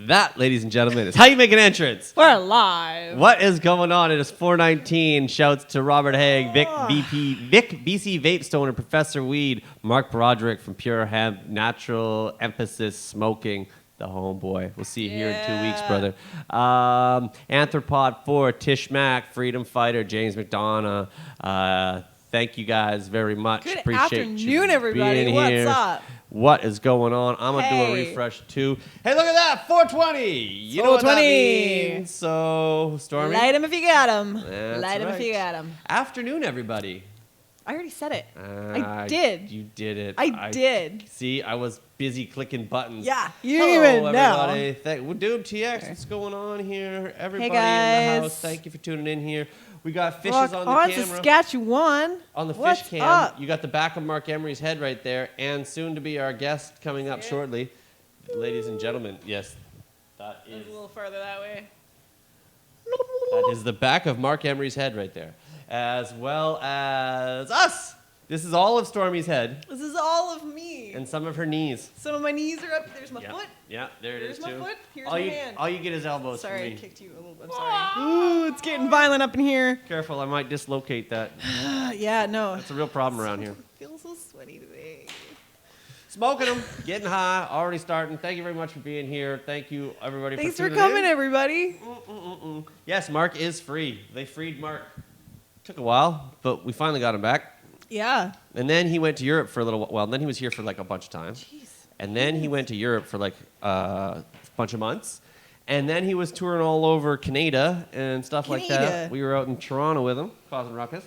That, ladies and gentlemen, is how you make an entrance. We're live. What is going on? It is 419. Shouts to Robert Haig, Vic BC Vape Stoner, Professor Weed, Marc Broderick from Pure Hemp, Natural Emphasis Smoking, the homeboy. We'll see you here in 2 weeks, brother. Anthropod 4, Tish Mack, Freedom Fighter, James McDonough. Thank you guys very much. Good Appreciate afternoon, you everybody. being What's here. up? What is going on? I'm going to do a refresh too. Hey, look at that. 420. You know what that means. So, Stormy. Light 'em if you got 'em. That's Light 'em right. if you got 'em. Afternoon, everybody. I already said it. I did. You did it. I did. See, I was busy clicking buttons. Yeah, you Hello, even know. everybody. Well, dude, TX, what's going on here? Everybody in guys. the house, thank you for tuning in here. We got fishes on the camera. Saskatchewan. On the What's fish cam, up? you got the back of Marc Emery's head right there, and soon to be our guest coming up shortly. Ladies and gentlemen, yes, that is A little further that way. the back of Marc Emery's head right there, as well as us. This is all of Stormy's head This is all of me. and some of her knees. Some of my knees are up. There's my foot. Yeah, there it There's is my too. foot. Here's all my you, hand. All you get is elbows Sorry, from I me. kicked you a little bit. I'm sorry. Ooh, it's getting violent up in here. Careful, I might dislocate that. Yeah, no. That's a real problem around here. I feel so sweaty today. Smoking them, getting high, already starting. Thank you very much for being here. Thank you, everybody, Thanks for for tuning coming, in. everybody. Yes, Marc is free. They freed Marc. Took a while, but we finally got him back. Yeah. And then he went to Europe for a little while. Well, then he was here for like a bunch of time. Jeez. And then he went to Europe for like a bunch of months. And then he was touring all over Canada and stuff like that. Canada. We were out in Toronto with him, causing ruckus.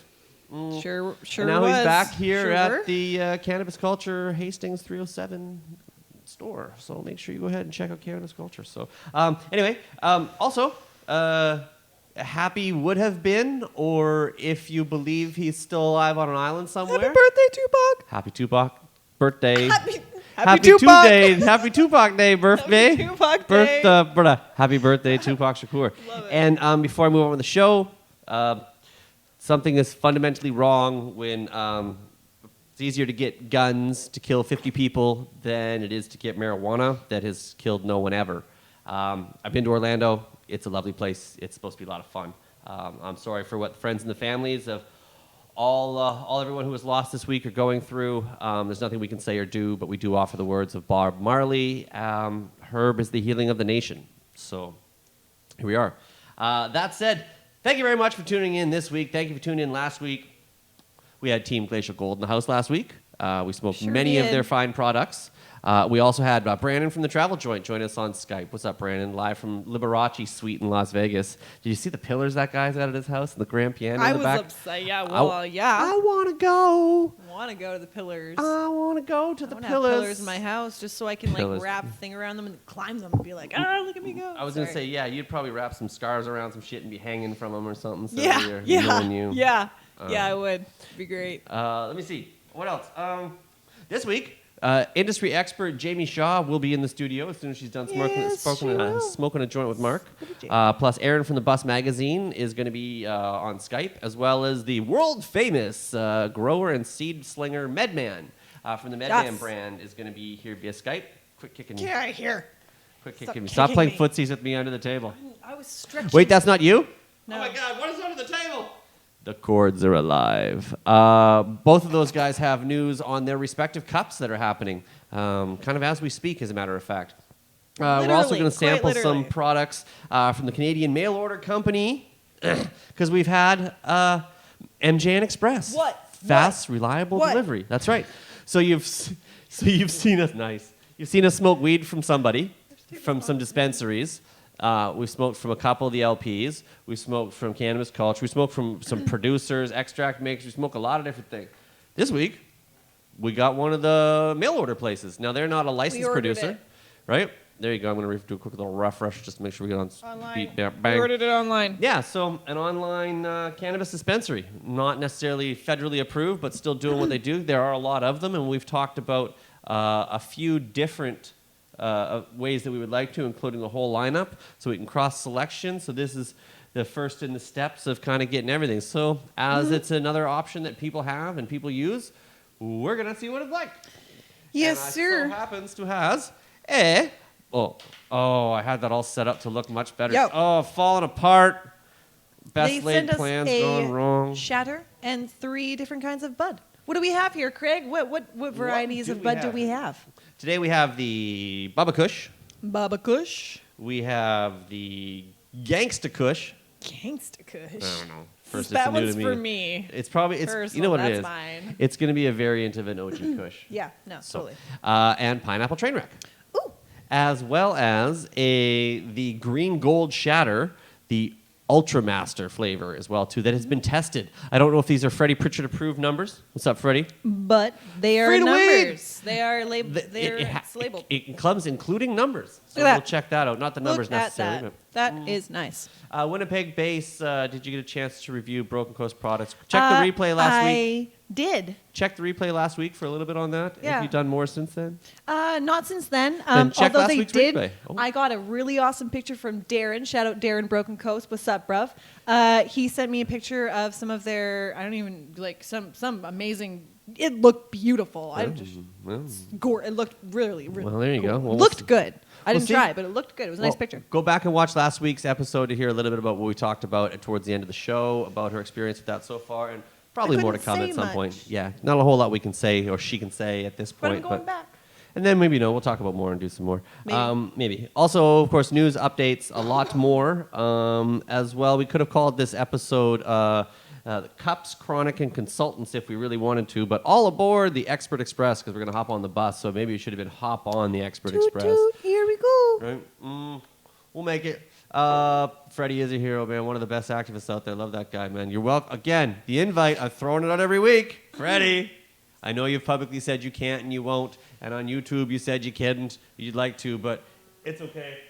Sure And now was. he's back here Sure at were. the Cannabis Culture Hastings 307 store. So make sure you go ahead and check out Cannabis Culture. So anyway, also, happy would have been, or if you believe he's still alive on an island somewhere. Happy birthday, Tupac. Happy Tupac birthday. Happy Tupac. Day. Happy Tupac Day birthday. Happy Tupac Day. Happy birthday, Tupac Shakur. Love it. And before I move on with the show, something is fundamentally wrong when it's easier to get guns to kill 50 people than it is to get marijuana that has killed no one ever. I've been to Orlando. It's a lovely place. It's supposed to be a lot of fun. I'm sorry for what the friends and the families of everyone who was lost this week are going through. There's nothing we can say or do, but we do offer the words of Bob Marley. Herb is the healing of the nation. So here we are. That said, thank you very much for tuning in this week. Thank you for tuning in last week. We had Team Glacial Gold in the house last week. We smoked many of their fine products. We also had Brandon from the Travel Joint join us on Skype. What's up, Brandon? Live from Liberace Suite in Las Vegas. Did you see the pillars that guy's got at his house and the grand piano in the back? I was upset. Yeah, well, yeah. I want to go. I want to go to the pillars. I want to go to the I pillars. have pillars in my house just so I can Pillars. like wrap a thing around them and climb them and be like, look at me go. I was going to say, yeah, you'd probably wrap some scarves around some shit and be hanging from them or something. So yeah, you're knowing you. yeah, I would. It'd be great. Let me see. What else? This week, industry expert Jamie Shaw will be in the studio as soon as she's done smoking a joint with Marc. Plus, Aaron from the Bus Magazine is going to be on Skype, as well as the world-famous grower and seed slinger Medman from the Medman Brand is going to be here via Skype. Quick kicking me. Get out of here. Quick Stop kicking me. Stop kicking playing me. footsies with me under the table. I was stretching. Wait, that's not you? No. Oh my God, what is under the table? The cords are alive. Both of those guys have news on their respective cups that are happening, kind of as we speak, as a matter of fact. We're also going to sample some products from the Canadian Mail Order Company, because we've had MJN Express. What? Fast, reliable delivery. That's right. So you've seen us nice. You've seen us smoke weed from somebody, from some dispensaries. We smoked from a couple of the LPs. We smoked from Cannabis Culture. We smoked from some producers, extract makers. We smoke a lot of different things. This week, we got one of the mail order places. Now, they're not a licensed producer, right? There you go. I'm going to do a quick little refresh just to make sure we get on Online. Bang. We ordered it online. Yeah, so an online cannabis dispensary. Not necessarily federally approved, but still doing what they do. There are a lot of them, and we've talked about a few different ways that we would like to, including the whole lineup, so we can cross-selection. So this is the first in the steps of kind of getting everything. So as it's another option that people have and people use, we're going to see what it's like. Yes, and sir. so happens to has a I had that all set up to look much better. Yo. Oh, falling apart. Best They laid sent us plans a gone wrong. shatter and 3 different kinds of bud. What do we have here, Craig? What varieties do of we bud do have? we have? Today we have the Bubba Kush. Baba Kush. We have the Gangsta Kush. Gangsta Kush. I don't know. First, That it's new one's to me. for me. It's probably you know Personal, what it that's is. mine. It's going to be a variant of an OG Kush. Yeah, no, So, totally. and Pineapple Trainwreck, Ooh. as well as the Green Gold Shatter, the Ultra Master flavor as well too. That has been tested. I don't know if these are Freddie Pritchard approved numbers. What's up, Freddie? But they are Free to weed. numbers. They are labeled. It's labeled. It comes including numbers. So Look at we'll that. check that out. Not the numbers Look at necessarily. that. That is nice. But, Winnipeg base. Did you get a chance to review Broken Coast products? Check the replay last week. I did. Check the replay last week for a little bit on that. Yeah. Have you done more since then? Not since then. Then check Although last they week's did, replay. Oh. I got a really awesome picture from Darren. Shout out Darren Broken Coast. What's up, bruv? He sent me a picture of some of their. I don't even like some amazing. It looked beautiful. I just it looked really, really. Well, there you cool. go. Well, Looked good. I we'll didn't see. try, but it looked good. It was a nice picture. Go back and watch last week's episode to hear a little bit about what we talked about towards the end of the show, about her experience with that so far, and probably more to couldn't come say at some much. point. Yeah, not a whole lot we can say or she can say at this But point. I'm going back. And then maybe we'll talk about more and do some more. Maybe. Maybe. Also, of course, news updates, a lot more as well. We could have called this episode the Cups, Chronic, and Consultants if we really wanted to, but all aboard the Expert Express because we're going to hop on the bus, so maybe it should have been hop on the Expert Toot, Express. toot, here we go. Right? We'll make it. Freddie is a hero, man. One of the best activists out there. Love that guy, man. You're welcome. Again, the invite. I'm throwing it out every week. Freddie, I know you've publicly said you can't and you won't, and on YouTube you said you couldn't. You'd like to, but it's okay.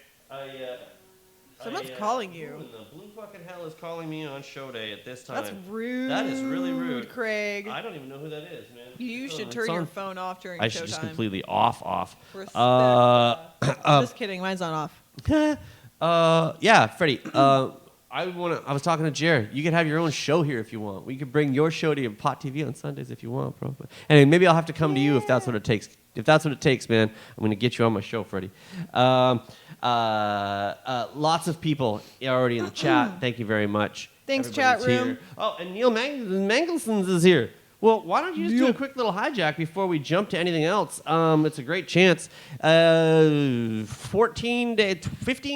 Someone's calling you. Who in the blue fucking hell is calling me on show day at this time? That's rude. That is really rude. Craig. I don't even know who that is, man. You should It's turn your on- phone off during I should showtime. just completely off. Respect. I'm just kidding. Mine's not off. Yeah, Freddie. I was talking to Jared. You could have your own show here if you want. We could bring your show to your Pot TV on Sundays if you want, bro. And maybe I'll have to come to you if that's what it takes. If that's what it takes, man, I'm going to get you on my show, Freddie. Lots of people already in the chat. Thank you very much. Thanks, Everybody's chat room. here. Oh, and Neil Mangelsons is here. Well, why don't you just do a quick little hijack before we jump to anything else? It's a great chance. 15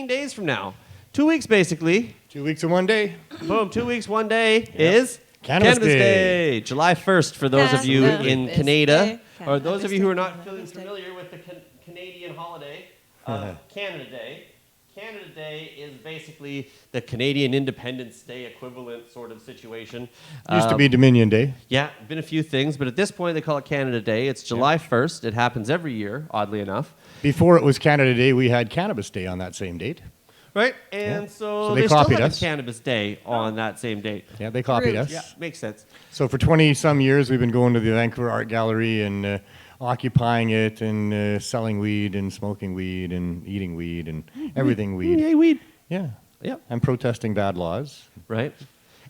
days from now. 2 weeks, basically. 2 weeks and 1 day. Boom, 2 weeks, 1 day is Cannabis Day. July 1st for those of you in Cannabis Canada. Day. Or those of you who are not Cannabis Day. familiar with the Canadian holiday, Canada Day. Canada Day is basically the Canadian Independence Day equivalent sort of situation. Used to be Dominion Day. Yeah, been a few things, but at this point they call it Canada Day. It's July 1st. It happens every year, oddly enough. Before it was Canada Day, we had Cannabis Day on that same date. Right? And Yeah. so So they they still copied have us. a Cannabis Day on that same date. Yeah, they copied Rude. us. Yeah, makes sense. So for 20-some years, we've been going to the Vancouver Art Gallery and occupying it and selling weed and smoking weed and eating weed and everything weed. Yay, weed. Yeah. Yep. And protesting bad laws. Right?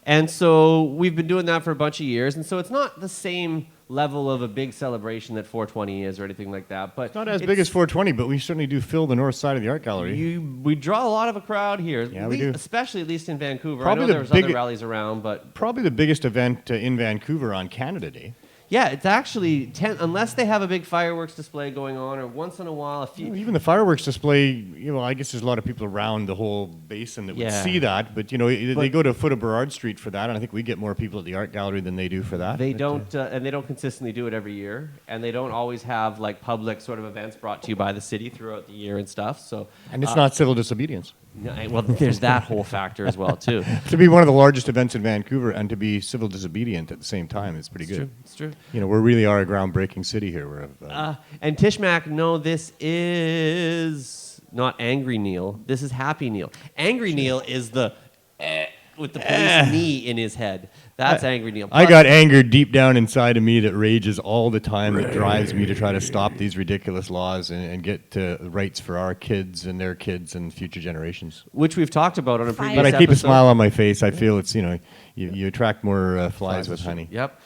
And so we've been doing that for a bunch of years, and so it's not the same level of a big celebration that 420 is or anything like that. But It's not as big as 420, but we certainly do fill the north side of the art gallery. we draw a lot of a crowd here. Yeah, we do. Especially at least in Vancouver. Probably I know the there's big- other rallies around, but Probably the biggest event in Vancouver on Canada Day. yeah, it's actually unless they have a big fireworks display going on, or once in a while a few. Even the fireworks display, I guess there's a lot of people around the whole basin that would Yeah. see that, but they But- go to foot of Burrard Street for that, and I think we get more people at the art gallery than they do for that. They But, don't, and they don't consistently do it every year, and they don't always have like public sort of events brought to you by the city throughout the year and stuff. So, and it's not civil disobedience. well, there's that whole factor as well too. To be one of the largest events in Vancouver and to be civil disobedient at the same time is pretty good. It's true. We really are a groundbreaking city here. And Tishmac, no, this is not Angry Neil. This is Happy Neil. Angry Neil is the with the police knee in his head. That's angry, Neil. I got anger deep down inside of me that rages all the time, that drives me to try to stop these ridiculous laws and get rights for our kids and their kids and future generations. Which we've talked about on a previous But I keep a episode. smile on my face. I feel it's, you attract more flies with honey. Yep.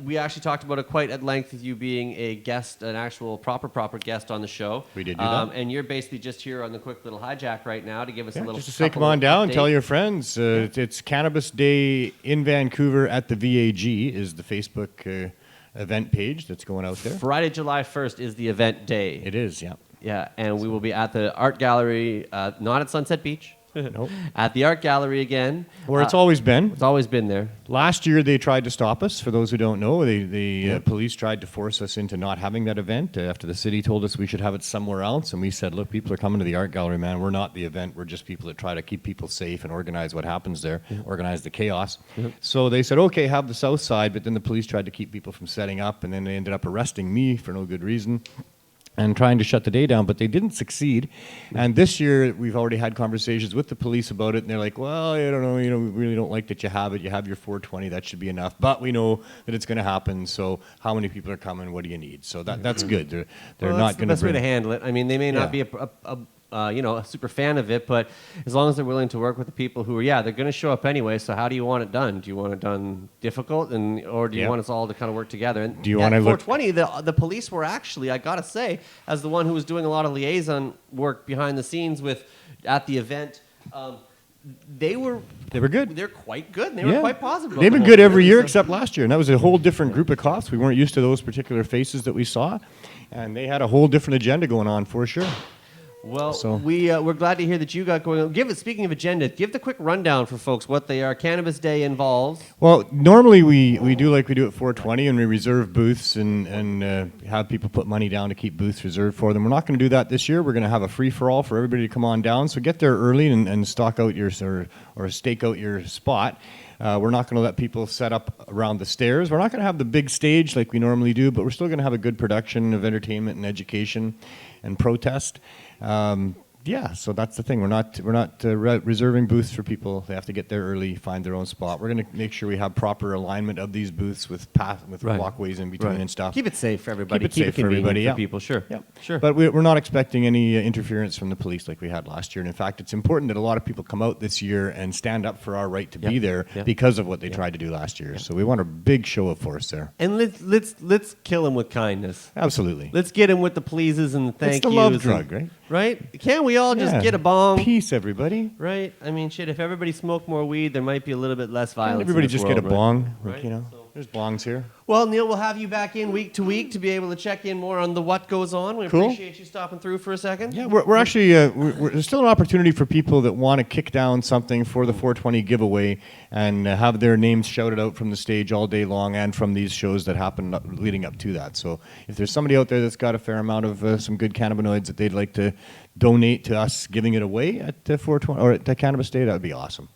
We actually talked about it quite at length with you being a guest, an actual proper guest on the show. We did do that. And you're basically just here on the quick little hijack right now to give us a little. Just to say, come couple on of down, updates. tell your friends. It's Cannabis Day in Vancouver at the VAG is the Facebook event page that's going out there. Friday, July 1st is the event day. It is, yeah. Yeah, and we will be at the art gallery, not at Sunset Beach. Nope. At the art gallery again. Where it's always been. It's always been there. Last year, they tried to stop us. For those who don't know, the police tried to force us into not having that event after the city told us we should have it somewhere else. And we said, look, people are coming to the art gallery, man. We're not the event. We're just people that try to keep people safe and organize what happens there, organize the chaos. So they said, okay, have the south side. But then the police tried to keep people from setting up. And then they ended up arresting me for no good reason and trying to shut the day down, but they didn't succeed. And this year, we've already had conversations with the police about it, and they're like, well, I don't know, we really don't like that you have it. You have your 420, that should be enough. But we know that it's going to happen, so how many people are coming? What do you need? So that's good. They're Well, not that's the going to best way to handle it. I mean, they may not be a super fan of it, but as long as they're willing to work with the people who are, they're going to show up anyway. So how do you want it done? Do you want it done difficult, or do you want us all to kind of work together? And do you want to look? 420, the police were actually, I gotta say, as the one who was doing a lot of liaison work behind the scenes at the event. They were good. They're quite good. And they were quite positive. They've been good every year except last year, and that was a whole different group of cops. We weren't used to those particular faces that we saw, and they had a whole different agenda going on for sure. Well, we're glad to hear that you got going on. Speaking of agenda, give the quick rundown for folks what they are. Cannabis Day involves. Well, normally we do like we do at 420, and we reserve booths and have people put money down to keep booths reserved for them. We're not going to do that this year. We're going to have a free-for-all for everybody to come on down. So get there early and stock out or stake out your spot. We're not going to let people set up around the stairs. We're not going to have the big stage like we normally do, but we're still going to have a good production of entertainment and education and protest. So that's the thing. We're not reserving booths for people. They have to get there early, find their own spot. We're going to make sure we have proper alignment of these booths with walkways in between and stuff. Keep it safe for everybody. Keep it safe for everybody. For people. Sure. Yeah. Sure. But we're not expecting any interference from the police like we had last year. And in fact, it's important that a lot of people come out this year and stand up for our right to be there because of what they tried to do last year. So we want a big show of force there. And let's kill him with kindness. Absolutely. Let's get him with the pleases and thank yous. It's the love drug, right? Right? Can't we all just get a bong? Peace, everybody. Right? I mean, shit, if everybody smoked more weed, there might be a little bit less violence. Everybody in this just world, get a bong. Right? There's bongs here. Well, Neil, we'll have you back in week to week to be able to check in more on what goes on. We appreciate you stopping through for a second. Yeah, we're actually, there's still an opportunity for people that want to kick down something for the 420 giveaway and have their names shouted out from the stage all day long and from these shows that happen leading up to that. So if there's somebody out there that's got a fair amount of some good cannabinoids that they'd like to donate to us giving it away at 420 or at Cannabis Day, that would be awesome.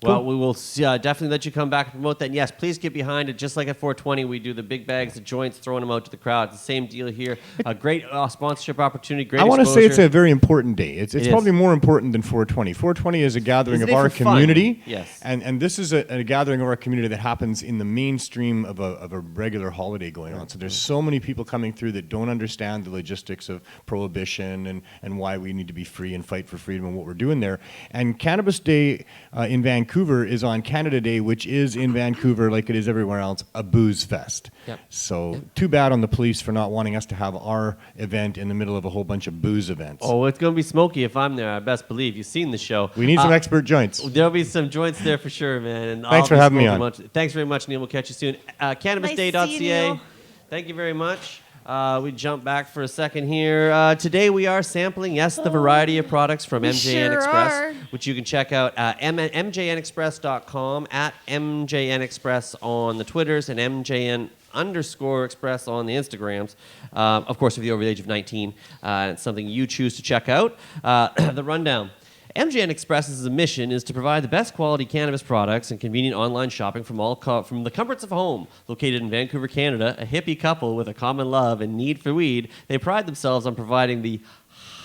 Well, we will definitely let you come back and promote that. And yes, please get behind it. Just like at 420, we do the big bags of joints, throwing them out to the crowd. It's the same deal here. A great sponsorship opportunity, great I want to say exposure. it's a very important day. It's It probably is. more important than 420. 420 is a gathering It's of a day our for fun. community. Yes. And this is a gathering of our community that happens in the mainstream of a regular holiday going on. So there's so many people coming through that don't understand the logistics of prohibition and why we need to be free and fight for freedom and what we're doing there. And Cannabis Day in Vancouver is on Canada Day, which is in Vancouver, like it is everywhere else, a booze fest. Yep. So too bad on the police for not wanting us to have our event in the middle of a whole bunch of booze events. Oh, it's going to be smoky if I'm there, I best believe. You've seen the show. We need some expert joints. There'll be some joints there for sure, man. And Thanks for having me on. Thanks very much, Neil. We'll catch you soon. CannabisDay.ca. Nice to see you, Neil. Thank you very much. We jump back for a second here. Today we are sampling, the variety of products from We MJN sure Express, are. which you can check out at mjnexpress.com, at MJN Express on the Twitters, and MJN_Express on the Instagrams. Of course, if you're over the age of 19, it's something you choose to check out. The rundown. MJN Express's mission is to provide the best quality cannabis products and convenient online shopping from the comforts of home. Located in Vancouver, Canada, a hippie couple with a common love and need for weed, they pride themselves on providing the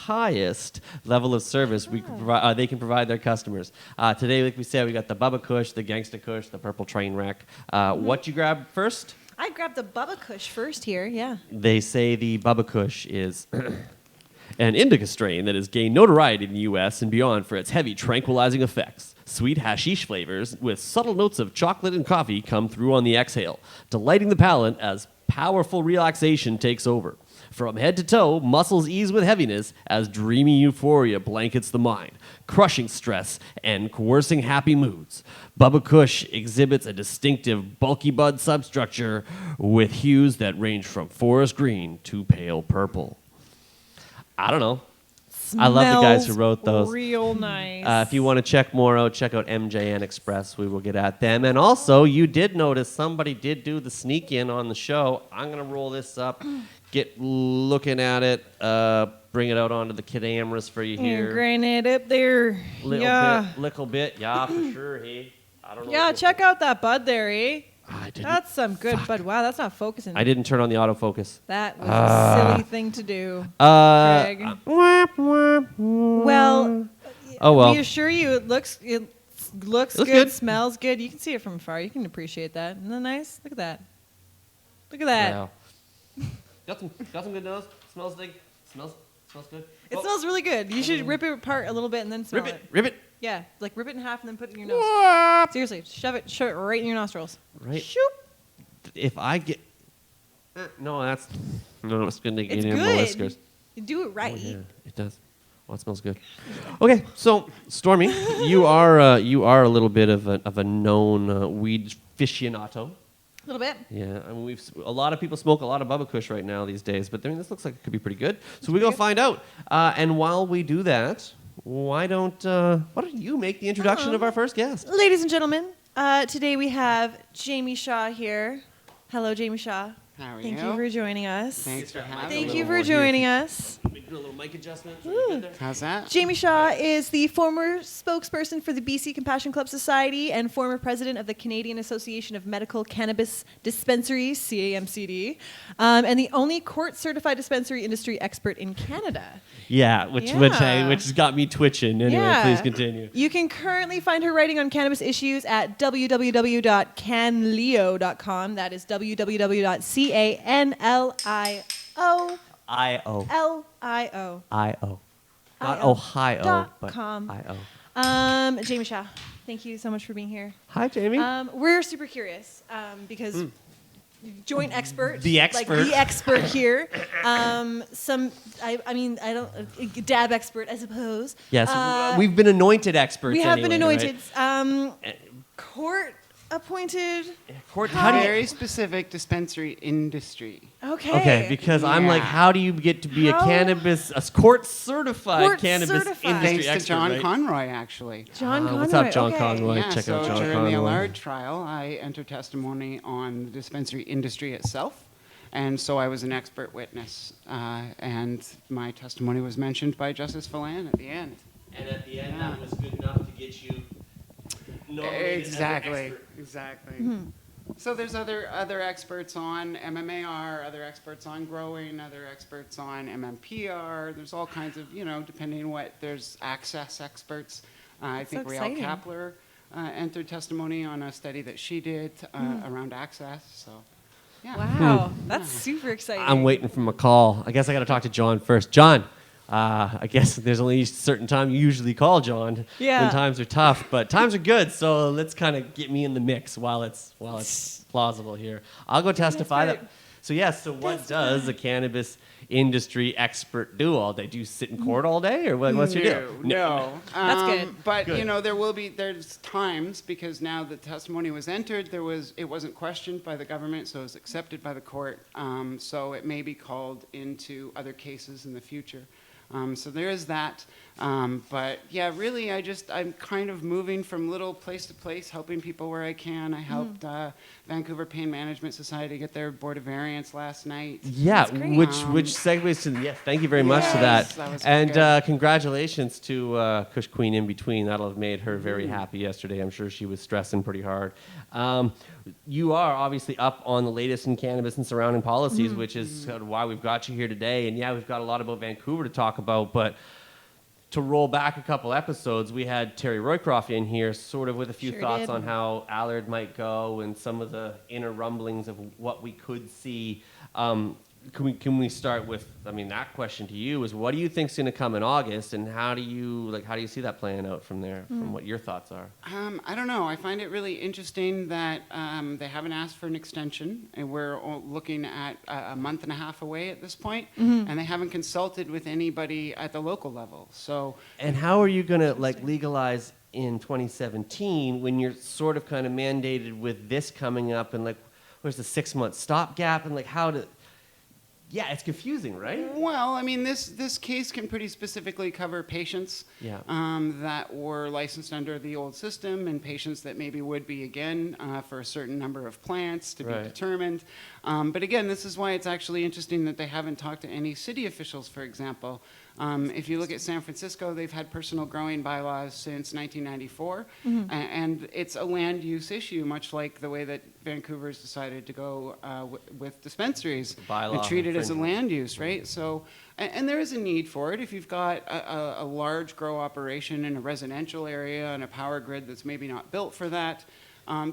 highest level of service they can provide their customers. Today, like we said, we got the Bubba Kush, the Gangsta Kush, the Purple Train Wreck. What you grab first? I grabbed the Bubba Kush first here, yeah. They say the Bubba Kush is an indica strain that has gained notoriety in the U.S. and beyond for its heavy tranquilizing effects. Sweet hashish flavors with subtle notes of chocolate and coffee come through on the exhale, delighting the palate as powerful relaxation takes over. From head to toe, muscles ease with heaviness as dreamy euphoria blankets the mind, crushing stress and coercing happy moods. Bubba Kush exhibits a distinctive bulky bud substructure with hues that range from forest green to pale purple. I don't know. I love the guys who wrote those. Real nice. If you want to check more out, check out MJN Express. We will get at them. And also, you did notice somebody did do the sneak in on the show. I'm going to roll this up, get looking at it, bring it out onto the cameras for you here. Grain it up there. Little bit. Yeah, for sure. Hey, I don't know. Yeah, check out that bud there, eh? I didn't. That's some good bud. Wow, that's not focusing. I didn't turn on the autofocus. That was a silly thing to do, Craig. Well, oh well. we assure you it looks good, good. smells good. You can see it from afar. You can appreciate that. Isn't that nice? Look at that. Look at that. Wow. got some good nose. Smells good. Smells good. It smells really good. You should rip it apart a little bit and then smell it. Rip it. Yeah, like rip it in half and then put it in your nose. Seriously, shove it right in your nostrils. Right. Shoop. If I get, it's going to get It's in my good. whiskers. You do it right. Oh, yeah, it does. Well, it smells good. Okay, so Stormy, you are a little bit of a known weed aficionado. A little bit. Yeah, I mean, a lot of people smoke a lot of Bubba Kush right now these days, but I mean, this looks like it could be pretty good. So we go find out. And while we do that, why don't you make the introduction of our first guest? Ladies and gentlemen, today we have Jamie Shaw here. Hello, Jamie Shaw. How are you? Thank you for joining us. Thanks for having Thank me. you for joining us. Do a little mic adjustment. So you're good there. How's that? Jamie Shaw is the former spokesperson for the BC Compassion Club Society and former president of the Canadian Association of Medical Cannabis Dispensaries, CAMCD, and the only court-certified dispensary industry expert in Canada. Yeah, which has got me twitching. Anyway, please continue. You can currently find her writing on cannabis issues at www.canlio.com. That is www.canlio. I-O. L-I-O. Not Ohio, but .com. I-O. Jamie Shaw, thank you so much for being here. Hi, Jamie. We're super curious because joint expert, The expert. like the expert here. Dab expert, I suppose. Yes, we've been anointed experts. We have been anyway, anointed. right? Court appointed. How do you- Very specific dispensary industry. Okay. because I'm like, Yeah. how do you get to be a court-certified cannabis Court-certified. industry Thanks to expert? John right? Conroy, actually. John Conroy. What's up, John okay. Conroy? Yeah, Check so out John during Conroy. the Allard trial, I entered testimony on the dispensary industry itself. And so I was an expert witness. And my testimony was mentioned by Justice Phelan at the end. And at the end, Yeah. that was good enough to get you nominated as an expert. Exactly. So there's other experts on MMAR, other experts on growing, other experts on MMPR. There's all kinds of, depending on what, there's access experts. I think so Riel exciting. Kapler entered testimony on a study that she did around access. So, yeah. Wow, that's super exciting. I'm waiting for my call. I guess I got to talk to John first. John, I guess there's only a certain time you usually call John Yeah. when times are tough, but times are good. So let's kind of get me in the mix while it's plausible here. I'll go testify great. that. So so what does a cannabis industry expert do all day? Do you sit in court all day, or what's your deal? No. That's good. But Good. there's times, because now the testimony was entered, it wasn't questioned by the government, so it was accepted by the court. So it may be called into other cases in the future. So there is that. But yeah, really, I'm kind of moving from little place to place, helping people where I can. I helped Vancouver Pain Management Society get their Board of Variance last night. Yeah, great. which segues to yes. Thank you very much to that, Yes, that was and good. congratulations to Kush Queen in between. That'll have made her very happy yesterday. I'm sure she was stressing pretty hard. you are obviously up on the latest in cannabis and surrounding policies, which is sort of why we've got you here today. And yeah, we've got a lot about Vancouver to talk about, but to roll back a couple episodes, we had Terry Roycroft in here sort of with a few Sure thoughts did. on how Allard might go and some of the inner rumblings of what we could see. Can we start with, I mean, that question to you is, what do you think's going to come in August, and how do you see that playing out from there, from what your thoughts are? I don't know. I find it really interesting that they haven't asked for an extension, and we're looking at a month and a half away at this point, and they haven't consulted with anybody at the local level. So, And how are you going to legalize in 2017 when you're sort of kind of mandated with this coming up, and where's the 6-month stopgap, and how to... Yeah, it's confusing, right? well, I mean, this case can pretty specifically cover patients that were licensed under the old system, and patients that maybe would be again for a certain number of plants to be determined. But again, this is why it's actually interesting that they haven't talked to any city officials, for example. If you look at San Francisco, they've had personal growing bylaws since 1994, and it's a land use issue, much like the way that Vancouver's decided to go with dispensaries and treat it as a land use, right? So, and there is a need for it. If you've got a large grow operation in a residential area and a power grid that's maybe not built for that,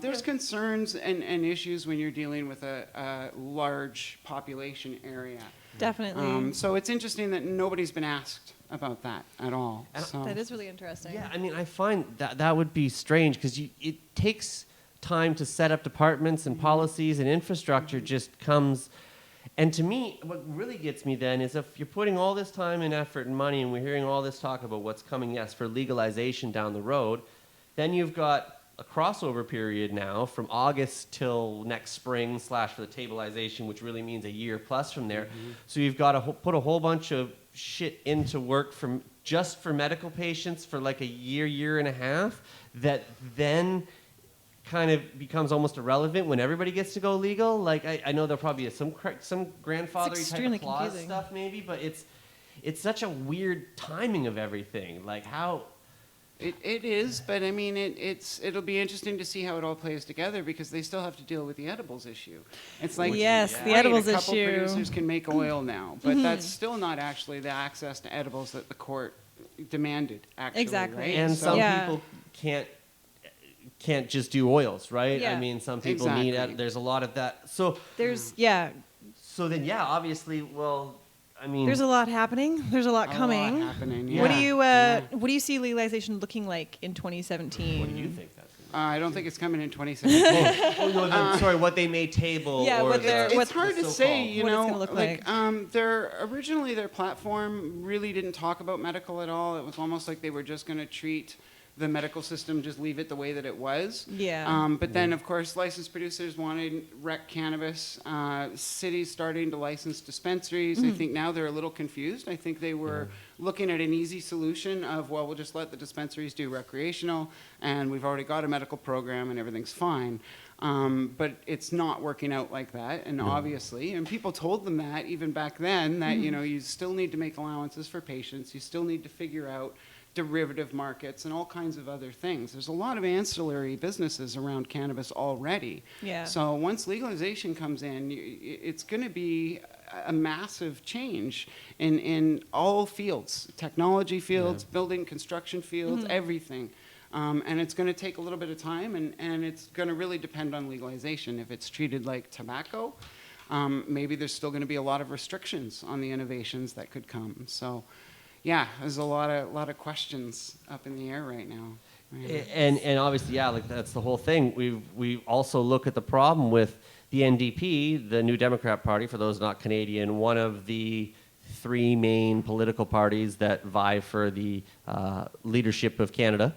there's concerns and issues when you're dealing with a large population area. Definitely. So it's interesting that nobody's been asked about that at all. So. That is really interesting. Yeah, I mean, I find that would be strange because it takes time to set up departments and policies, and infrastructure just comes. And to me, what really gets me then is if you're putting all this time and effort and money, and we're hearing all this talk about what's coming, yes, for legalization down the road, then you've got a crossover period now from August till next spring / for the stabilization, which really means a year plus from there. So you've got to put a whole bunch of shit into work just for medical patients for a year and a half, that then kind of becomes almost irrelevant when everybody gets to go legal. I know there'll probably be some grandfathery type of clause confusing. stuff maybe, but it's such a weird timing of everything. How... It is, but I mean, it'll be interesting to see how it all plays together, because they still have to deal with the edibles issue. It's like, yes, the right, edibles a couple issue. producers can make oil now, but that's still not actually the access to edibles that the court demanded, actually. Exactly. Right? And So- some people can't just do oils, right? Yeah. I mean, some people Exactly. there's a lot of that. So There's so then obviously, well, I mean, there's a lot happening. There's a lot coming. A lot happening, yeah. What do you see legalization looking like in 2017? what do you think that's? I don't think it's coming in 2017. Oh no, sorry, what they may table. Yeah, or what they're- It's hard to say, you What it's know. gonna look like. Originally their platform really didn't talk about medical at all. It was almost like they were just going to treat the medical system, just leave it the way that it was. Yeah. But then, of course, licensed producers wanted rec cannabis. Cities starting to license dispensaries. I think now they're a little confused. I think they were looking at an easy solution of, well, we'll just let the dispensaries do recreational, and we've already got a medical program, and everything's fine. But it's not working out like that, and obviously, and people told them that even back then, that you still need to make allowances for patients. You still need to figure out derivative markets and all kinds of other things. There's a lot of ancillary businesses around cannabis already. Yeah. So once legalization comes in, it's going to be a massive change in all fields, technology fields, building, construction fields, everything. And it's going to take a little bit of time, and it's going to really depend on legalization. If it's treated like tobacco, maybe there's still going to be a lot of restrictions on the innovations that could come. So, yeah, there's a lot of questions up in the air right now. Yeah. And obviously, that's the whole thing. We also look at the problem with the NDP, the New Democrat Party, for those not Canadian, one of the 3 main political parties that vie for the leadership of Canada.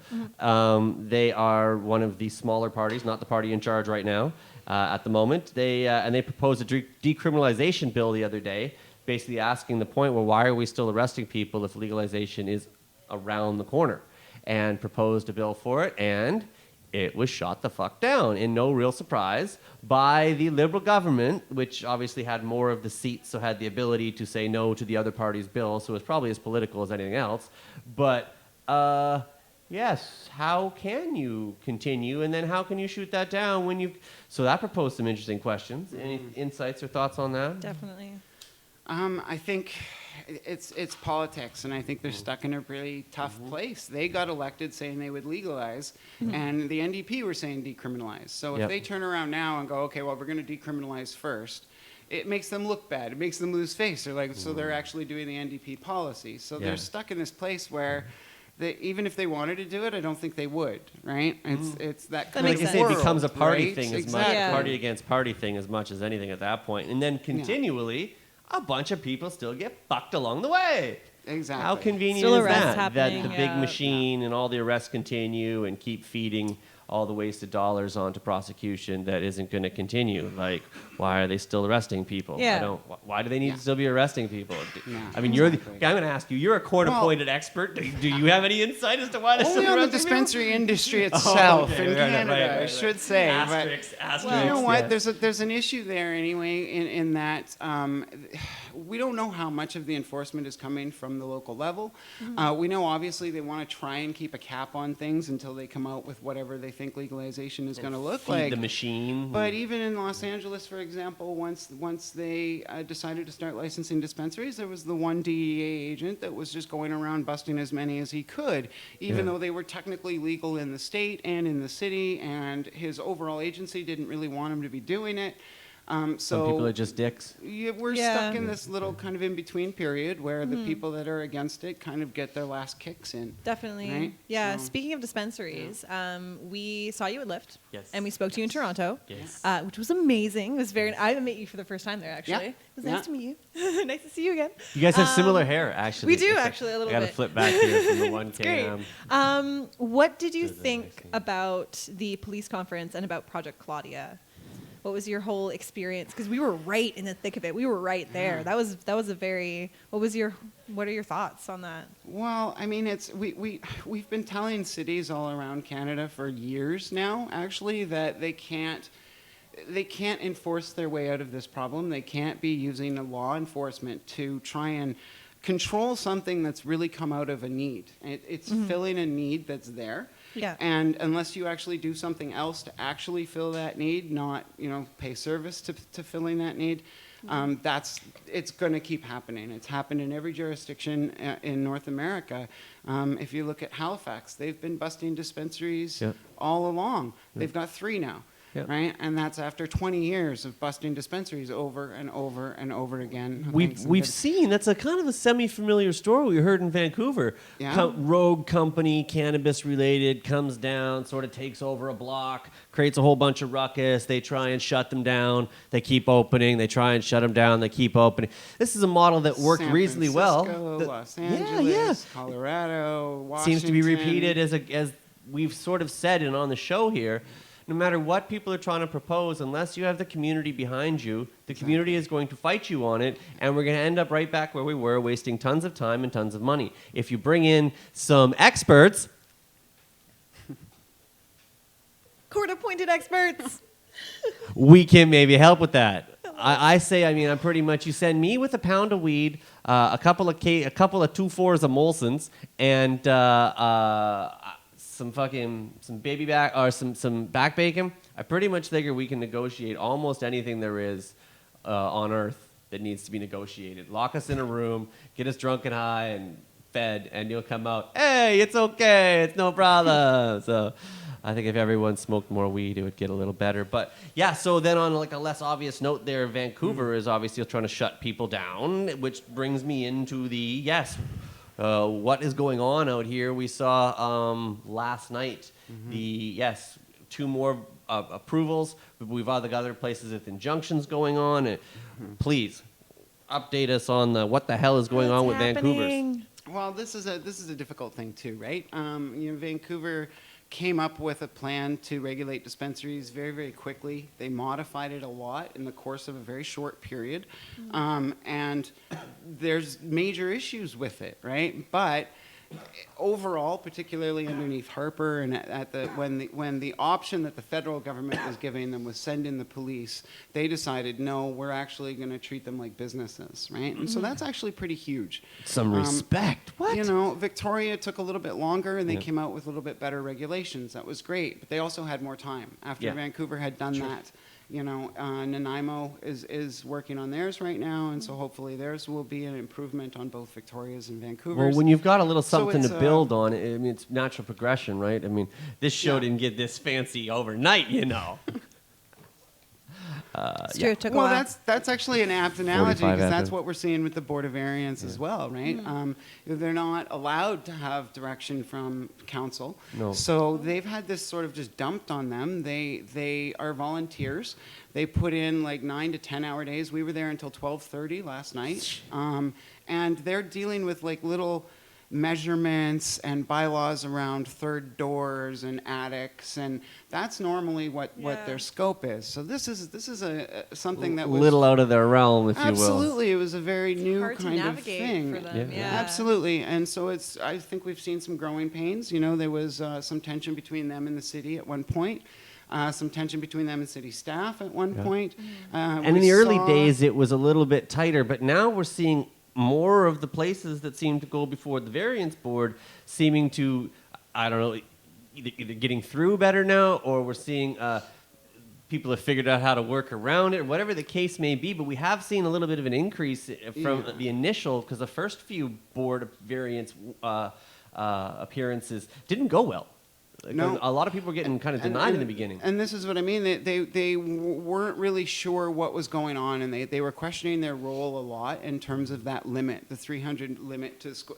They are one of the smaller parties, not the party in charge right now at the moment. They proposed a decriminalization bill the other day, basically asking the point, well, why are we still arresting people if legalization is around the corner? And proposed a bill for it, and it was shot the fuck down, in no real surprise, by the Liberal government, which obviously had more of the seats, so had the ability to say no to the other party's bill, so it was probably as political as anything else. But, yes, how can you continue, and then how can you shoot that down when you? So that proposed some interesting questions. Any insights or thoughts on that? Definitely. I think it's politics, and I think they're stuck in a really tough place. They got elected saying they would legalize, and the NDP were saying decriminalize. So if they turn around now and go, okay, well, we're going to decriminalize first, it makes them look bad. It makes them lose face. They're like, so they're actually doing the NDP policy. So they're stuck in this place where even if they wanted to do it, I don't think they would, right? It's that kind makes Like I of say, it sense. becomes a party right? thing as Exactly. much, party against party thing as much as anything at that point. And then continually, a bunch of people still get fucked along the way. Exactly. How convenient Still is arrests that? happening, That the big yeah. machine and all the arrests continue and keep feeding all the wasted dollars onto prosecution that isn't going to continue. Like, why are they still arresting people? Yeah. Why do they need to still be arresting people? Yeah, I mean, exactly. I'm going to ask you. You're a court-appointed expert. Do you have any insight as to why they're Only still on the arresting people? dispensary industry itself okay, in right, Canada, right, I should say. Asterisks, But asterisks, you know what? yeah. There's an issue there anyway in that we don't know how much of the enforcement is coming from the local level. We know obviously they want to try and keep a cap on things until they come out with whatever they think legalization is going to look Feed like. the machine. But even in Los Angeles, for example, once they decided to start licensing dispensaries, there was the one DEA agent that was just going around busting as many as he could, even though they were technically legal in the state and in the city, and his overall agency didn't really want him to be doing it. Some people are just dicks. We're stuck in this little kind of in-between period where the people that are against it kind of get their last kicks in. Definitely. Right? Yeah. So- Speaking of dispensaries, we saw you at Lyft. Yes. And we spoke to you in Toronto. Yes. Which was amazing. It was very. I met you for the first time there, actually. Yeah. It was nice Yeah. to meet you. Nice to see you again. You guys have similar hair, actually. we do, It's like- actually, a little I gotta bit. flip back here from the one Great. cam. What did you Those are nice think things. about the police conference and about Project Claudia? What was your whole experience? Because we were right in the thick of it. We were right there. That was a very. What are your thoughts on that? Well, I mean, we've been telling cities all around Canada for years now, actually, that they can't enforce their way out of this problem. They can't be using a law enforcement to try and control something that's really come out of a need. It's filling a need that's there. Yeah. And unless you actually do something else to actually fill that need, not pay service to filling that need, it's going to keep happening. It's happened in every jurisdiction in North America. If you look at Halifax, they've been busting dispensaries all along. They've got 3 now. Yep. Right, and that's after 20 years of busting dispensaries over and over and over again. We've seen that's a kind of a semi-familiar story we heard in Vancouver. Yeah. Rogue company, cannabis related, comes down, sort of takes over a block, creates a whole bunch of ruckus. They try and shut them down. They keep opening. They try and shut them down. They keep opening. This is a model that worked San reasonably well. Francisco, Los Angeles, Colorado, Washington. Seems to be repeated as we've sort of said and on the show here. No matter what people are trying to propose, unless you have the community behind you, the community is going to fight you on it, and we're going to end up right back where we were, wasting tons of time and tons of money. If you bring in some experts... Court-appointed experts. we can maybe help with that. I say, I'm pretty much, you send me with a pound of weed, a couple of 2-4s of Molson's, and some baby back or some back bacon. I pretty much figure we can negotiate almost anything there is on earth that needs to be negotiated. Lock us in a room, get us drunk and high and fed, and you'll come out, hey, it's okay, it's no problem. So I think if everyone smoked more weed, it would get a little better. But yeah, so then on like a less obvious note there, Vancouver is obviously trying to shut people down, which brings me into the, what is going on out here? We saw last night 2 more approvals. We've got other places with injunctions going on. And please update us on what the hell is going on with Vancouver's. Well, this is a difficult thing too, right? Vancouver came up with a plan to regulate dispensaries very, very quickly. They modified it a lot in the course of a very short period. And there's major issues with it, right? But overall, particularly underneath Harper and when the option that the federal government was giving them was send in the police, they decided, no, we're actually going to treat them like businesses, right? And so that's actually pretty huge. Some respect. What? You know, Victoria took a little bit longer, and they came out with a little bit better regulations. That was great, but they also had more time after Vancouver had done that. You know, Nanaimo is working on theirs right now, and so hopefully theirs will be an improvement on both Victoria's and Vancouver's. Well, when you've got a little something it's, to build on, I mean, it's natural progression, right? I mean, this show didn't get this fancy overnight, you know. It's true. It took a Well, while. that's actually an apt analogy, 45 because that's after. what we're seeing with the Board of Variance as well, right? They're not allowed to have direction from council, No. so they've had this sort of just dumped on them. They are volunteers. They put in like 9 to 10 hour days. We were there until 12:30 last night, and they're dealing with like little measurements and bylaws around third doors and attics, and that's normally what their scope is. So this is something that was little out of their realm, if you will. absolutely, it was a very new hard to kind of navigate thing. for them. Yeah. Yeah. Absolutely, and so I think we've seen some growing pains. You know, there was some tension between them and the city at one point. Some tension between them and city staff at one point. And in the early days, it was a little bit tighter, but now we're seeing more of the places that seem to go before the variance board seeming to, I don't know, either getting through better now, or we're seeing people have figured out how to work around it, or whatever the case may be. But we have seen a little bit of an increase from the initial, because the first few board variance appearances didn't go well. Like, No. a lot of people were getting kind of denied in the beginning. And this is what I mean. They weren't really sure what was going on, and they were questioning their role a lot in terms of that limit, the 300 limit to school.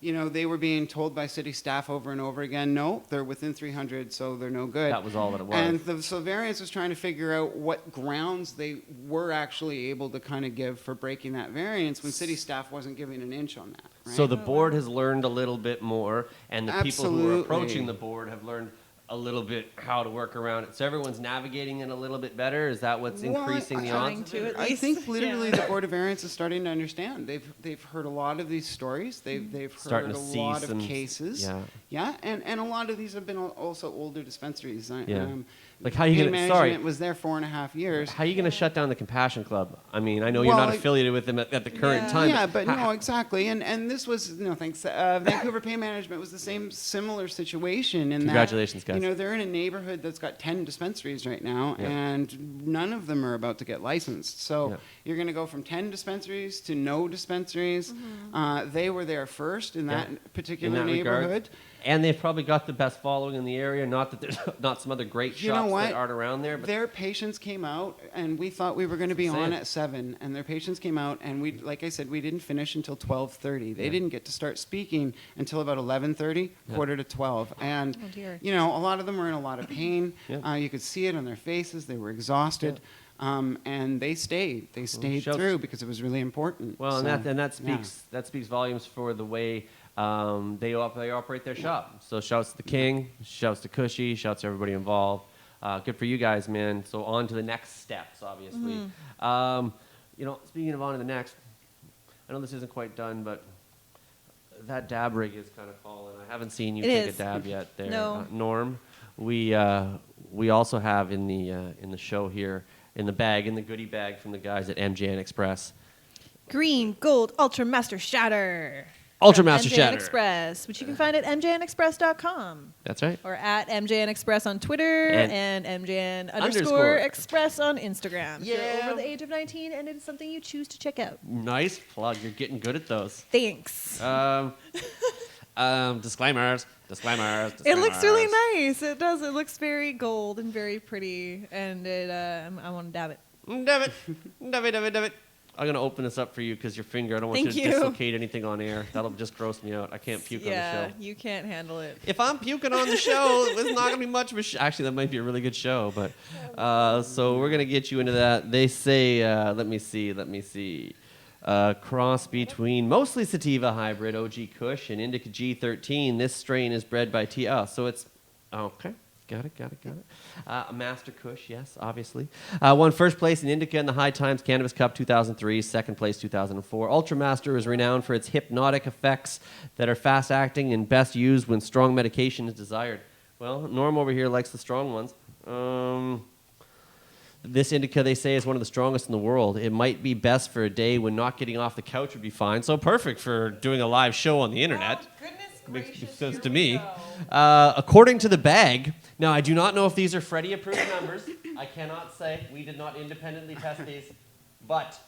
You know, they were being told by city staff over and over again, no, they're within 300, so they're no good. That was all that it was. And so variance was trying to figure out what grounds they were actually able to kind of give for breaking that variance when city staff wasn't giving an inch on that. Right? So the board has learned a little bit more, and the people who are Absolutely. approaching the board have learned a little bit how to work around it. So everyone's nagging it a little bit better. Is that what's Well, increasing the trying odds? to at I least. think literally Yeah. the Board of Variance is starting to understand. They've heard a lot of these stories. They've Starting heard to a see lot some- of cases. yeah. And a lot of these have been also older dispensaries. Yeah. Like, how you pain gonna- management sorry. was there 4.5 years. How are you going to shut down the Compassion Club? I mean, I know you're Well, not like- affiliated with them at the current Yeah. time. Yeah, but how- no, exactly. And this was, thanks. Vancouver Pain Management was the same similar situation in Congratulations, that, guys. they're in a neighborhood that's got 10 dispensaries right now, Yeah. and none of them are about to get licensed. So Yeah. you're going to go from 10 dispensaries to no dispensaries. They were there first in that Yeah. particular in that regard. neighborhood. And they've probably got the best following in the area. Not that there's not some other great You know shops what? that aren't around there. But Their patients came out, and we thought we were going to be on Insane. at 7, and their patients came out, and we, like I said, we didn't finish until 12:30. They Yeah. didn't get to start speaking until about 11:30, Yeah. quarter to 12. And, Oh, dear. a lot of them were in a lot of pain. Yeah. You could see it on their faces. They were exhausted. And they stayed. They stayed shouts- through because it was really important. well, So, and that yeah. speaks volumes for the way they operate their shop. So shouts to the King, shouts to Cushy, shouts to everybody involved. Good for you guys, man. So on to the next steps, obviously. Speaking of on to the next, I know this isn't quite done, but that dab rig is kind of fallen. I haven't seen you It take is. a dab yet there, No. Norm. We also have in the show here, in the bag, in the goodie bag from the guys at MJN Express. Green, gold, Ultra Master Shatter. Ultra From Master MJN Shatter. Express, which you can find at mjnexpress.com. That's right. Or at MJN Express on Twitter And and MJN underscore. Express on Instagram. If you're Yeah. over the age of 19 and it is something you choose to check out. Nice plug. You're getting good at those. Thanks. Disclaimers. It looks really nice. It does. It looks very gold and very pretty. And I want to dab it. Dab it. I'm going to open this up for you because your finger, I don't want Thank you to you. dislocate anything on air. That'll just gross me out. I can't puke on the Yeah, show. you can't handle it. If I'm puking on the show, it's not going to be much of a show. Actually, that might be a really good show. But so we're going to get you into that. They say, let me see. Cross between mostly sativa hybrid OG Kush and Indica G13. This strain is bred by so it's okay. Got it. Master Kush, yes, obviously. Won first place in Indica in the High Times Cannabis Cup 2003, second place 2004. Ultramaster is renowned for its hypnotic effects that are fast-acting and best used when strong medication is desired. Well, Norm over here likes the strong ones. This indica, they say, is one of the strongest in the world. It might be best for a day when not getting off the couch would be fine. So perfect for doing a live show on the internet. Oh, goodness Makes gracious, sense here to we me. go. According to the bag, now I do not know if these are Freddie approved numbers. I cannot say. We did not independently test these. But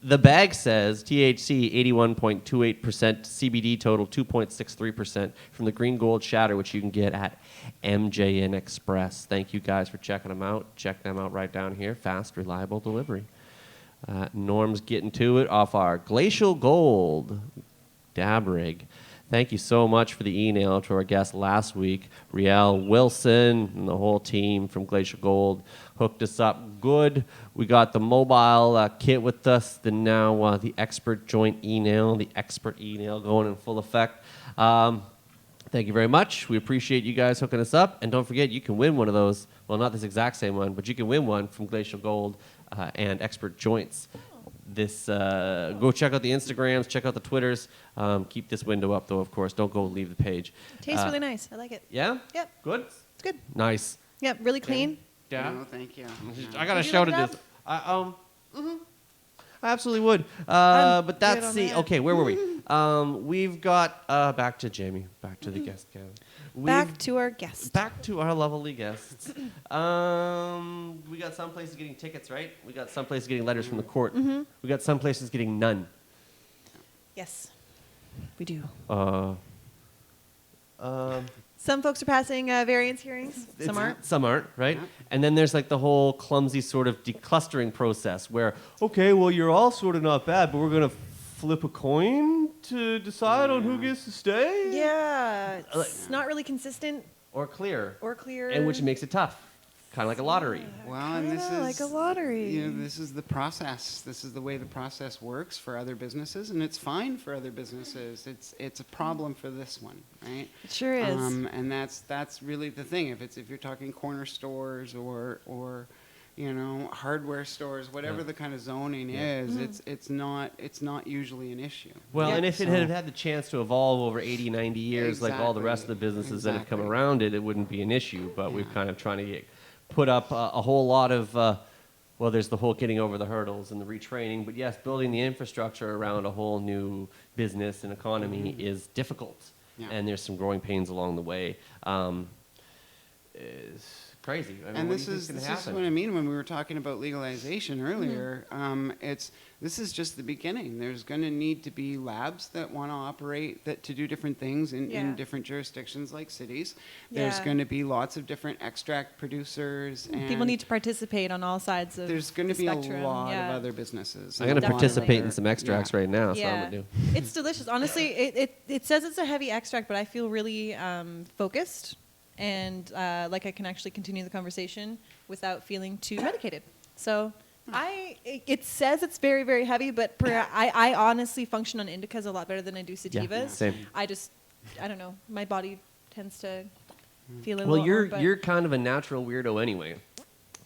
the bag says THC 81.28%, CBD total 2.63% from the Green Gold Shatter, which you can get at MJN Express. Thank you guys for checking them out. Check them out right down here. Fast, reliable delivery. Norm's getting to it off our Glacial Gold dab rig. Thank you so much for the email to our guest last week. Riel Wilson and the whole team from Glacial Gold hooked us up good. We got the mobile kit with us. Now the expert joint email, the expert email going in full effect. Thank you very much. We appreciate you guys hooking us up. And don't forget, you can win one of those. Well, not this exact same one, but you can win one from Glacial Gold and Expert Joints. Go check out the Instagrams, check out the Twitters. Keep this window up, though, of course. Don't go leave the page. Tastes really nice. I like it. Yeah? Yep. Good? It's good. Nice. Yep, really clean. Yeah? No, thank you. I got to Would you shout like at it this. I absolutely would. I'm But good that's on the... that. Okay, where were we? We've got... back to Jamie. Back to the guest cabin. Back to our guest. Back to our lovely guests. We got some places getting tickets, right? We got some places getting letters from the court. We got some places getting none. Yes, we do. Some folks are passing variance hearings. Some aren't. Some aren't, right? Yeah. And then there's like the whole clumsy sort of declustering process where, okay, well, you're all sort of not bad, but we're going to flip a coin to decide on who gets to stay? Yeah, it's not really consistent Or clear. or clear. And which makes it tough. Kind of like a lottery. Well, and this is Kinda like a lottery. You know, this is the process. This is the way the process works for other businesses, and it's fine for other businesses. It's a problem for this one, right? It sure is. And that's really the thing. If you're talking corner stores or hardware stores, whatever the kind of zoning is, it's not usually an issue. Well, Yeah. and if it had had the chance to evolve over 80, 90 years, like all the rest of the Exactly. businesses that have come Exactly. around it, it wouldn't be an issue. But we've kind of trying to put up a whole lot of, well, there's the whole getting over the hurdles and the retraining. But yes, building the infrastructure around a whole new business and economy is difficult. Yeah. And there's some growing pains along the way. It's crazy. I mean, And what this do you is think's this gonna is happen? what I mean when we were talking about legalization earlier. This is just the beginning. There's going to need to be labs that want to operate to do different things in Yeah. different jurisdictions like cities. There's Yeah. going to be lots of different extract producers. And People need to participate on all sides of There's going to the be spectrum. a lot Yeah. of other businesses. I'm going to Definitely. participate in some extracts right now, so I'm Yeah, going to do. it's delicious. Honestly, it says it's a heavy extract, but I feel really focused and like I can actually continue the conversation without feeling too medicated. So it says it's very, very heavy, but I honestly function on indicas a lot better than I do sativas. same. I don't know. My body tends to feel a Well, little. you're kind of a natural weirdo anyway.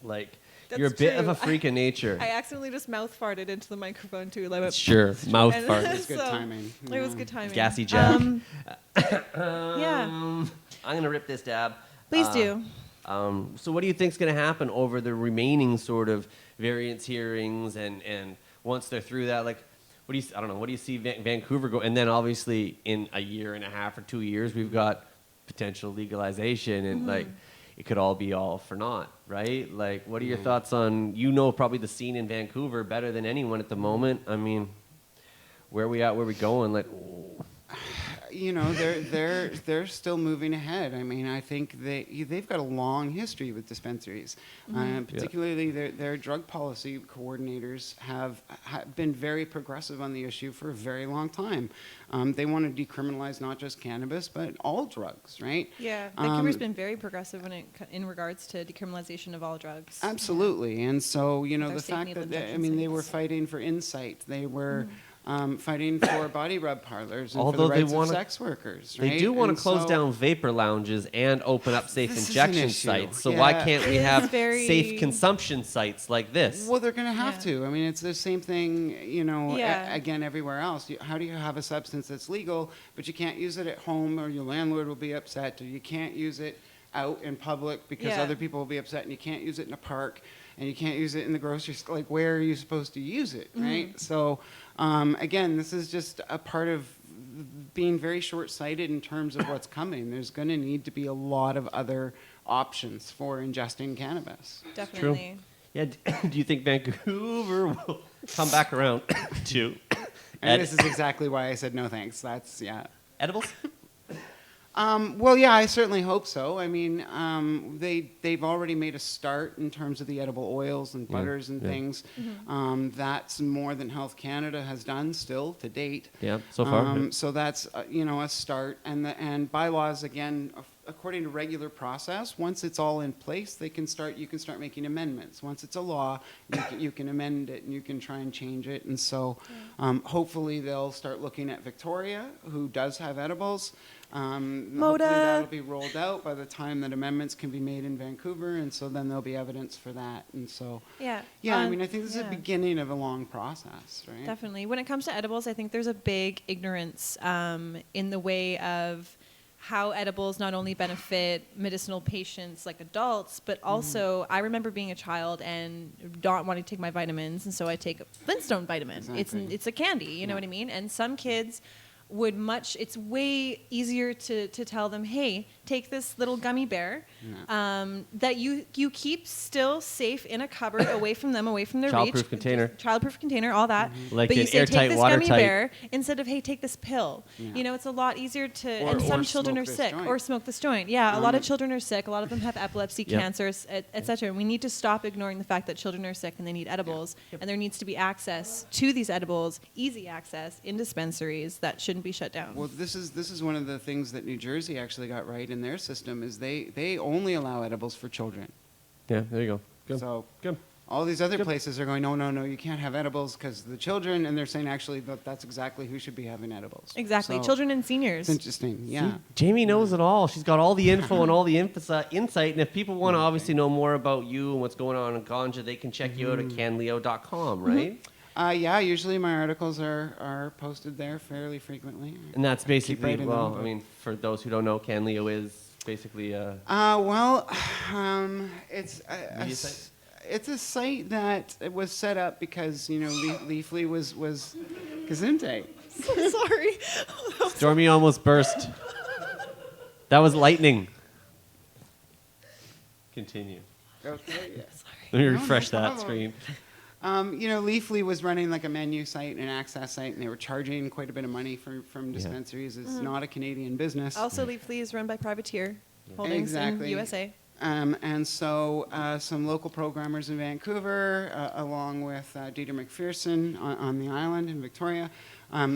Like That's you're a bit of true. a freak of nature. I accidentally just mouth farted into the microphone too. Like, Sure, mouth and- fart. It was good So, timing. It was Yeah. good timing. Gassy Jack. Yeah. I'm gonna rip this dab. Please do. So what do you think's gonna happen over the remaining sort of variance hearings and once they're through that, like, what do you see Vancouver go? And then obviously in a year and a half or 2 years we've got potential legalization and like it could all be all for naught, right? Like, what are your thoughts on probably the scene in Vancouver better than anyone at the moment? I mean, where are we at? Where are we going? Like, They're still moving ahead. I mean, I think they've got a long history with dispensaries. Particularly their drug policy coordinators have been very progressive on the issue for a very long time. They want to decriminalize not just cannabis but all drugs, right? Yeah, Vancouver's been very progressive in regards to decriminalization of all drugs. Absolutely. And so, Their the safe fact needle that injection they were sites. fighting for insight. They were fighting for body rub parlors and Although for they the rights wanna- of sex workers. Right? They do want And to close so- down vapor lounges and open up safe This is an injection issue. sites. So why Yeah. can't we It is have very- safe consumption sites like this? Well, they're going to have Yeah. to. I mean, it's the same thing, you know, Yeah. again, everywhere else. How do you have a substance that's legal, but you can't use it at home or your landlord will be upset, or you can't use it out in public because Yeah. other people will be upset, and you can't use it in a park, and you can't use it in the grocery store. Like, where are you supposed to use it, right? So, again, this is just a part of being very short-sighted in terms of what's coming. There's going to need to be a lot of other options for ingesting cannabis. Definitely. Yeah. Do you think Vancouver will come back around to And this is exactly why I said no thanks. That's, yeah. edibles? Well, yeah, I certainly hope so. I mean, they've already made a start in terms of the edible oils and butters and things. That's more than Health Canada has done still to date. Yeah, so far. So that's you know, a start. And bylaws, again, according to regular process, once it's all in place, you can start making amendments. Once it's a law, you can amend it and you can try and change it. And so hopefully they'll start looking at Victoria, who does have edibles. Hopefully that'll be rolled out by the time that amendments can be made in Vancouver, and so then there'll be evidence for that. And so, Yeah. I mean, I think this is yeah. the beginning of a long process, right? Definitely. When it comes to edibles, I think there's a big ignorance in the way of how edibles not only benefit medicinal patients like adults, but also I remember being a child and not wanting to take my vitamins, and so I take a Flintstone vitamin. Exactly. It's a candy, you know what I mean? And some kids would it's way easier to tell them, hey, take this little gummy bear that you keep still safe in a cupboard away from them, away from their reach. Childproof container. Childproof container, all that. Like but you an say, airtight, take this gummy watertight- bear instead of, hey, take this pill. Yeah. You know, it's a lot easier to, Or- and some or children smoke are this sick, joint. or smoke this joint. Yeah, a lot of children are sick. A lot of them have epilepsy, Yep. cancers, et cetera. And we need to stop ignoring the fact that children are sick and they need edibles. And there needs to be access to these edibles, easy access in dispensaries that shouldn't be shut down. Well, this is one of the things that New Jersey actually got right in their system is they only allow edibles for children. Yeah, there you go. Good. So Good. all these other places are going, no, you can't have edibles because the children, and they're saying actually that's exactly who should be having edibles. Exactly, So children and seniors. It's interesting, yeah. See, Jamie knows it all. She's got all the info and all the insight. And if people want to obviously know more about you and what's going on in ganja, they can check you out at canleo.com, right? Yeah, usually my articles are posted there fairly frequently. And that's basically, writing them, well, but- I mean, for those who don't know, Canleo is basically It's Media site? it's a site that was set up because Leafly was Gesundheit. So sorry. Stormy almost burst. That was lightning. Continue. Okay, yeah. Let me No, refresh no that problem. screen. Leafly was running like a menu site and an access site, and they were charging quite a bit of money from dispensaries. It's not a Canadian business. Also, Leafly is run by Privateer Holdings Exactly. in USA. And so some local programmers in Vancouver, along with Dieter McPherson on the island in Victoria,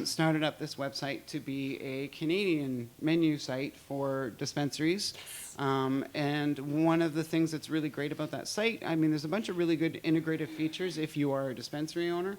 started up this website to be a Canadian menu site for dispensaries. And one of the things that's really great about that site, I mean, there's a bunch of really good integrative features if you are a dispensary owner.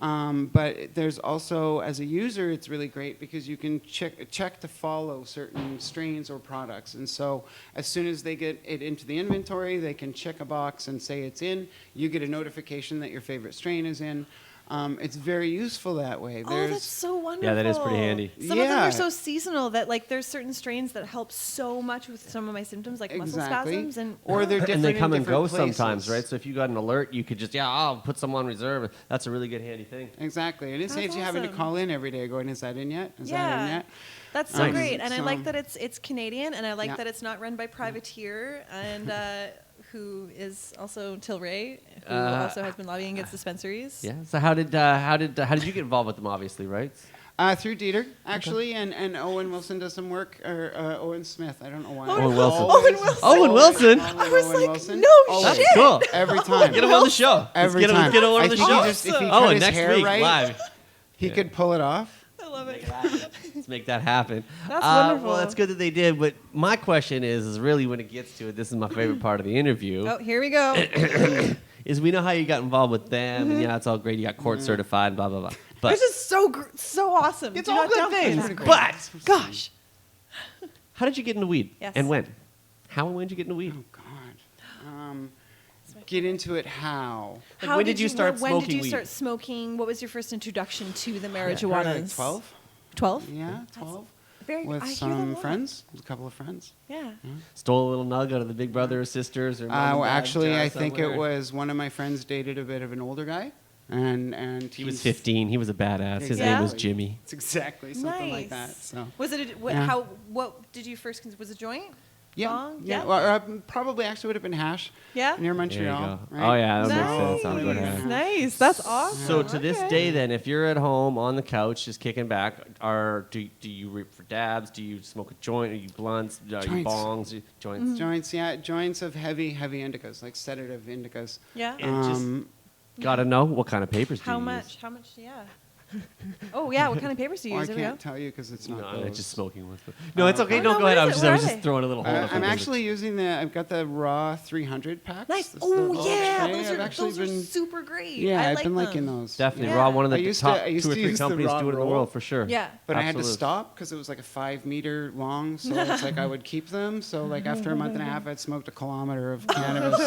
But there's also, as a user, it's really great because you can check to follow certain strains or products. And so as soon as they get it into the inventory, they can check a box and say it's in. You get a notification that your favorite strain is in. It's very useful that way. Oh, that's so wonderful. Yeah, that is pretty handy. Some of them Yeah. are so seasonal that like there's certain strains that help so much with some of my symptoms, like muscle spasms, and or they're different And they come in and go different sometimes, places. right? So if you got an alert, you could just, I'll put some on reserve. That's a really good handy thing. Exactly. And it That's saves you having to awesome. call in every day going, is that in yet? Is that in yeah, yet? that's so Nice. great. And I So- like that it's Canadian, and I like Yeah. that it's not run by Privateer, and who is also Tilray, who also has been lobbying against dispensaries. Yeah. So how did you get involved with them? Obviously, right? Through Dieter, actually, and Owen Wilson does some work, or Owen Smith. I don't know why. Owen Wilson. Owen Wilson. Owen Wilson? I was like, Wilson. no Always. shit. Cool. Every time. Get him on the show. Every let's time. get him on I the think show. he just, if he Oh, cut and his next hair week, right, live. he could pull it off. I love it. Let's make that happen. That's wonderful. Well, that's good that they did. But my question is really when it gets to it, this is my favorite part of the interview, Oh, here we go. is we know how you got involved with them, and yeah, it's all great. You got court certified, blah, blah, blah. But This is so awesome. it's Do all not good downplay things. that. But Gosh. how did you get into weed? Yes. And when? How and when did you get into weed? Oh God. Get into it how? Like, when did you start When smoking did you weed? start smoking? What was your first introduction to the Probably marijuana? like 12. 12? Yeah, 12. Very With I hear that a some lot. friends, a couple of friends. Yeah. Stole a little nug out of the big brother or sisters or mom and dad Actually, jar I think it somewhere? was one of my friends dated a bit of an older guy, and He was 15. He was a badass. His Yeah? name was Jimmy. It's exactly something like Nice. that. So. Was it Yeah. what did you first was it joint? Yeah, Bong? yeah. Yeah. Well, probably actually would have been hash. Yeah? Near There you Montreal. go. Right? Oh, yeah, that makes Nice. sense. I'll go to hash. Nice. That's awesome. So to this Okay. day, then, if you're at home on the couch just kicking back, do you rip for dabs? Do you smoke a joint? Are you blunts? Are you Joints. bongs? Joints? Joints, yeah, joints of heavy indicas, like sedative indicas. Yeah. And just gotta know what kind of papers do How you much? How much? Yeah. Oh yeah. What kind of papers do you Well, I use? There we go. can't tell you because it's use? not No, those. it's just smoking ones. No, it's okay. Oh, No, no, go what ahead. is I it? was What are just they? throwing a little hole. I'm actually using I've got the raw 300 packs. Nice. That's the Oh little yeah. tray. Those I've are actually those are been, super great. yeah, I I've like been them. liking those. Definitely Yeah. raw. One of I the used top to- I used 2 or to 3 use the companies raw do it in the roll. world for sure. Yeah. But I had to Absolutely. stop because it was like a 5 meter long, so it's like I would keep them. So like after a month and a half, I'd smoked a kilometer of cannabis.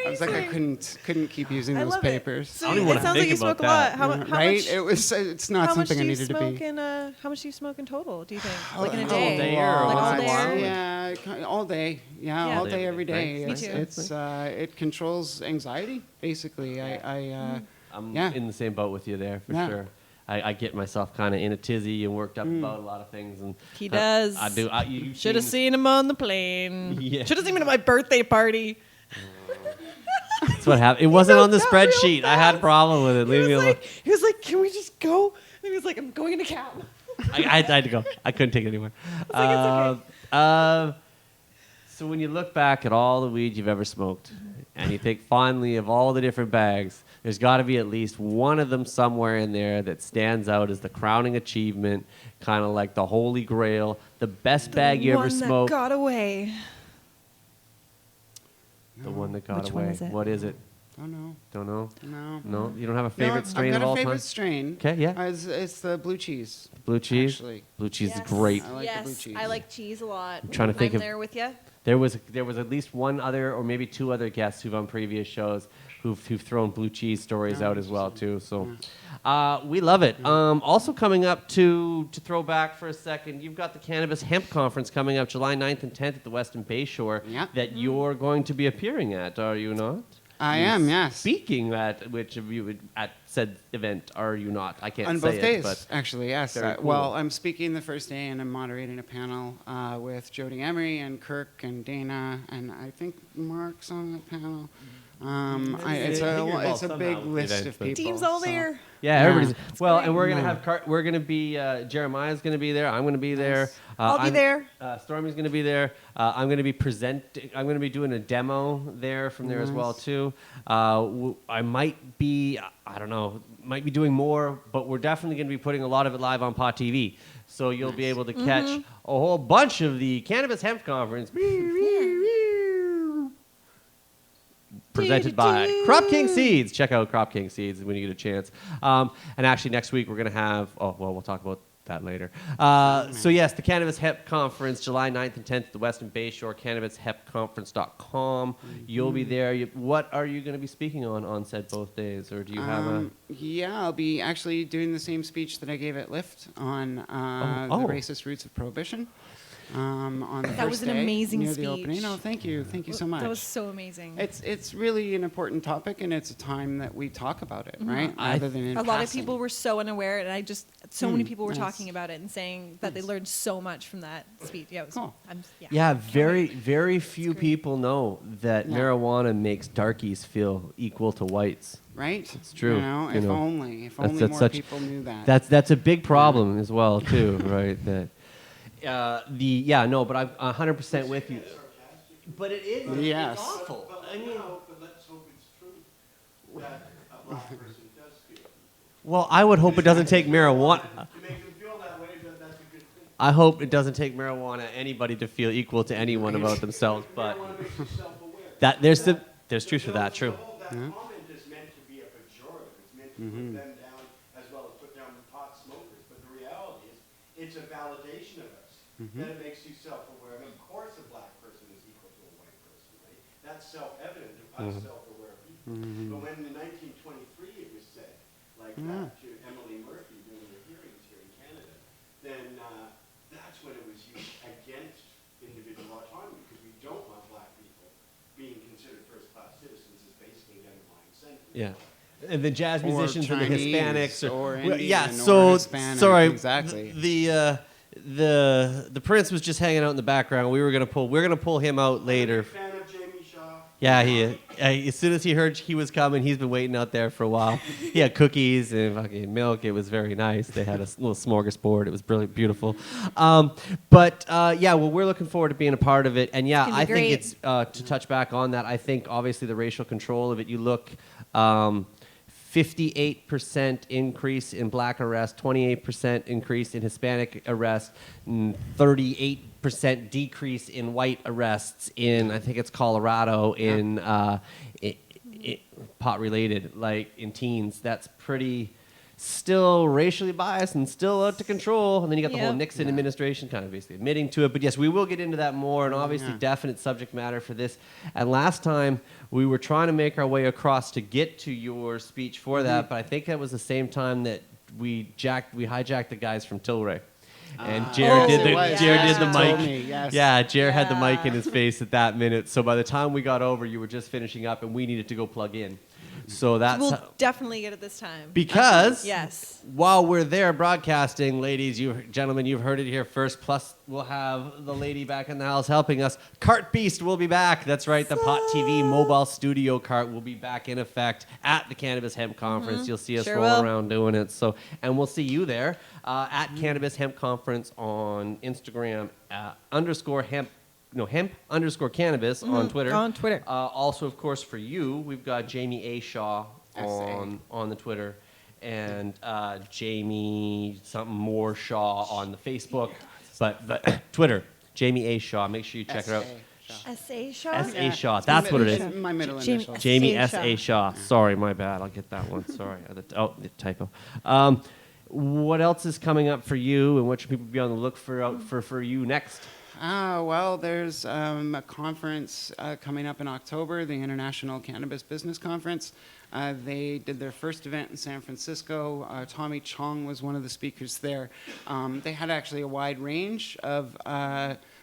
So I was like I couldn't keep using I those love papers. It. So I don't even it wanna sounds like think you smoke a about lot. that. How Right? much? It's not How much something do I you needed to smoke be. in how much do you smoke in total? Do you think? Like in a All day? day or like once all in a day? while? Yeah, all day. Yeah, Yeah. all day, every day. Me It's, too. it's it controls anxiety basically. I'm Yeah. in the same boat with you there for Yeah. sure. I get myself kind of in a tizzy and worked up about a lot of things, and He does. I do. You Should have seen him on the plane. Yeah. Should have seen him at my birthday party. That's what happened. It wasn't on the got real spreadsheet. I had a problem with it. Leave me alone. He was like, "Can we just go?" And he was like, "I'm going in a cab." I had to go. I couldn't take it anymore. like, it's So when you look back at all the weed you've ever smoked, and you think fondly of all the different bags, there's got to be at least one of them somewhere in there that stands out as the crowning achievement, kind of like the holy grail, the best bag you ever One smoked. that got away. The one that got Which away. one is it? What is it? Oh no, Don't know. no. No, you don't have a No, favorite strain I've of got all a favorite time. strain. 'Kay, yeah. It's the blue cheese. Blue cheese. Actually. Blue cheese Yes. is great. I like the yes, blue cheese. I like cheese a lot. I'm trying to think of- there with you. There was at least one other, or maybe 2 other guests who've on previous shows who've thrown blue cheese stories out as well too. So we love it. Also coming up to throw back for a second, you've got the Cannabis Hemp Conference coming up July 9th and 10th at the Weston Bay Shore Yeah. that you're going to be appearing at, are you not? I am, yes. Speaking at which of you at said event are you not? I can't On say both days, it, but actually, yes. Very cool. Well, I'm speaking the first day, and I'm moderating a panel with Jody Emery and Kirk and Dana, and I think Marc's on the panel. It's you're a involved big somehow with the list event, of but- people. Team's all so- there. yeah, Yeah. everybody's well, great. and we're gonna have we're gonna be Jeremiah's gonna be there. I'm gonna be there. I'll be I'm- there. Stormy's gonna be there. I'm gonna be presenting. I'm gonna be doing a demo there from there as well too. I might be. I don't know. Might be doing more, but we're definitely gonna be putting a lot of it live on Pot TV. So you'll be able to catch a whole bunch of the Cannabis Hemp Conference. Presented by Crop King Seeds. Check out Crop King Seeds when you get a chance. And actually, next week we're going to have. Oh, well, we'll talk about that later. So yes, the Cannabis Hemp Conference, July 9th and 10th at the Weston Bay Shore. CannabisHempConference.com. You'll be there. What are you going to be speaking on said both days, or do you have a? Yeah, I'll be actually doing the same speech that I gave at Lyft on Oh. the racist roots of prohibition. On the That first was an day amazing near speech. the opening. Oh, thank you so much. That was so amazing. It's really an important topic, and it's a time that we talk about it, right? Rather than in A lot of passing. people were so unaware, and so many people were nice. talking about it and saying that they learned so much from that speech. Yeah, it was Cool. Yeah, can't very, wait. very few great. people know that Yeah. marijuana makes darkies feel equal to whites. Right? It's true, You know, you if know. only That's more such- people knew that. That's a big problem as well too, right? That but I'm 100% with you. But it is. Yes. It's awful. I mean, Let's hope it's true that a black person does feel. well, I would hope it doesn't take marijuana. To make them feel that way, that's a good thing. I hope it doesn't take marijuana anybody to feel equal to anyone about themselves. But Marijuana makes you self-aware. that there's truth for that. True. That comment is meant to be a pejorative. It's meant to put them down as well as it's a validation of us. That it makes you self-aware. And of course, a black person is equal to a white person, right? That's self-evident to us self-aware people. But when in 1923 it was said like that to Emily Murphy during the hearings here in Canada, then that's when it was used against individual autonomy, because we don't want black people being considered first-class citizens is basically the underlying sentiment. Yeah. And the jazz Or musicians and the Chinese, Hispanics, or well, Indian, yeah. or So Hispanic, sorry, exactly. The prince was just hanging out in the background. We're gonna pull him out later. Fan of Jamie Shaw? Yeah, as soon as he heard he was coming, he's been waiting out there for a while. He had cookies and fucking milk. It was very nice. They had a little smorgasbord. It was really beautiful. Well, we're looking forward to being a part of it. And yeah, It's gonna I be think great. it's to touch back on that. I think obviously the racial control of it. You look. 58% increase in black arrests, 28% increase in Hispanic arrests, 38% decrease in white arrests in, I think it's Colorado, in pot-related, like in teens. That's pretty still racially biased and still out to control. And then you got the whole Yep. Nixon administration kind of basically admitting to it. But yes, we will get into that more, and obviously definite subject matter for this. And last time we were trying to make our way across to get to your speech for that, but I think that was the same time that we hijacked the guys from Tilray. And Jared did the mic. Yes. Yeah, Jared had the mic in Yeah. his face at that minute. So by the time we got over, you were just finishing up, and we needed to go plug in. So that's We'll definitely get it this time. because Yes. while we're there broadcasting, ladies, gentlemen, you've heard it here first. Plus, we'll have the lady back in the house helping us. Cart Beast will be back. That's right. The Pot TV mobile studio cart will be back in effect at the Cannabis Hemp Conference. You'll see us Sure roll will. around doing it. So, and we'll see you there at Cannabis Hemp Conference on Instagram hemp_cannabis on Twitter. On Twitter. Also, of course, for you, we've got Jamie A. Shaw S.A. on the Twitter, and Jamie something more Shaw on the Facebook, but Twitter, Jamie A. Shaw. Make sure you check her out. S.A. Shaw? S.A. Shaw. That's what it is. My middle Jamie initial. Jamie S.A. S.A. Shaw. Sorry, my bad. I'll get that one. Sorry. The typo. What else is coming up for you, and what should people be on the look for you next? Well, there's a conference coming up in October, the International Cannabis Business Conference. They did their first event in San Francisco. Tommy Chong was one of the speakers there. They had actually a wide range of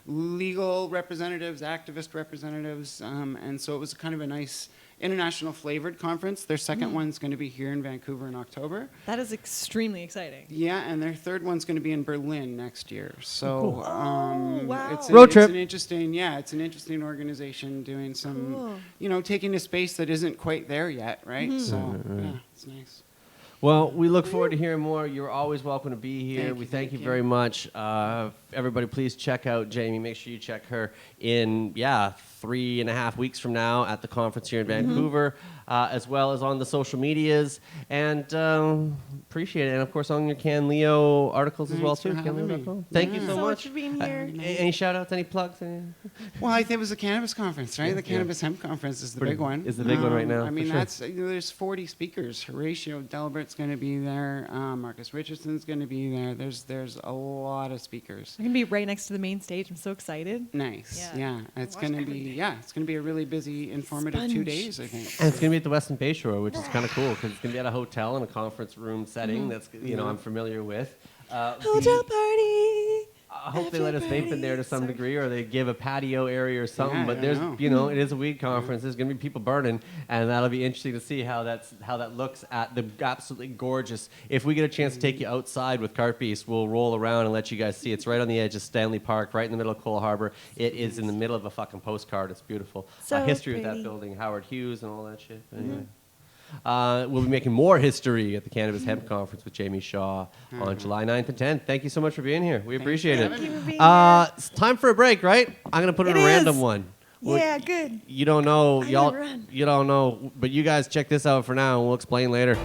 legal representatives, activist representatives, and so it was kind of a nice international flavored conference. Their second one's going to be here in Vancouver in October. That is extremely exciting. Yeah, and their third one's going to be in Berlin next year. So, wow. it's Road trip. It's an interesting organization doing some, taking a space that isn't quite there yet, right? So, yeah, it's nice. Well, we look forward to hearing more. You're always welcome to be here. Thank you, Thank you thank you. very much. Everybody, please check out Jamie. Make sure you check her in, 3.5 weeks from now at the conference here in Vancouver, as well as on the social medias. And appreciate it. And, of course, on your Can Leo articles as well, Thanks for too. having me. CanLeo.com. Thank you Thank so you so much. much for being here. Any shout-outs, any plugs? Well, I think it was a cannabis conference, right? The Cannabis Hemp Conference is the Pretty- big one. is the big one right now, I mean, for sure. that's there's 40 speakers. Horatio Delbert's going to be there. Marcus Richardson's going to be there. There's a lot of speakers. I'm going to be right next to the main stage. I'm so excited. Nice. Yeah. Yeah. It's Watch going to everything. be it's going to be a really busy, informative 2 Sponge. days, I think. And it's going to be at the Weston Bay Shore, which is kind of cool because it's going to be at a hotel in a conference room setting that's, I'm familiar with. Hotel party. I hope they let us vape in there to some Sorry. degree, or they give a patio area or something. Yeah, I but don't there's, know. it is a weed conference. There's going to be people burning, and that'll be interesting to see how that looks at the absolutely gorgeous. If we get a chance to take you outside with Cart Beast, we'll roll around and let you guys see. It's right on the edge of Stanley Park, right in the middle of Cole Harbor. It is in the middle of a fucking postcard. It's beautiful. So History of that pretty. building, Howard Hughes, and all that shit. But anyway. We'll be making more history at the Cannabis Hemp Conference with Jamie Shaw on July 9th and 10th. Thank you so much for being here. We appreciate it. Thank you for being It's time for a break, right? I'm going to put in It a random is. one. Well, Yeah, good. You don't know. I Y'all, gotta run. you don't know. But you guys check this out for now, and we'll explain later.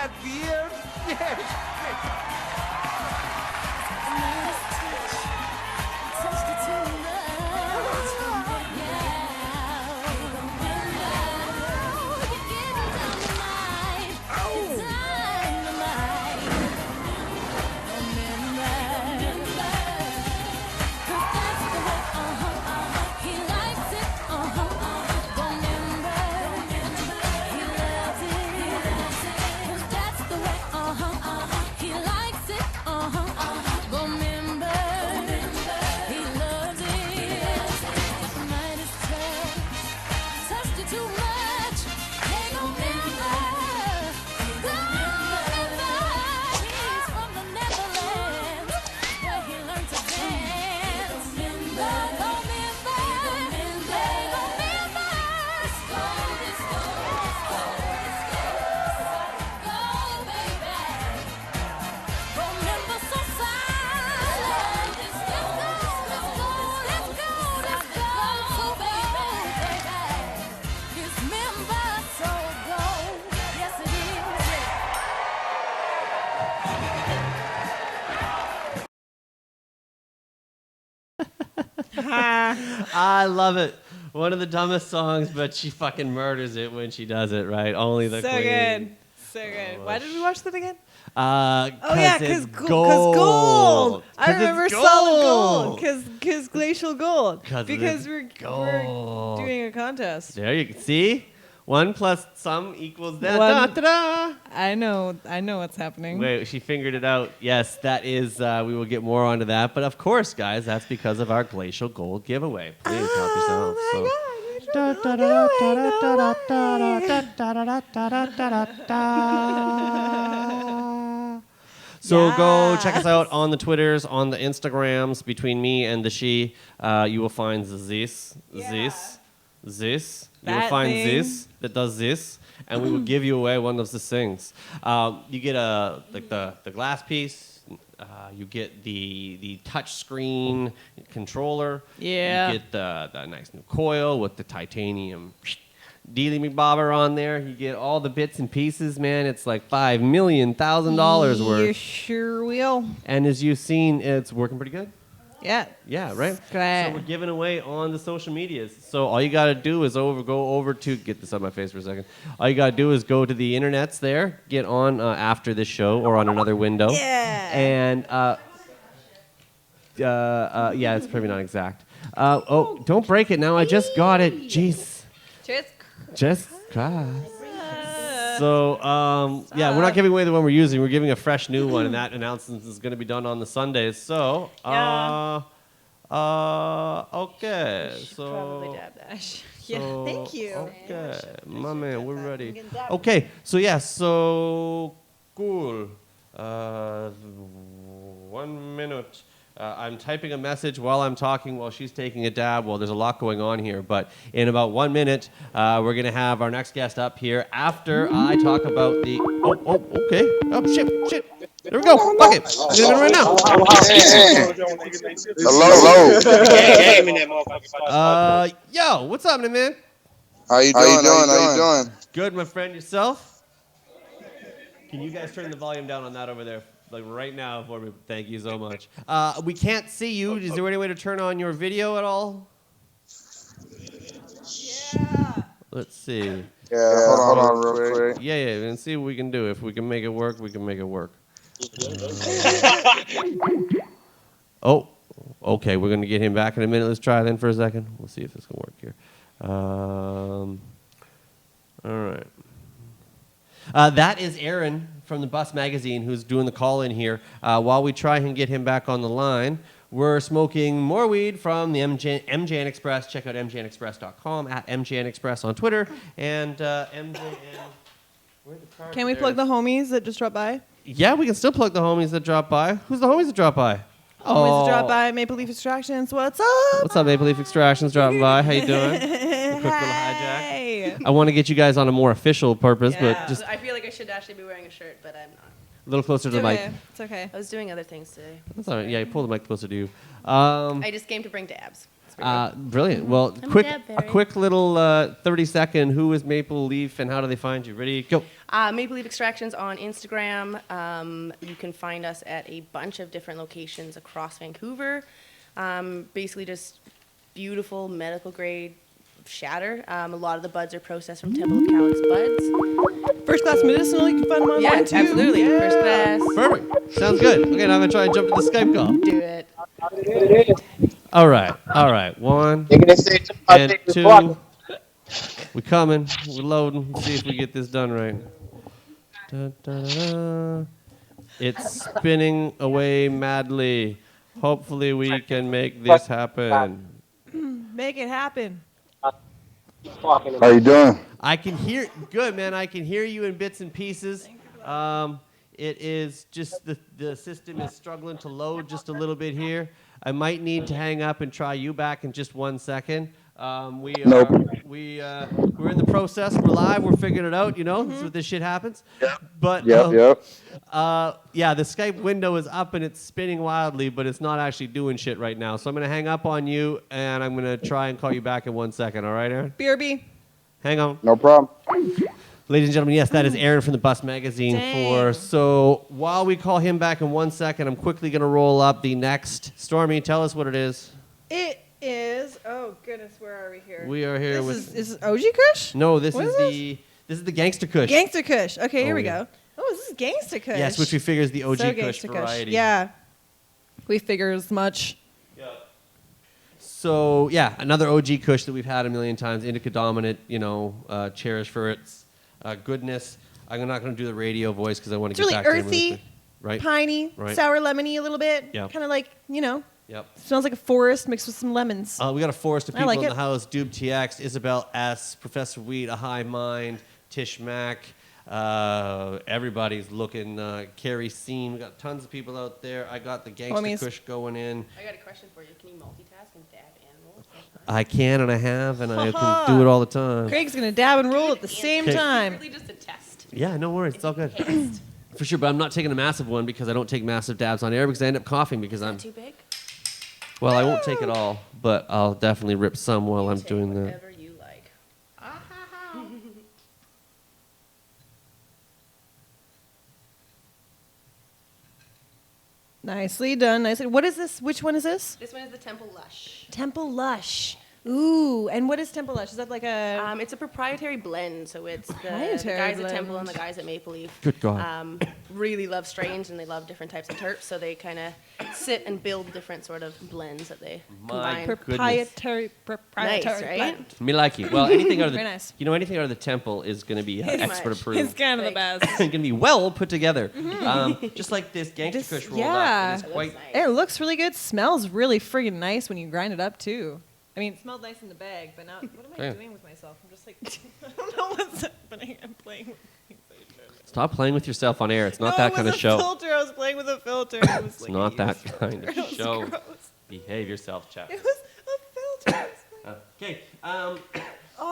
that weird? Yes. I love it. One of the dumbest songs, but she fucking murders it when she does it, right? Only the So queen. good. So good. Why did we watch that again? Oh yeah, because gold. I remember solid gold. Because Glacial Gold. Because we're doing a contest. There you see? 1 plus some equals that. One- Da-da-da. I know what's happening. Wait, she figured it out. Yes, that is, we will get more onto that. But of course, guys, that's because of our Glacial Gold giveaway. Please help yourselves. So go check us out on the Twitters, on the Instagrams. Between me and the she, you will find this. You will find thing. this that does this, and we will give you away one of those things. You get the glass piece. You get the touch screen controller. Yeah. You get the nice new coil with the titanium dealy McBobber on there. You get all the bits and pieces, man. It's like $5 million You worth. sure will. And as you've seen, it's working pretty good. Yeah. Yeah, right? Great. So we're giving away on the social medias. So all you got to do is go over to, get this out of my face for a second. All you got to do is go to the internets there, get on after this show or on another window. Yeah. And, yeah, it's probably not exact. Don't break it now. I just got it. Jeez. Just cross. So, yeah, we're not giving away the one we're using. We're giving a fresh new one, and that announcement is going to be done on the Sundays. So, okay. So, Probably dab dash. so- Thank you. Okay, my man, we're ready. Okay, so yeah, so cool. 1 minute. I'm typing a message while I'm talking while she's taking a dab. Well, there's a lot going on here, but in about 1 minute, we're going to have our next guest up here after I talk about the... okay. Oh, shit. There we go. Fuck it. I'm doing it right now. Hello. Yo, what's up, man? How you doing? Good, my friend. Yourself? Can you guys turn the volume down on that over there? Like right now for me. Thank you so much. We can't see you. Is there any way to turn on your video at all? Yeah. Let's see. Yeah, hold on real quick. Yeah, and see what we can do. If we can make it work, we can make it work. Oh, okay. We're going to get him back in a minute. Let's try then for a second. We'll see if this can work here. All right. That is Aaron from the Bus Magazine who's doing the call-in here. While we try and get him back on the line, we're smoking more weed from the MJN Express. Check out mjnexpress.com, at MJN Express on Twitter, and MJN... Where'd the card Can we there? plug the homies that just dropped by? Yeah, we can still plug the homies that drop by. Who's the homies that drop by? Homies that dropped by. Maple Leaf Extractions. What's up? What's up, Maple Leaf Extractions dropping by? How you doing? A quick little hijack. Hey. I want to get you guys on a more official purpose, Yeah. but just I feel like I should actually be wearing a shirt, but I'm not. a little closer to It's the mic. okay. It's okay. I was doing other things today. That's all right. Yeah, pull the mic closer to you. I just came to bring dabs. That's Brilliant. Well, I'm quick, Deb a Berry. quick little 30-second. Who is Maple Leaf, and how do they find you? Ready? Go. Maple Leaf Extractions on Instagram. You can find us at a bunch of different locations across Vancouver. Basically just beautiful medical grade shatter. A lot of the buds are processed from Temple of Cowlitz buds. First class medicinal. You can find them online Yeah, too. absolutely. First class. Perfect. Sounds good. Okay, now I'm gonna try and jump to the Skype call. Do it. All right. One You're gonna say and two. We coming. We're loading. Let's see if we get this done right. Da, da, da, da. It's spinning away madly. Hopefully we can make this happen. Make it happen. How you doing? I can hear. Good, man. I can hear you in bits and pieces. It is just the system is struggling to load just a little bit here. I might need to hang up and try you back in just 1 second. We're in the process. We're live. We're figuring it out. You know, this is what this shit happens. But Yep. yeah, the Skype window is up and it's spinning wildly, but it's not actually doing shit right now. So I'm gonna hang up on you and I'm gonna try and call you back in 1 second. All right, Aaron? BRB. Hang on. No problem. Ladies and gentlemen, yes, that is Aaron from the Bus Magazine. Dang. So while we call him back in 1 second, I'm quickly going to roll up the next. Stormy, tell us what it is. It is. Oh goodness, where are we here? We are here This is OG Kush? No, this What is is this is the Gangster Kush. Gangster Kush. Okay, here Oh, we yeah. go. Oh, this is Gangster Kush. Yes, which we figure is the OG So Kush Gangster variety. Yeah, we figure as much. So yeah, another OG Kush that we've had a million times. Indica dominant, cherished for its goodness. I'm not going to do the radio voice because I want It's to get really back to him earthy, really quick. Right? piney, Right. sour lemony a little bit. Yeah. Kind of like, Yep. smells like a forest mixed with some lemons. We got a forest of I people like in it. the house. Doob TX, Isabel S, Professor Wheat, A High Mind, Tish Mack. Everybody's looking. Carrie Scene. We got tons of people out there. I got the Gangster Homies. Kush going in. I got a question for you. Can you multitask and dab and roll? I can and I have and I can do it all the time. Craig's gonna dab and roll at the same Okay. time. Really just a test. Yeah, no worries. It's all good. Taste. For sure, but I'm not taking a massive one because I don't take massive dabs on air because I end up coughing because I'm. Too big? Well, I won't take it all, but I'll definitely rip some while I'm Take doing that. whatever you like. Nicely done. Nicely. What is this? Which one is this? This one is the Temple Lush. Temple Lush. Ooh, and what is Temple Lush? Is that like a? It's a proprietary blend, so it's the Proprietary guys blend. at Temple and the guys at Maple Leaf. Good God. Really love strains and they love different types of terps, so they kind of sit and build different sort of blends that they My combine. proprietary Nice, right? blend. Me like you. Well, anything out of the Very nice. anything out of the temple is going to be expert much. approved. It's kind of the best. It's going to be well put together. Just like this Gangster This- Kush rolled yeah. up. It is quite. It looks really good. Smells really friggin' nice when you grind it up too. I mean, it smelled nice in the bag, but now what am I Okay. doing with myself? I'm just like, I don't know what's happening. I'm playing with things. Stop playing with yourself on air. It's not No, that it kind was of a show. Filter. I was playing with a filter. It was It's like not a that used kind of filter. It was show. gross. Behave yourself, chap. It was a filter. Okay. Oh,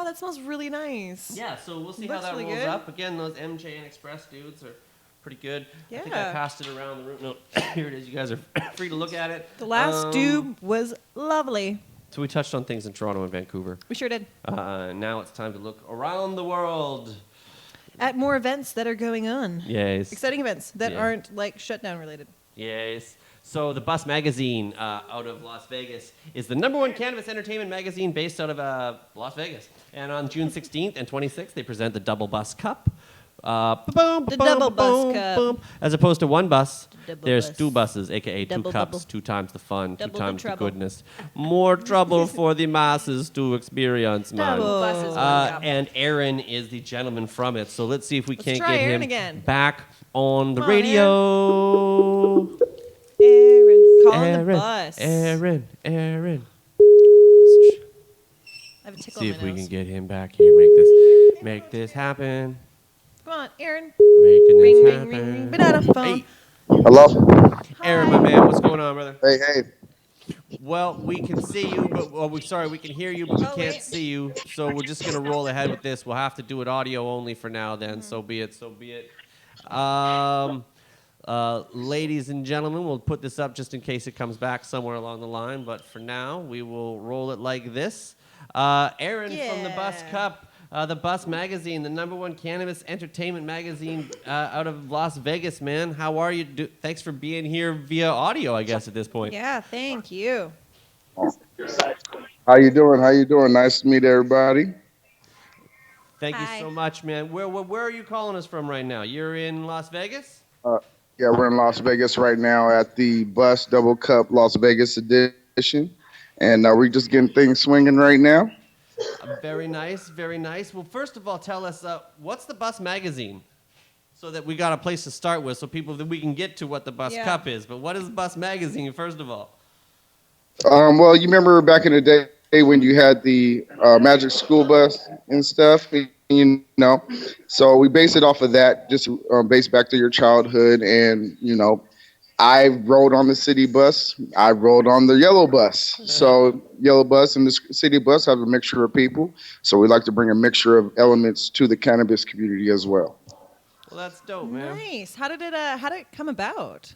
that smells really nice. Yeah, so we'll see how Looks that really rolls good. up. Again, those MJN Express dudes are pretty good. I think I Yeah. passed it around the room. No, here it is. You guys are free to look at it. The last dube was lovely. So we touched on things in Toronto and Vancouver. We sure did. Now it's time to look around the world. At more events that are going on. Yes. Exciting events that Yeah. aren't like shutdown related. Yes. So the Bus Magazine out of Las Vegas is the #1 cannabis entertainment magazine based out of Las Vegas. And on June 16th and 26th, they present the Double Bus Cup. The Double Bus Cup. As opposed to one bus, Double there's bus. two buses, a.k.a. two Double, cups, double. 2 times the fun, Double 2 the times the trouble. goodness. More trouble for the masses to experience, man. Double. Buses, one cup. And Aaron is the gentleman from it. So let's see if we Let's can't try get Aaron him again. back on the Come on, radio. Aaron, calling the bus. Aaron. I have a tickle See in if my we nose. can get him back here. Make this happen. Come on, Aaron. Making Ring, this ring, happen. ring, ring. Banana phone. Hey, Hello? Aaron, my man, what's going on, brother? Hey. Well, we can see you, but we can hear you, but we Oh, can't wait. see you. So we're just gonna roll ahead with this. We'll have to do it audio only for now. Then, so be it. Ladies and gentlemen, we'll put this up just in case it comes back somewhere along the line. But for now, we will roll it like this. Aaron from the Bus Yeah. Cup, the Bus Magazine, the #1 cannabis entertainment magazine out of Las Vegas, man. How are you? Thanks for being here via audio, I guess, at this point. Yeah, thank you. How you doing? How you doing? Nice to meet everybody. Thank Hi. you so much, man. Where are you calling us from right now? You're in Las Vegas? Yeah, we're in Las Vegas right now at the Bus Double Cup Las Vegas edition, and we're just getting things swinging right now. Very nice, very nice. Well, first of all, tell us, what's the Bus Magazine? So that we got a place to start with, so that we can get to what the Bus Yeah. Cup is. But what is Bus Magazine, first of all? Well, you remember back in the day when you had the Magic School Bus and stuff, you know. So we base it off of that, just based back to your childhood, and I rode on the city bus. I rode on the yellow bus. So yellow bus and the city bus have a mixture of people. So we like to bring a mixture of elements to the cannabis community as well. Well, that's dope, man. Nice. How did it come about?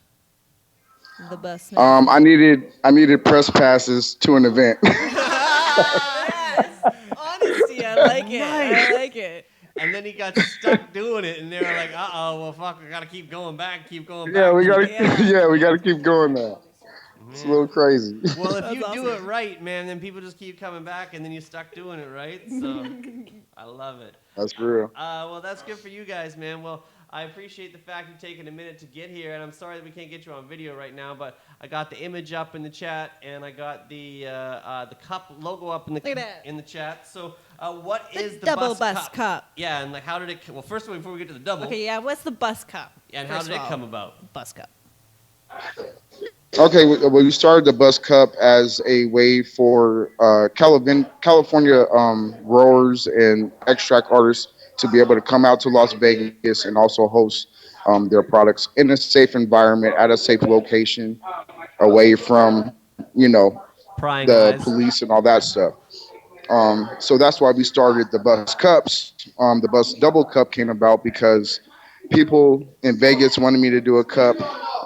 The bus. I needed press passes to an event. Yes. Honesty. I like it. I like it. And then he got stuck doing it, and they were like, "Uh-oh, well, fuck, we gotta keep going back, keep going back." Yeah, we gotta Yeah. we gotta keep going now. It's a little crazy. Well, if That's you do it awesome. right, man, then people just keep coming back, and then you stuck doing it right. So I love it. That's real. Well, that's good for you guys, man. Well, I appreciate the fact you've taken a minute to get here, and I'm sorry that we can't get you on video right now, but I got the image up in the chat, and I got the cup logo up in Look at that. the chat. So, what is the double bus bus cup. Yeah, and like, how did it? Well, first of all, before we get to the double, Okay, yeah. What's the bus cup? and how first did of it all? come about? Bus cup. Okay, well, we started the Bus Cup as a way for California growers and extract artists to be able to come out to Las Vegas and also host their products in a safe environment at a safe location, away from Prying the eyes. police and all that stuff. So that's why we started the Bus Cups. The Bus Double Cup came about because people in Vegas wanted me to do a cup.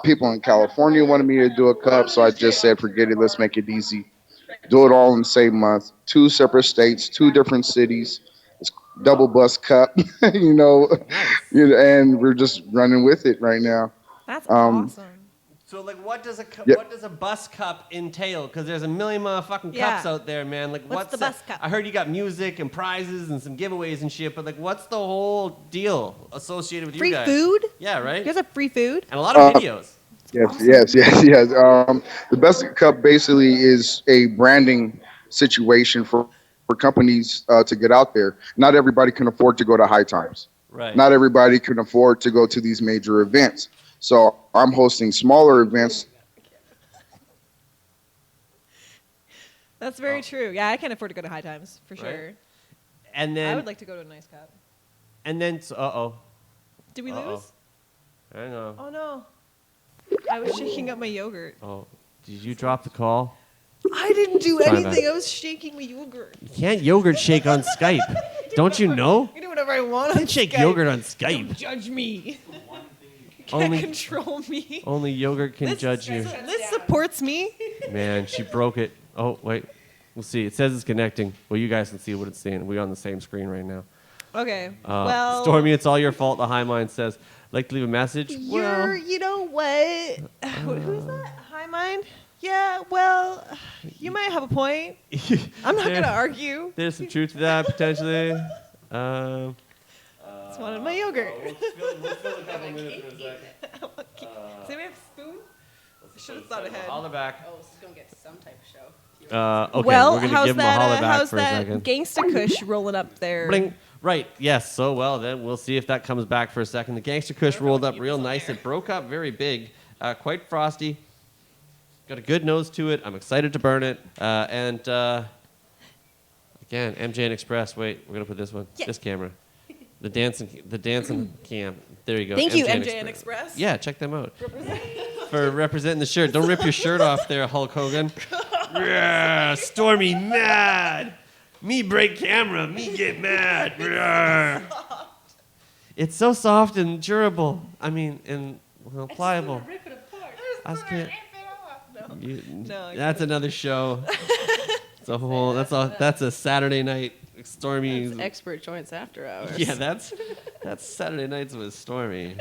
People in California wanted me to do a cup. So I just said, forget it. Let's make it easy. Do it all in the same month. 2 separate states, 2 different cities. It's double Bus Cup, Nice. and we're just running with it right now. That's Um, awesome. So, like, what does Yeah. what does a bus cup entail? Because there's a million motherfucking Yeah. cups out there, man. Like, What's the bus cup? I heard you got music and prizes and some giveaways and shit, but like, what's the whole deal associated with Free you guys? food? Yeah, right. You guys have free food? And a lot of videos. Yes. The Bus Cup basically is a branding situation for companies to get out there. Not everybody can afford to go to High Times. Right. Not everybody can afford to go to these major events. So I'm hosting smaller events. That's very true. Yeah, I can't afford to go to High Times for Right. sure. And then I would like to go to a nice cup. and then Did we Uh-oh. lose? I know. Oh no. I was shaking up my yogurt. Oh, did you drop the call? I didn't do Sorry, anything. man. I was shaking my yogurt. You can't yogurt shake on Skype. Don't you know? I can do whatever I want. You on can't shake Skype. yogurt on Don't Skype. judge me. You can't Only control me. only yogurt can judge you. This supports me. Man, she broke it. Oh, wait. We'll see. It says it's connecting. Well, you guys can see what it's saying. We're on the same screen right now. Okay. Well, Stormy, it's all your fault. The High Mind says, like to leave a message? you know what? Who's that? High Mind? Yeah, well, you might have a point. I'm not going to argue. There's some truth to that, potentially. It's one of my yogurt. We'll fill a couple minutes for a second. Does anybody have a spoon? I should have thought ahead. Holler back. Oh, it's gonna get some type of show. Okay, Well, we're going to how's give him a holler that, back how's for a that second. Gangsta Kush rolling up there? Bling. Right, yes. So, well, then we'll see if that comes back for a second. The Gangster Kush rolled up real nice. It broke up very big, quite frosty. Got a good nose to it. I'm excited to burn it. Again, MJN Express. Wait, we're going to put this one. Yeah. This camera. The dancing cam. There you go. Thank you, MJN Express. Yeah, check them out. For representing the shirt. Don't rip your shirt off there, Hulk Hogan. Yeah, Stormy mad. Me break camera. Me get mad. It's so soft and durable. I mean, and Well, pliable. Rip it apart. I just can't. No, I That's another show. It's a whole. That's a Saturday night. Stormy. That's expert joints after hours. Yeah, that's Saturday nights with Stormy.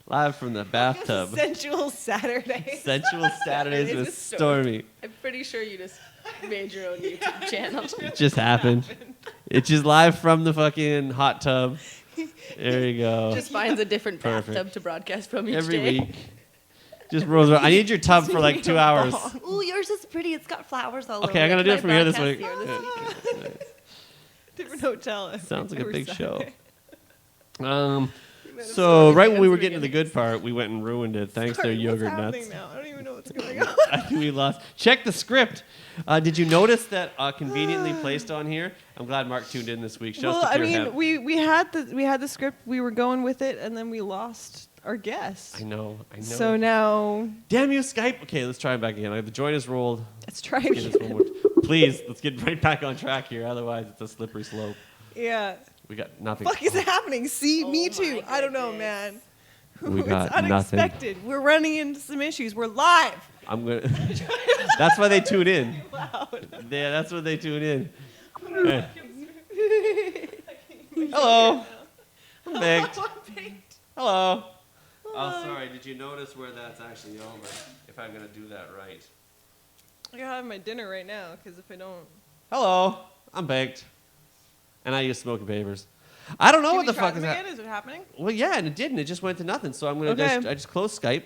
Live from the bathtub. Sensual Saturday. Sensual Saturdays with Stormy. I'm pretty sure you just made your own YouTube channel. It just happened. It's just live from the fucking hot tub. There you go. Just finds a different Perfect. bathtub to broadcast from each Every day. week. Just rolls around. I need your tub for like 2 hours. Ooh, yours is pretty. It's got flowers all over Okay, I'm gonna it. do Can it from I here this broadcast week. here this week? Different hotel. Sounds like a every big show. Saturday. So right when we were getting to the good part, we went and ruined it. Thanks to Sorry, yogurt what's nuts. happening now? I don't even know what's going on. I think we lost. Check the script. Did you notice that conveniently placed on here? I'm glad Marc tuned in this week. Shows Well, to I pure mean, hemp. we had the script. We were going with it, and then we lost our guest. I know. So now, Damn you, Skype. Okay, let's try it back again. The joint is rolled. let's try Get this again. one more Please, let's get right back on track here. Otherwise, it's a slippery slope. Yeah. We got nothing. Fuck is happening? See, Oh me my too. I don't know, goodness. man. We got it's nothing. unexpected. We're running into some issues. We're live. I'm gonna. That's why they tune in. Yeah, that's why they tune in. Hey. Hello. I'm baked. Hello. Oh, sorry. Did you notice where that's actually over? If I'm gonna do that right. I gotta have my dinner right now, because if I don't, Hello. I'm baked. And I use smoking papers. I don't know Did what we the try fuck is them that. again? Is it happening? Well, yeah, and it didn't. It just went to nothing. So I'm gonna Okay. I just closed Skype.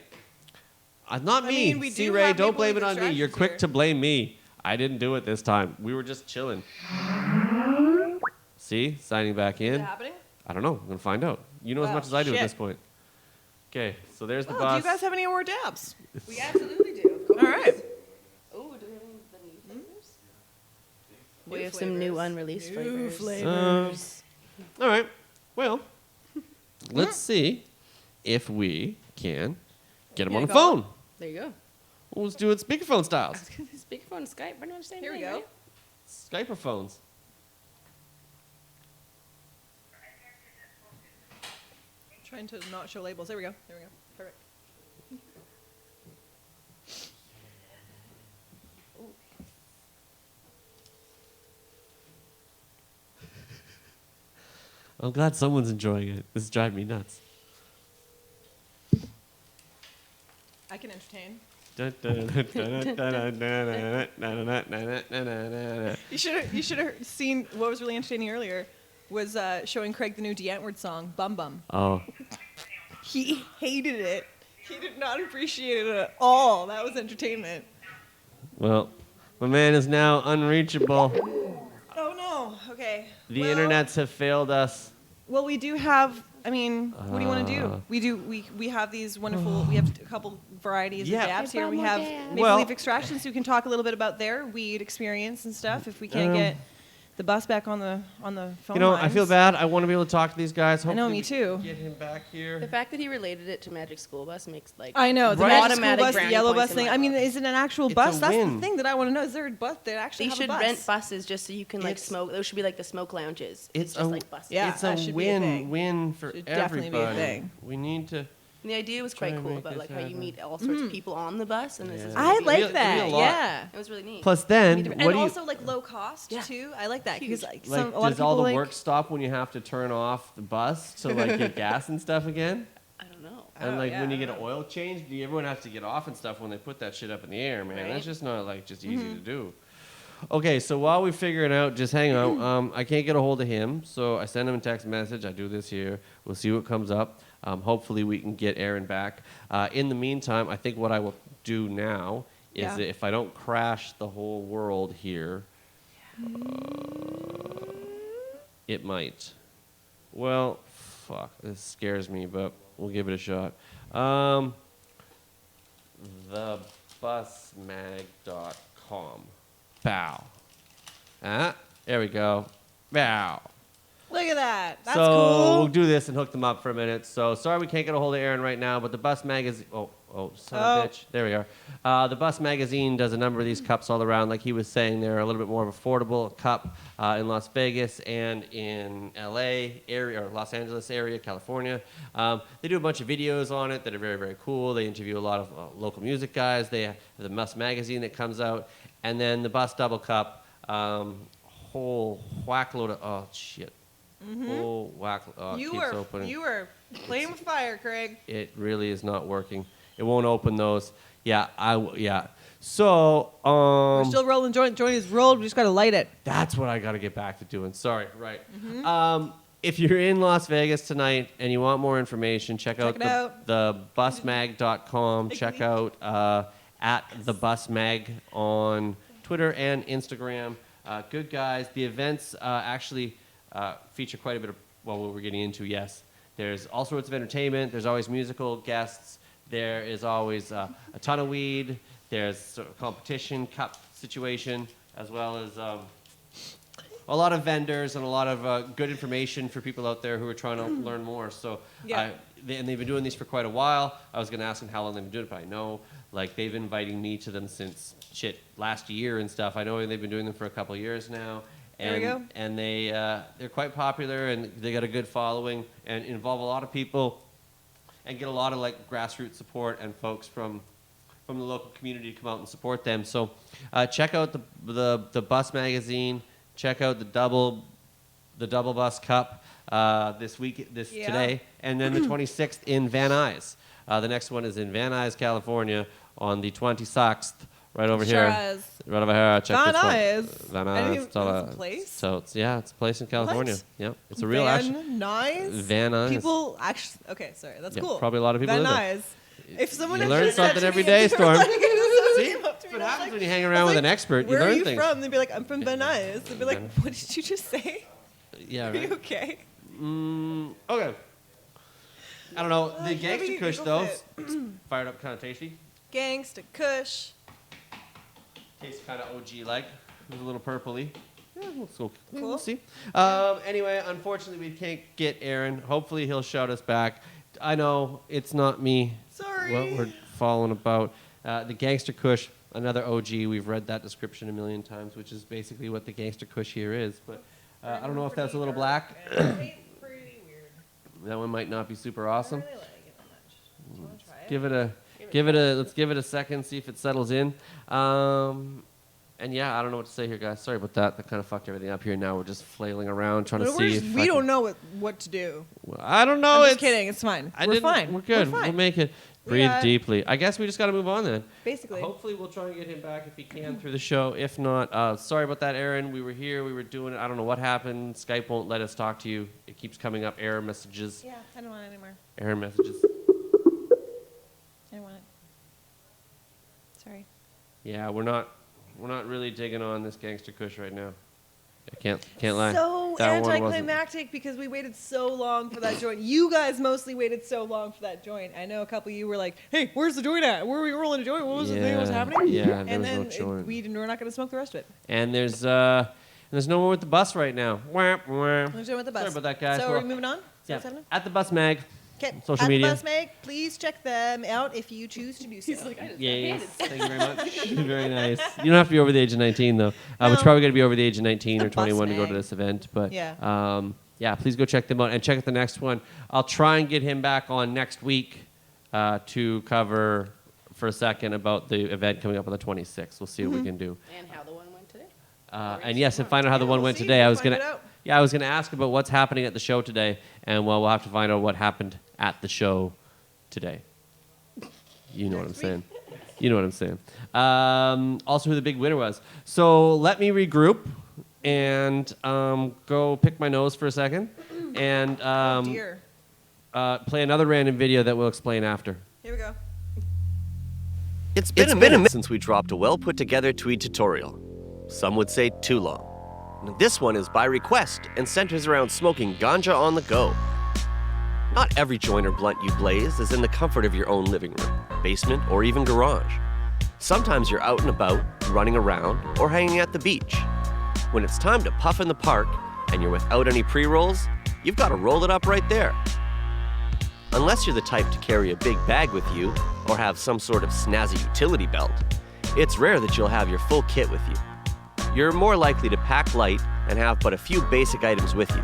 Not I me. mean, we See, do Ray, have don't people blame with it on me. You're distractions quick here. to blame me. I didn't do it this time. We were just chilling. See, signing back Is it in. happening? I don't know. I'm gonna find out. You know as Wow, much as I do at shit. this point. Okay, so there's the Oh, do bus. you guys have any more dabs? We absolutely do. Of All right. Oh, do we have any of the new flavors? We have some new unreleased New flavors. All right. Well, let's see if we can get them Yeah, on the go. phone. There you go. Well, let's do it speakerphone styles. Speakerphone, Skype, pretty much the same Here we thing, go. right? Skyper phones. Trying to not show labels. There we go. There we go. Perfect. I'm glad someone's enjoying it. This is driving me nuts. I can entertain. You should have seen what was really entertaining earlier was showing Craig the new D'Antwoord song, Bum Bum. Oh, He hated it. He did not appreciate it at all. That was entertainment. well, my man is now unreachable. Oh no. Okay. The Well- internets have failed us. Well, we do have. I mean, what do you want to do? We have these wonderful. We have a couple varieties Yeah. of dabs here. We have Maple Well- Leaf Extraction, so we can talk a little bit about their weed experience and stuff. If we can't get the bus back on the phone You know, I feel lines. bad. I want to be able to talk to these guys. I know, Hopefully me we too. can Get him back The here. fact that he related it to Magic School Bus makes like I know the Right. Magic automatic School bus, the brownie yellow points bus in thing. my I mean, book. is it an actual It's bus? a That's the win. thing that I want to know. Is there a bus that actually they have should a bus? rent buses just so you can like It's- smoke. Those should be like the smoke lounges. It's just a- like buses. Yeah, it's that a should be a thing. win-win for Should definitely be a everybody. thing. We need to. And the idea was Try quite and cool make about this like how you happen. meet all sorts of people on the bus, and this is. Yeah. I gonna like be- Real- that. real lot. Yeah. It was really neat. Plus, then And what do you also like low cost Yeah. too. I like that because like, like? some, a lot of Does people all the like, work stop when you have to turn off the bus to like get gas and stuff again? I don't know. And Oh, like yeah, when you I get don't an oil change, everyone has to get off and stuff when they put that shit up in the air, man. Right. That's just not like just Mm-hmm. easy to do. Okay, so while we figure it out, just hang out. I can't get a hold of him, so I send him a text message. I do this here. We'll see what comes up. Hopefully, we can get Aaron back. In the meantime, I think what I will do now is Yeah. that if I don't crash the whole world here, it might. Well, fuck. This scares me, but we'll give it a shot. Thebusmag.com. Bow. There we go. Bow. Look at that. That's so cool. we'll do this and hook them up for a minute. So sorry we can't get a hold of Aaron right now, but the Bus Magazine. Son of a bitch. There we are. The Bus Magazine does a number of these cups all around. Like he was saying, they're a little bit more of affordable cup in Las Vegas and in LA area or Los Angeles area, California. They do a bunch of videos on it that are very, very cool. They interview a lot of local music guys. They have the Bus Magazine that comes out, and then the Bus Double Cup. Whole whack load of whole whack. You Keeps opening. are playing with fire, Craig. It really is not working. It won't open those. Yeah. So, We're still rolling. Joint is rolled. We just got to light it. that's what I got to get back to doing. Sorry. Right. If you're in Las Vegas tonight and you want more information, check out the busmag.com. Check out at the busmag on Twitter and Instagram. Good guys. The events actually feature quite a bit of what we're getting into. Yes. There's all sorts of entertainment. There's always musical guests. There is always a ton of weed. There's sort of competition, cup situation, as well as a lot of vendors and a lot of good information for people out there who are trying to learn more. So, and they've been doing these for quite a while. I was going to ask them how long they've been doing it, but I know, like, they've been inviting me to them since last year and stuff. I know they've been doing them for a couple of years now. There we go. And they're quite popular, and they got a good following and involve a lot of people. And get a lot of like grassroots support and folks from the local community to come out and support them. So check out the Bus Magazine. Check out the double Bus Cup today, and then the 26th in Van Nuys. The next one is in Van Nuys, California, on the 26th. Right over here. Right over here. Check Van this one. Nuys. Van Nuys. It's a place? So it's a place in California. What? Yeah, it's a real Van Nuys? Van Nuys. People actually. Okay, sorry. That's cool. Probably a lot of people Van live there. Nuys. If someone You had learn just said something to every me- day, Storm. Like, See? came up to That's me what and I was happens like- when you hang I around was with an like, expert. You Where learn are you things. from? They'd be like, I'm from Van Nuys. They'd be like, what did you just say? Yeah, Are you right. okay? Okay. I don't know. The Maybe Gangster you Kush, go though, fit. fired up kind of tasty. Gangsta Kush. Tastes kind of OG-like. It was a little purpley. Yeah, we'll Cool. see. Anyway, unfortunately, we can't get Aaron. Hopefully, he'll shout us back. I know it's not me. Sorry. What we're following about. The Gangster Kush, another OG. We've read that description a million times, which is basically what the Gangster Kush here is. But I don't know if that's a little black. Pretty weird. That one might not be super awesome. I really like it that much. Do you want to try it? Let's give it a second, see if it settles in. And yeah, I don't know what to say here, guys. Sorry about that. That kind of fucked everything up here. Now we're just flailing around trying to see if We don't know what to do. I don't know. I'm just kidding. It's fine. We're fine. We're good. We're fine. We'll make it. Breathe deeply. I guess we just got to move on then. Basically. Hopefully we'll try and get him back if he can through the show. If not, sorry about that, Aaron. We were here. We were doing it. I don't know what happened. Skype won't let us talk to you. It keeps coming up error messages. Yeah, I don't want it anymore. Error messages. I don't want it. Sorry. Yeah, we're not really digging on this Gangster Kush right now. I can't lie. So That one wasn't- anticlimactic because we waited so long for that joint. You guys mostly waited so long for that joint. I know a couple of you were like, "Hey, where's the joint at? Where are we rolling a joint? What was the thing that was happening?" Yeah, there and was no then joint. we're not going to smoke the rest of it. And there's no one with the bus right now. Wah, wah. There's no with the bus. Sorry about that, guys. So Well, are we moving on? Is that Yeah, what's happening? at the Bus Mag. Okay. Social At media. the Bus Mag, please check them out if you choose to do so. Yes, thank you very much. Very nice. You don't have to be over the age of 19 though. But No. you're probably going to be over the age of 19 The or 21 to go Bus to Mag. this event. But Yeah. yeah, please go check them out and check out the next one. I'll try and get him back on next week to cover for a second about the event coming up on the 26th. We'll see what we can do. And how the one went today. And yes, and find out how the Yeah, one we'll went see. today. We'll I was find gonna, it out. yeah, I was gonna ask about what's happening at the show today, and well, we'll have to find out what happened at the show today. You know what I'm saying. You know what I'm saying. Also, who the big winner was. So let me regroup and go pick my nose for a second, and Dear. play another random video that we'll explain after. Here we go. It's been a minute since we dropped a well-put-together tweed tutorial. Some would say too long. This one is by request and centers around smoking ganja on the go. Not every joint or blunt you blaze is in the comfort of your own living room, basement, or even garage. Sometimes you're out and about, running around, or hanging at the beach. When it's time to puff in the park, and you're without any pre-rolls, you've got to roll it up right there. Unless you're the type to carry a big bag with you or have some sort of snazzy utility belt, it's rare that you'll have your full kit with you. You're more likely to pack light and have but a few basic items with you.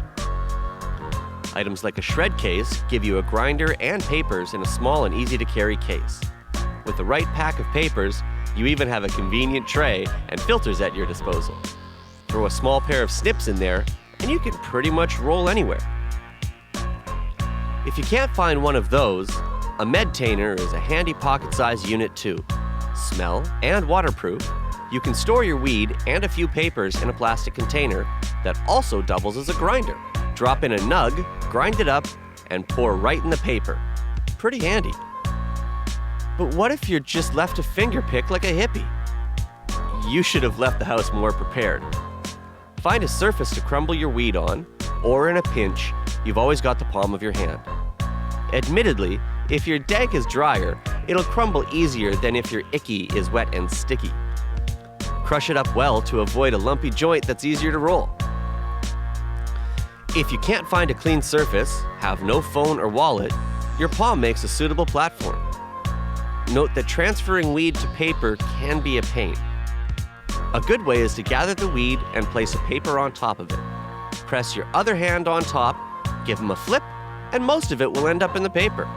Items like a shred case give you a grinder and papers in a small and easy to carry case. With the right pack of papers, you even have a convenient tray and filters at your disposal. Throw a small pair of snips in there and you can pretty much roll anywhere. If you can't find one of those, a Medtainer is a handy pocket-sized unit too. Smell and waterproof, you can store your weed and a few papers in a plastic container that also doubles as a grinder. Drop in a nug, grind it up, and pour right in the paper. Pretty handy. But what if you're just left to fingerpick like a hippie? You should have left the house more prepared. Find a surface to crumble your weed on, or in a pinch, you've always got the palm of your hand. Admittedly, if your dank is drier, it'll crumble easier than if your icky is wet and sticky. Crush it up well to avoid a lumpy joint that's easier to roll. If you can't find a clean surface, have no phone or wallet, your palm makes a suitable platform. Note that transferring weed to paper can be a pain. A good way is to gather the weed and place a paper on top of it. Press your other hand on top, give them a flip, and most of it will end up in the paper.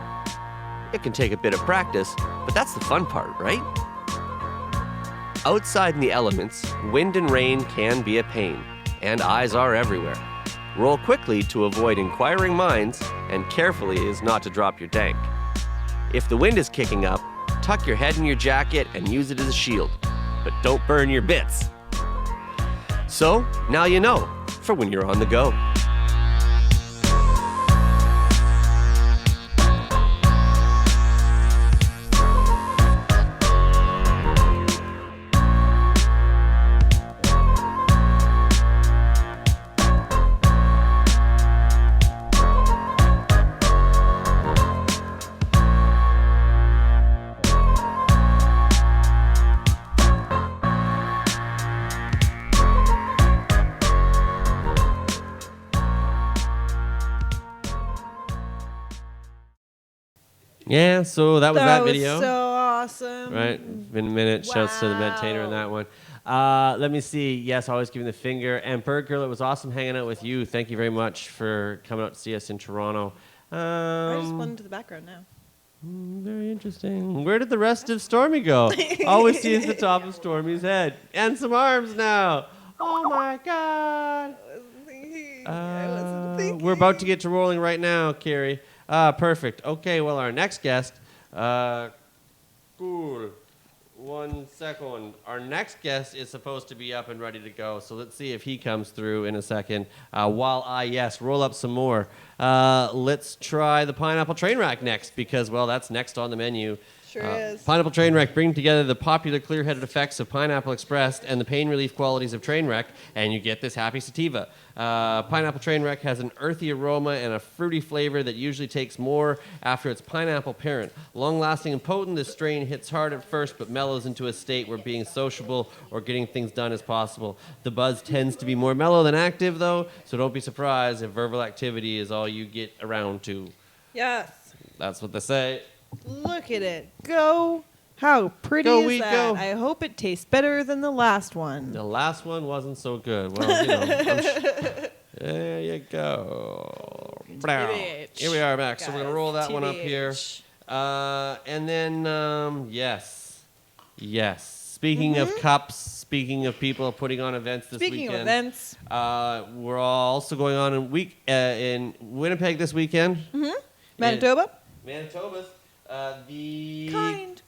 It can take a bit of practice, but that's the fun part, right? Outside in the elements, wind and rain can be a pain, and eyes are everywhere. Roll quickly to avoid inquiring minds, and carefully as not to drop your dank. If the wind is kicking up, tuck your head in your jacket and use it as a shield, but don't burn your bits. So, now you know, for when you're on the go. Yeah, so that was that video. Was so awesome. Right, been a minute. Shouts to the Medtainer on that one. Let me see. Yes, always giving the finger. And Bird Girl, it was awesome hanging out with you. Thank you very much for coming out to see us in Toronto. I just went into the background now. Very interesting. Where did the rest of Stormy go? All we see is the top of Stormy's head. And some arms now. Oh my God. I wasn't thinking. We're about to get to rolling right now, Carrie. Perfect. Okay, well, our next guest, cool. 1 second. Our next guest is supposed to be up and ready to go, so let's see if he comes through in a second. While I, roll up some more. Let's try the Pineapple Trainwreck next, because, well, that's next on the menu. Sure is. Pineapple Trainwreck, bring together the popular clear-headed effects of Pineapple Express and the pain relief qualities of Trainwreck, and you get this happy sativa. Pineapple Trainwreck has an earthy aroma and a fruity flavor that usually takes more after its pineapple parent. Long-lasting and potent, this strain hits hard at first but mellows into a state where being sociable or getting things done is possible. The buzz tends to be more mellow than active, though, so don't be surprised if verbal activity is all you get around to. Yes. That's what they say. Look at it. Go. How pretty Go, is weed, that? go. I hope it tastes better than the last one. The last one wasn't so good. Well, there you go. TBH. Here we are, Max. So we're going to roll Guys, that one up here. And then, yes. Speaking of cups, speaking of people putting on events this weekend. Speaking of events. We're also going on in Winnipeg this weekend. Manitoba. Manitoba's the Kind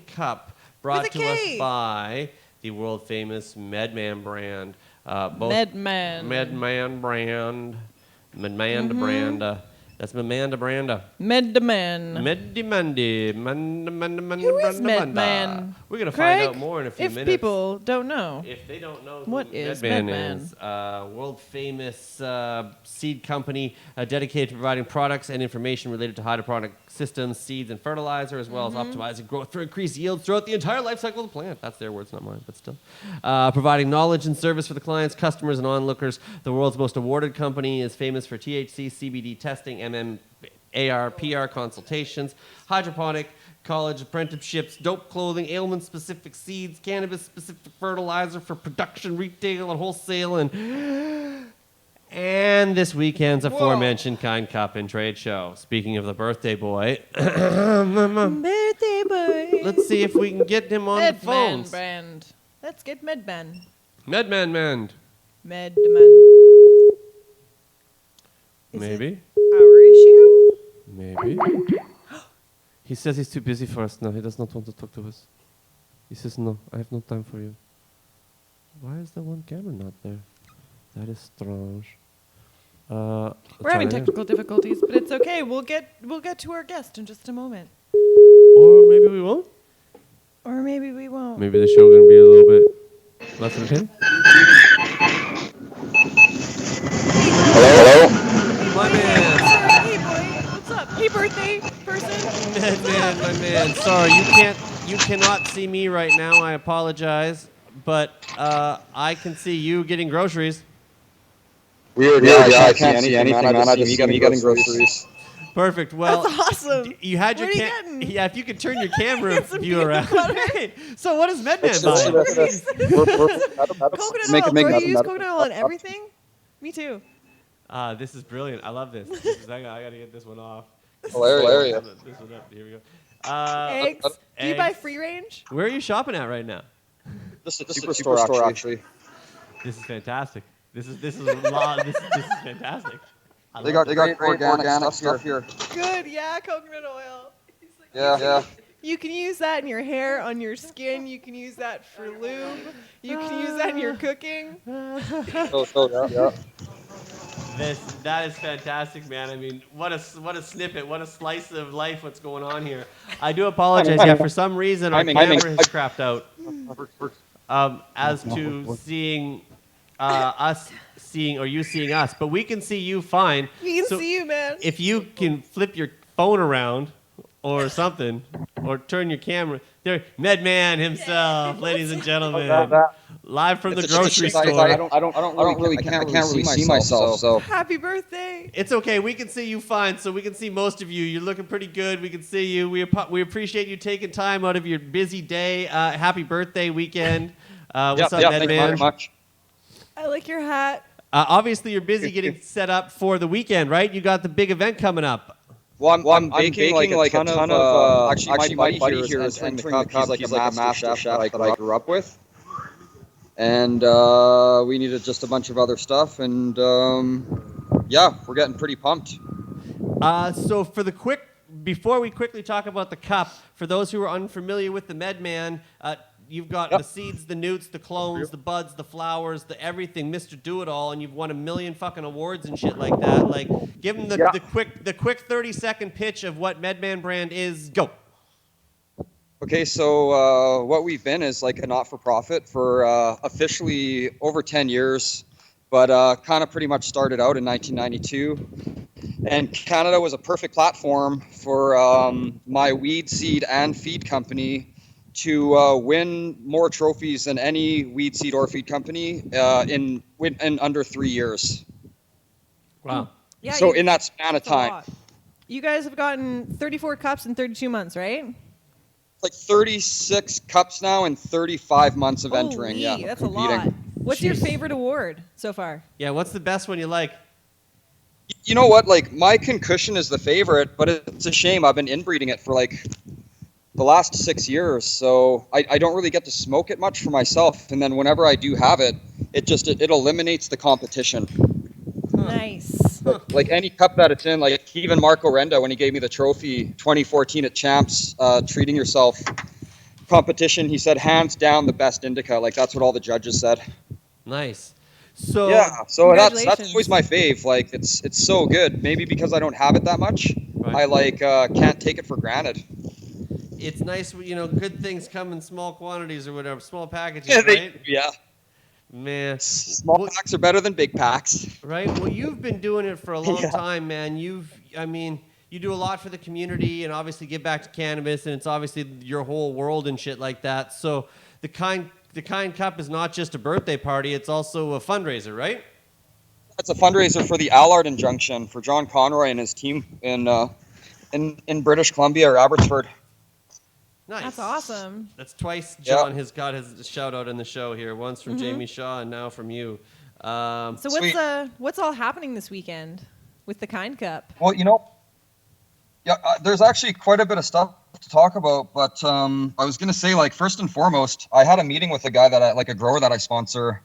Cup brought With a to us K. by the world famous Medman Brand. Medman. Medman Brand. That's Medman Brand. Medman. Who is Medman? We're going to Craig, find out more in a few if minutes. people don't know. If they don't know who What is Medman Medman? is, world famous seed company dedicated to providing products and information related to hydroponic systems, seeds, and fertilizer, as well as optimizing growth for increased yields throughout the entire life cycle of the plant. That's their words, not mine, but still. Providing knowledge and service for the clients, customers, and onlookers. The world's most awarded company is famous for THC, CBD testing, AR, PR consultations, hydroponic, college apprenticeships, dope clothing, ailment-specific seeds, cannabis-specific fertilizer for production, retail, and wholesale, and this weekend's aforementioned Kind Cup and Trade Show. Speaking of the birthday boy, Birthday boy. let's see if we can get him on the Medman phones. Brand. Let's get Medman. Medman Brand. Medman. Is Maybe. it our issue? Maybe. He says he's too busy for us now. He does not want to talk to us. He says, no, I have no time for you. Why is the one camera not there? That is strange. We're having technical difficulties, but it's okay. We'll get to our guest in just a moment. Or maybe we won't. Or maybe we won't. Maybe the show gonna be a little bit less entertaining. Hello? My man. Hey boy, what's up? Hey birthday person. Man, my man. Sorry, you cannot see me right now. I apologize. But I can see you getting groceries. Weird, yeah, I can't see anything, man. I just see me getting groceries. Perfect. Well, That's awesome. You had your What are you getting? Yeah, if you could turn your camera Get some view peanut around. butter. Hey, so what is Medman buying? Coconut oil. Bro, you use coconut oil on everything? Me too. This is brilliant. I love this. I gotta get this one off. Hilarious. This one up. Here we go. Eggs. Do you buy eggs. free range? Where are you shopping at right now? This is a superstore, actually. This is fantastic. This is fantastic. They got great organic stuff here. Good, yeah, coconut oil. Yeah. You can use that in your hair, on your skin. You can use that for lube. You can use that in your cooking. Yeah. That is fantastic, man. I mean, what a snippet, what a slice of life. What's going on here? I do apologize. Yeah, for some reason our camera has crapped out. As to seeing us seeing or you seeing us, but we can see you fine. We can So see you, man. If you can flip your phone around or something, or turn your camera there, Medman himself, ladies and gentlemen, live from the grocery store. I can't really see myself. So Happy birthday. It's okay. We can see you fine, so we can see most of you. You're looking pretty good. We can see you. We appreciate you taking time out of your busy day. Happy birthday weekend. What's up, thank you very Medman? much. I like your hat. Obviously, you're busy getting set up for the weekend, right? You got the big event coming up. Well, I'm baking like a ton of actually, my buddy here is entering the cup. He's like a master chef that I grew up with. And we needed just a bunch of other stuff. And yeah, we're getting pretty pumped. So before we quickly talk about the cup, for those who are unfamiliar with the Medman, you've got the seeds, the newts, the clones, the buds, the flowers, the everything, Mr. Do-It-All, and you've won 1 million fucking awards and shit like that. Like, give them the quick 30-second pitch of what Medman Brand is. Go. Okay, so what we've been is like a not-for-profit for officially over 10 years, but kind of pretty much started out in 1992. And Canada was a perfect platform for my weed seed and feed company to win more trophies than any weed seed or feed company in under 3 years. Wow. Yeah. So in that span of that's a time. lot. You guys have gotten 34 cups in 32 months, right? Like 36 cups now and 35 months of entering. Holy, Yeah, that's a competing. lot. What's your Jeez. favorite award so far? Yeah, what's the best one you like? You know what? Like my concussion is the favorite, but it's a shame. I've been inbreeding it for like the last 6 years, so I don't really get to smoke it much for myself. And then whenever I do have it, it eliminates the competition. Nice. Like any cup that it's in, like even Marc Orenda, when he gave me the trophy 2014 at Champs, Treating Yourself competition, he said hands down the best indica. Like that's what all the judges said. Nice. So Yeah, so that's Congratulations. always my fave. Like it's so good. Maybe because I don't have it that much, Right. I like can't take it for granted. it's nice, good things come in small quantities or whatever, small packages, Yeah, right? yeah. Man, Small Well, packs are better than big packs. right? Well, you've been doing it for a long Yeah. time, man. You do a lot for the community and obviously give back to cannabis, and it's obviously your whole world and shit like that. So the kind Cup is not just a birthday party; it's also a fundraiser, right? It's a fundraiser for the Allard injunction for John Conroy and his team in British Columbia or Abbotsford. Nice. That's awesome. That's twice Yeah. John has got his shout out in the show here. Once from Jamie Shaw and now from you. So Sweet. what's all happening this weekend with the Kind Cup? Well, yeah, there's actually quite a bit of stuff to talk about, but I was gonna say, like, first and foremost, I had a meeting with a guy a grower that I sponsor,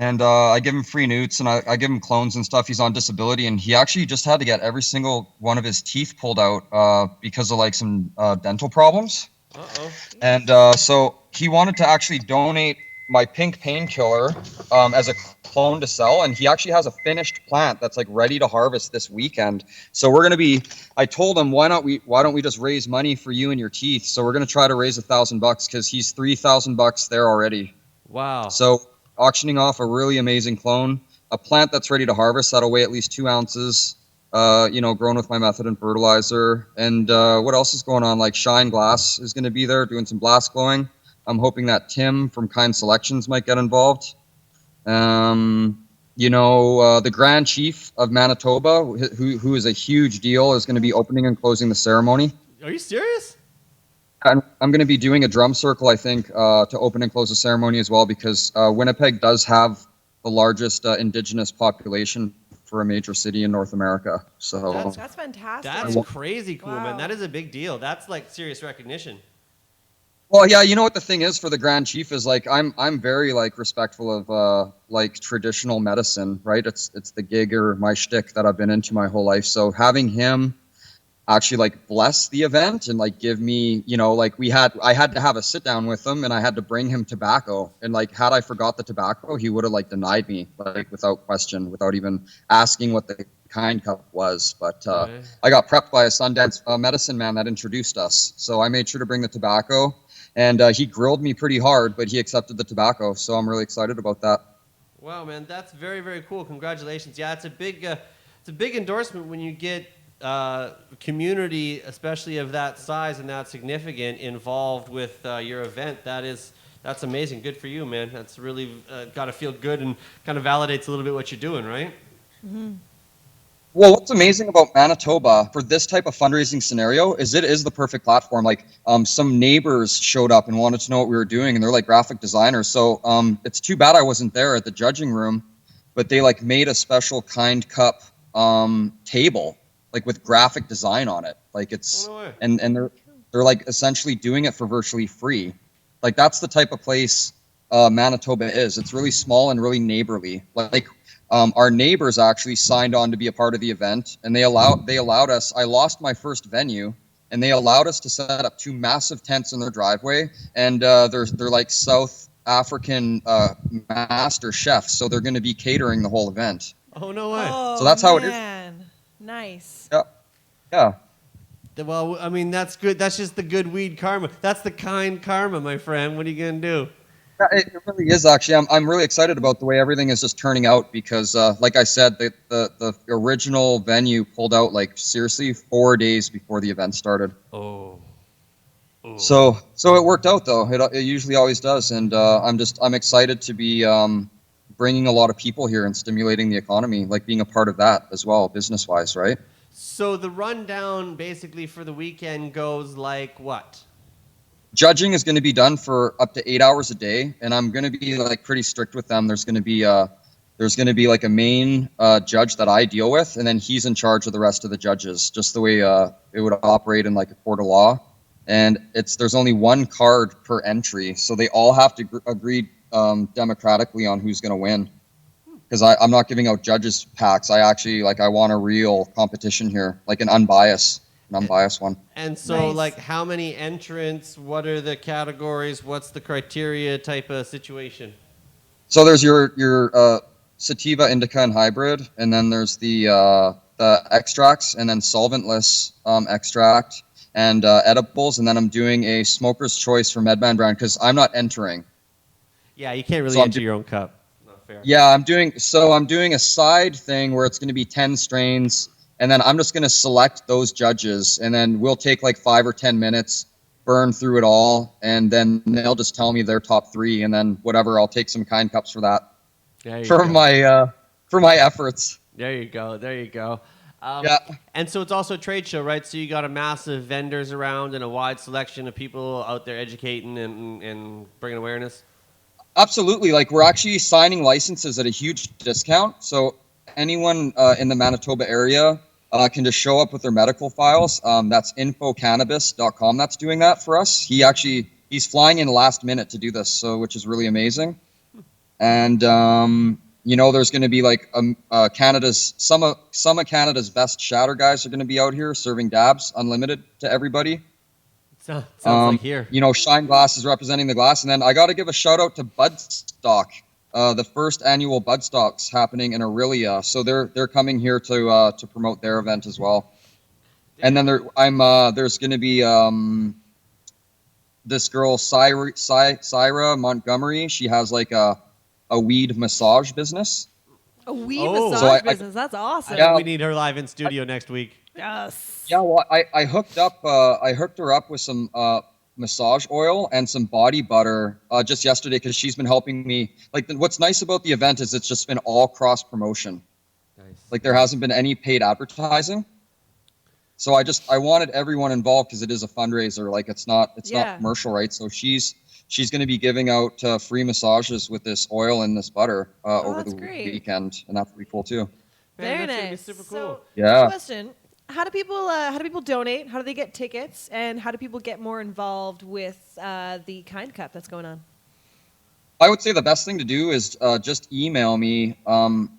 and I give him free newts and I give him clones and stuff. He's on disability, and he actually just had to get every single one of his teeth pulled out because of like some dental problems. Uh-oh. And so he wanted to actually donate my pink painkiller as a clone to sell, and he actually has a finished plant that's like ready to harvest this weekend. So we're gonna be. I told him, why don't we just raise money for you and your teeth? So we're gonna try to raise $1,000 because he's $3,000 there already. Wow. So auctioning off a really amazing clone, a plant that's ready to harvest that'll weigh at least 2 ounces. Grown with my method and fertilizer. And what else is going on? Like Shine Glass is going to be there doing some blast glowing. I'm hoping that Tim from Kind Selections might get involved. The Grand Chief of Manitoba, who is a huge deal, is going to be opening and closing the ceremony. Are you serious? And I'm going to be doing a drum circle, I think, to open and close the ceremony as well, because Winnipeg does have the largest Indigenous population for a major city in North America. So That's fantastic. That's crazy cool, man. Wow. That is a big deal. That's like serious recognition. well, yeah, you know what the thing is for the Grand Chief is, like, I'm very like respectful of like traditional medicine, right? It's the gig or my shtick that I've been into my whole life. So having him actually like bless the event and like give me, I had to have a sit down with him and I had to bring him tobacco, and like had I forgot the tobacco, he would have like denied me, like without question, without even asking what the Kind Cup was. But Okay. I got prepped by a Sundance medicine man that introduced us, so I made sure to bring the tobacco, and he grilled me pretty hard, but he accepted the tobacco, so I'm really excited about that. Wow, man, that's very, very cool. Congratulations. Yeah, it's a big endorsement when you get community, especially of that size and that significant, involved with your event. That's amazing. Good for you, man. That's really got to feel good and kind of validates a little bit what you're doing, right? Well, what's amazing about Manitoba for this type of fundraising scenario is it is the perfect platform. Like, some neighbors showed up and wanted to know what we were doing, and they're like graphic designers. So it's too bad I wasn't there at the judging room, but they like made a special Kind Cup table, like with graphic design on it. Like it's Oh, no way. and they're like essentially doing it for virtually free. Like that's the type of place Manitoba is. It's really small and really neighborly. Like our neighbors actually signed on to be a part of the event, and they allowed us. I lost my first venue, and they allowed us to set up 2 massive tents in their driveway, and they're like South African master chefs, so they're going to be catering the whole event. Oh, no way. Oh, So that's how it is. man. Nice. Yeah. Well, I mean, that's good. That's just the good weed karma. That's the kind karma, my friend. What are you going to do? Yeah, it really is, actually. I'm really excited about the way everything is just turning out because, like I said, the original venue pulled out, like, seriously 4 days before the event started. Oh. So it worked out, though. It usually always does, and I'm excited to be bringing a lot of people here and stimulating the economy, like being a part of that as well, business-wise, right? So the rundown basically for the weekend goes like what? Judging is going to be done for up to 8 hours a day, and I'm going to be like pretty strict with them. There's going to be like a main judge that I deal with, and then he's in charge of the rest of the judges, just the way it would operate in like a court of law. And there's only 1 card per entry, so they all have to agree democratically on who's going to win. Because I'm not giving out judges packs. I want a real competition here, like an unbiased one. And so, Nice. like, how many entrants? What are the categories? What's the criteria type of situation? So there's your sativa, indica, and hybrid, and then there's the extracts, and then solventless extract and edibles, and then I'm doing a smoker's choice for Medman Brand because I'm not entering. Yeah, you can't really So enter your own cup. Not fair. Yeah, I'm doing a side thing where it's going to be 10 strains, and then I'm just going to select those judges, and then we'll take like 5 or 10 minutes, burn through it all, and then they'll just tell me their top 3, and then whatever, I'll take some kind cups for that. For my efforts. There you go. There you go. Yeah. And so it's also a trade show, right? So you got a massive vendors around and a wide selection of people out there educating and bringing awareness. Absolutely. Like, we're actually signing licenses at a huge discount. So anyone in the Manitoba area can just show up with their medical files. That's infocannabis.com that's doing that for us. He's flying in last minute to do this, so which is really amazing. And there's going to be like some of Canada's best shatter guys are going to be out here serving dabs unlimited to everybody. Sounds like here. Shine Glass is representing the glass, and then I got to give a shout out to Budstock, the first annual Budstock's happening in Aurelia. So they're coming here to promote their event as well. And then there's going to be this girl Syra Montgomery. She has like a weed massage business. A weed Oh. massage So I- business. That's awesome. Yeah. We need her live in studio next week. Yes. Yeah, well, I hooked her up with some massage oil and some body butter just yesterday because she's been helping me. Like, what's nice about the event is it's just been all cross promotion. Nice. Like, there hasn't been any paid advertising. So I wanted everyone involved because it is a fundraiser. Like, it's not commercial, right? So she's going to be giving out free massages with this oil and this butter over the weekend, and that's pretty cool too. Very Man, that's gonna be nice. super So, cool. Yeah. question: how do people donate? How do they get tickets? And how do people get more involved with the Kind Cup that's going on? I would say the best thing to do is just email me,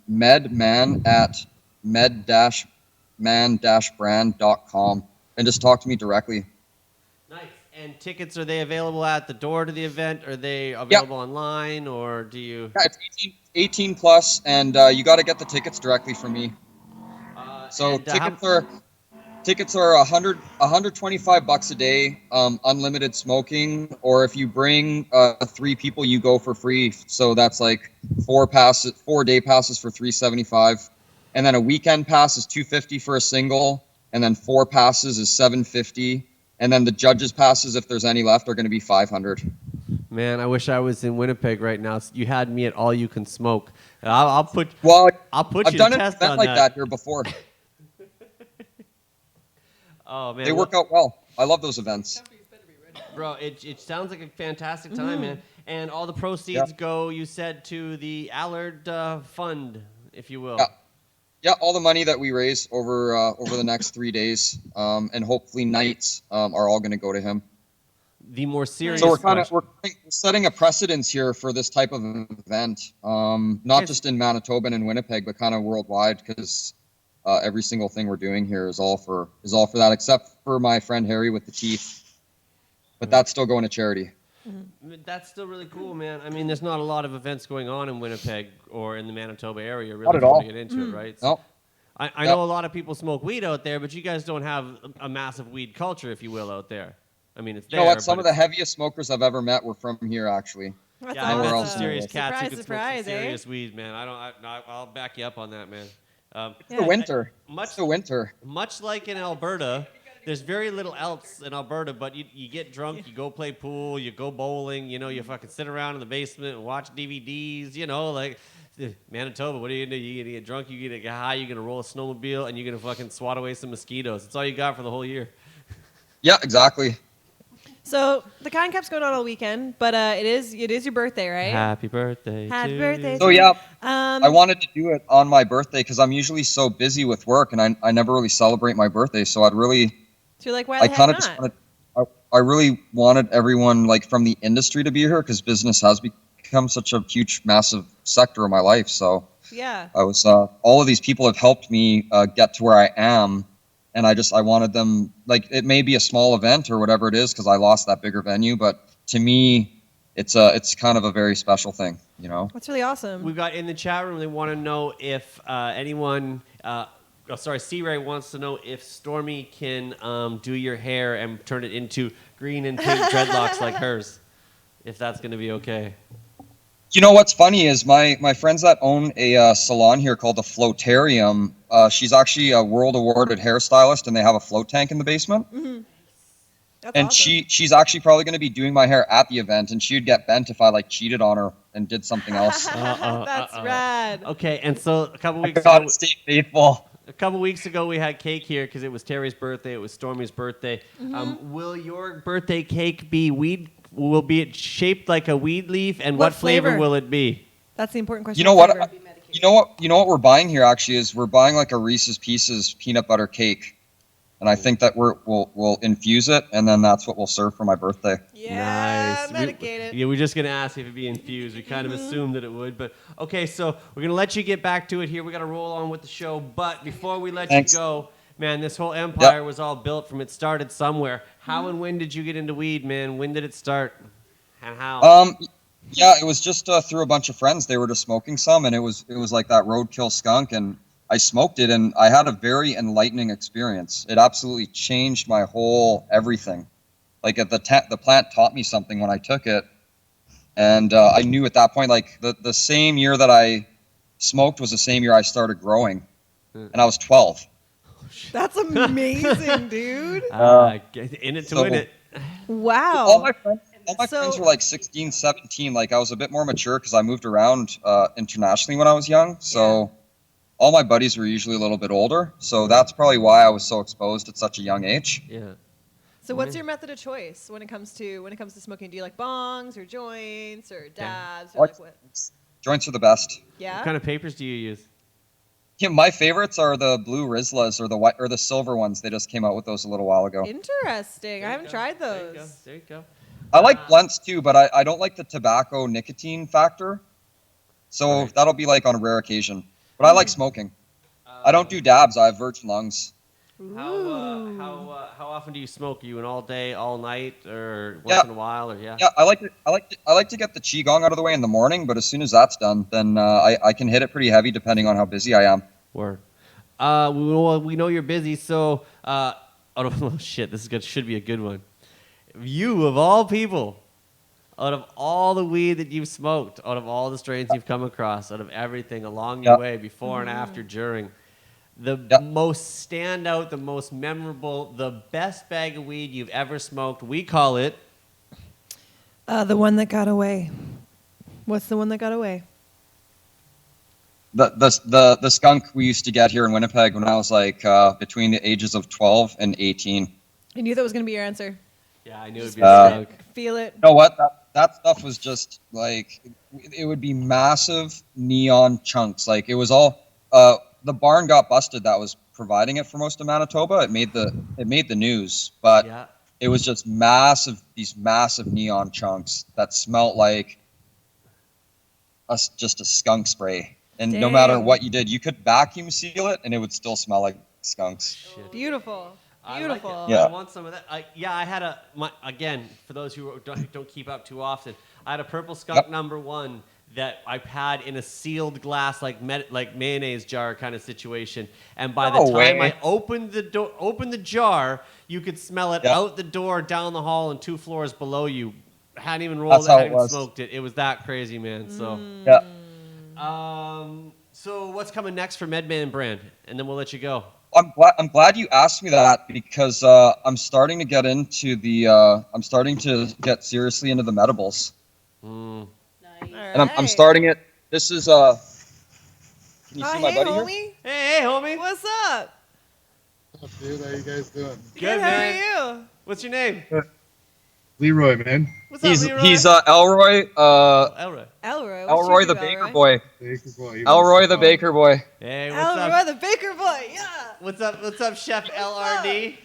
medman at med-man-brand.com, and just talk to me directly. Nice. And tickets, are they available at the door to the event? Are they available online, or do you? Yeah, it's 18 plus, and you got to get the tickets directly from me. So tickets are $125 a day, unlimited smoking, or if you bring 3 people, you go for free. So that's like 4 day passes for $375, and then a weekend pass is $250 for a single, and then 4 passes is $750, and then the judges passes, if there's any left, are going to be $500. Man, I wish I was in Winnipeg right now. You had me at all you can smoke. I'll put I've you done to an test event on like that. that here before. Oh man, They work out well. I love those events. bro. It sounds like a fantastic time, man. And all the proceeds go, you said, to the Allard Fund, if you will. Yeah, all the money that we raise over the next 3 days, and hopefully nights, are all going to go to him. The more serious. So we're question. setting a precedence here for this type of event, not just in Manitoba and in Winnipeg, but kind of worldwide, because every single thing we're doing here is all for that, except for my friend Harry with the teeth. But that's still going to charity. That's still really cool, man. I mean, there's not a lot of events going on in Winnipeg or in the Manitoba area, really, Not at all. to get into it, right? No. I know a lot of people smoke weed out there, but you guys don't have a massive weed culture, if you will, out there. I mean, it's there. You know what? Some but of the heaviest smokers I've ever met were from here, actually. That's Yeah, I Nowhere met else some in the serious world. cats who Surprise, can surprise, smoke some eh? serious weed, man. I'll back you up on that, man. It's the winter. It's the winter. Much like in Alberta, there's very little else in Alberta, but you get drunk, you go play pool, you go bowling, you fucking sit around in the basement and watch DVDs, like Manitoba, what are you gonna do? You're gonna get drunk, you're gonna get high, you're gonna roll a snowmobile, and you're gonna fucking swat away some mosquitoes. That's all you got for the whole year. Yeah, exactly. So the Kind Cup's going on all weekend, but it is your birthday, right? Happy birthday. Happy to birthday. you. So yeah, Um, I wanted to do it on my birthday because I'm usually so busy with work, and I never really celebrate my birthday. So So you're like, why the I heck kind of not? just wanted, I really wanted everyone like from the industry to be here because business has become such a huge, massive sector of my life. So Yeah. I was all of these people have helped me get to where I am, and I wanted them, like, it may be a small event or whatever it is because I lost that bigger venue, but to me, it's kind of a very special thing, you know. That's really awesome. We've got in the chat room, they want to know if anyone, C-Ray wants to know if Stormy can do your hair and turn it into green and pink dreadlocks like hers, if that's going to be okay. You know what's funny is my friends that own a salon here called the Floatarium, she's actually a world awarded hairstylist, and they have a float tank in the basement. Mm-hmm. That's And awesome. she's actually probably going to be doing my hair at the event, and she'd get bent if I like cheated on her and did something else. That's rad. Okay, and so a couple I weeks gotta ago, stay faithful. a couple weeks ago, we had cake here because it was Terry's birthday. It was Stormy's birthday. Mm-hmm. Will your birthday cake be weed? Will be it shaped like a weed leaf? And What what flavor flavor? will it be? That's the important question. You know what? Flavor. You know what we're buying here actually is we're buying like a Reese's Pieces peanut butter cake, and I think that we'll infuse it, and then that's what we'll serve for my birthday. Yeah, Nice. medicated. Yeah, we're just gonna ask if it'd be infused. We kind of assumed that it would, but okay. So we're gonna let you get back to it here. We gotta roll on with the show, but before we let Thanks. you go, man, this whole empire was all built from. It started somewhere. How and when did you get into weed, man? When did it start, and how? Yeah, it was just through a bunch of friends. They were just smoking some, and it was like that roadkill skunk, and I smoked it, and I had a very enlightening experience. It absolutely changed my whole everything. Like the plant taught me something when I took it, and I knew at that point, like the same year that I smoked was the same year I started growing, and I was 12. That's amazing, dude. In it to so- win it. Wow. All my friends So- were like 16, 17. Like I was a bit more mature because I moved around internationally when I was young. So all my buddies were usually a little bit older. So that's probably why I was so exposed at such a young age. Yeah. So what's your method of choice when it comes to smoking? Do you like bongs or joints or dabs or like what? Joints are the best. Yeah. What kind of papers do you use? Yeah, my favorites are the blue Rizlas or the white or the silver ones. They just came out with those a little while ago. Interesting. I haven't tried There you go. those. There you go. I like blunts too, but I don't like the tobacco nicotine factor. So that'll be like on a rare occasion. But I like smoking. I don't do dabs. I have virgin lungs. How often do you smoke? Are you an all day, all night, or once in a while, or Yeah, I like to get the qigong out of the way in the morning, but as soon as that's done, then I can hit it pretty heavy depending on how busy I am. Word. We know you're busy, so oh shit, this is good. Should be a good one. You of all people, out of all the weed that you've smoked, out of all the strains you've come across, out of everything along your way, before and after, during, the most standout, the most memorable, the best bag of weed you've ever smoked, we call it. The one that got away. What's the one that got away? The skunk we used to get here in Winnipeg when I was like between the ages of 12 and 18. I knew that was going to be your answer. Yeah, I knew it'd be a skunk. Feel it. You know what? That stuff was just like, it would be massive neon chunks. Like it was all, the barn got busted that was providing it for most of Manitoba. It made the news, but it was just these massive neon chunks that smelt like just a skunk spray. And no matter what you did, you could vacuum seal it and it would still smell like skunks. Shit. Beautiful. Beautiful. Beautiful. Yeah. I want some of that. I had again, for those who don't keep up too often, I had a purple skunk #1 that I had in a sealed glass, like mayonnaise jar kind of situation. And by the time I opened the jar, you could smell it out the door, down the hall, and 2 floors below you. Hadn't even rolled it, hadn't even smoked it. It was that crazy, man. So, so what's coming next for Medman Brand? And then we'll let you go. I'm glad you asked me that because I'm starting to get into I'm starting to get seriously into the medibles. Nice. And I'm starting it. This is can you see my hey, buddy homie. here? Hey, homie. What's up? What's up, dude? How you guys doing? Good, How man. are you? What's your name? Leroy, man. What's up, Leroy? He's Elroy. Elroy. Elroy. Elroy the Baker Boy. Baker boy. Elroy the Baker Boy. Hey, what's Elroy up? the Baker Boy. Yeah. What's up, Chef LRD?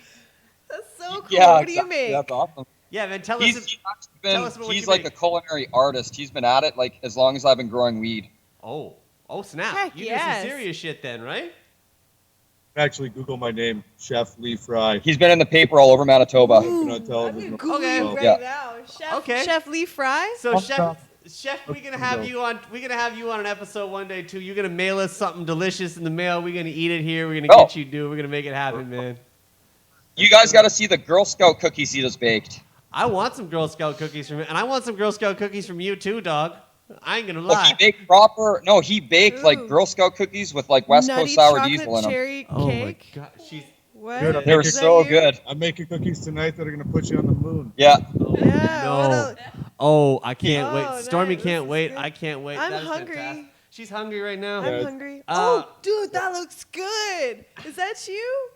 That's so cool. Yeah, What do you exactly. make? That's awesome. Yeah, man. Tell He's us. actually tell us about what he's you like make. a culinary artist. He's been at it like as long as I've been growing weed. Oh, snap! Heck You do yes. some serious shit then, right? Actually, Google my name, Chef Lee Fry. He's been in the paper all over Manitoba. Been on I'm television. Googling Okay. right Yeah. now. Chef, Okay. Chef Lee Fry. So Awesome. Chef, we're gonna have you on. We're gonna have you on an episode one day too. You're gonna mail us something delicious in the mail. We're gonna eat it here. We're gonna Oh. get you do. We're gonna make it happen, man. You guys got to see the Girl Scout cookies he just baked. I want some Girl Scout cookies from, and I want some Girl Scout cookies from you too, dog. I ain't gonna Oh, lie. he baked proper. No, he baked like Ooh. Girl Scout cookies with like West Nutty Coast sour chocolate diesel in them. cherry Oh my cake. god, she's. What? Dude, They were Is that so you? good. I'm making cookies tonight that are gonna put you on the moon. Yeah. Yeah. No. what else? Oh, I can't Oh, wait. Stormy nice. can't This is wait. good. I can't wait. I'm That is hungry. fantastic. She's hungry right now. I'm Yeah. hungry. Uh, Oh, dude, that looks good. Is that you?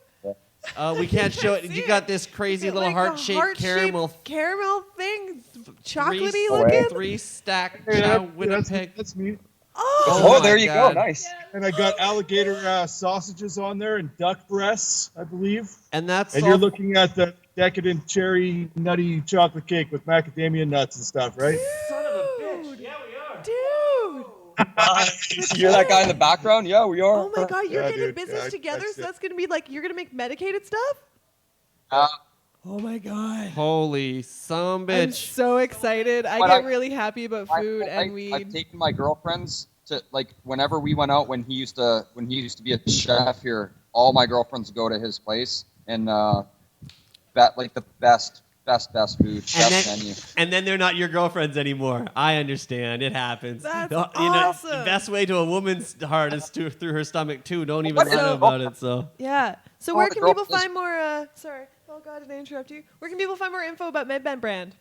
We can't show it. see You it. got this crazy Look at, little like, the heart-shaped caramel. caramel thing, chocolatey three, looking. Three-stack Hey, chow that's, Winnipeg. that's me. Oh, Oh Oh, there my you God. go. Nice. And I got alligator sausages on there and duck breasts, I believe. And that's And all. you're looking at the decadent cherry nutty chocolate cake with macadamia nuts and stuff, right? Son of a bitch. Yeah, we are. dude. You hear that guy in the background? Yeah, we are. Oh my God, you're Yeah, getting dude. business Yeah, together, that's so it. that's gonna be like you're gonna make medicated stuff. Uh, Oh my God. Holy some I'm bitch. so excited. I But get I- really happy about food and weed. I've taken my girlfriends to like whenever we went out when he used to be a chef here. All my girlfriends go to his place and like the best food, chef menu. And then they're not your girlfriends anymore. I understand. It happens. That's You know, awesome. the best way to a woman's heart is through her stomach too. Don't even What lie is- about it. So Yeah. So Oh, where the can girl people is- find more? Sorry. Oh God, did I interrupt you? Where can people find more info about Medman Brand?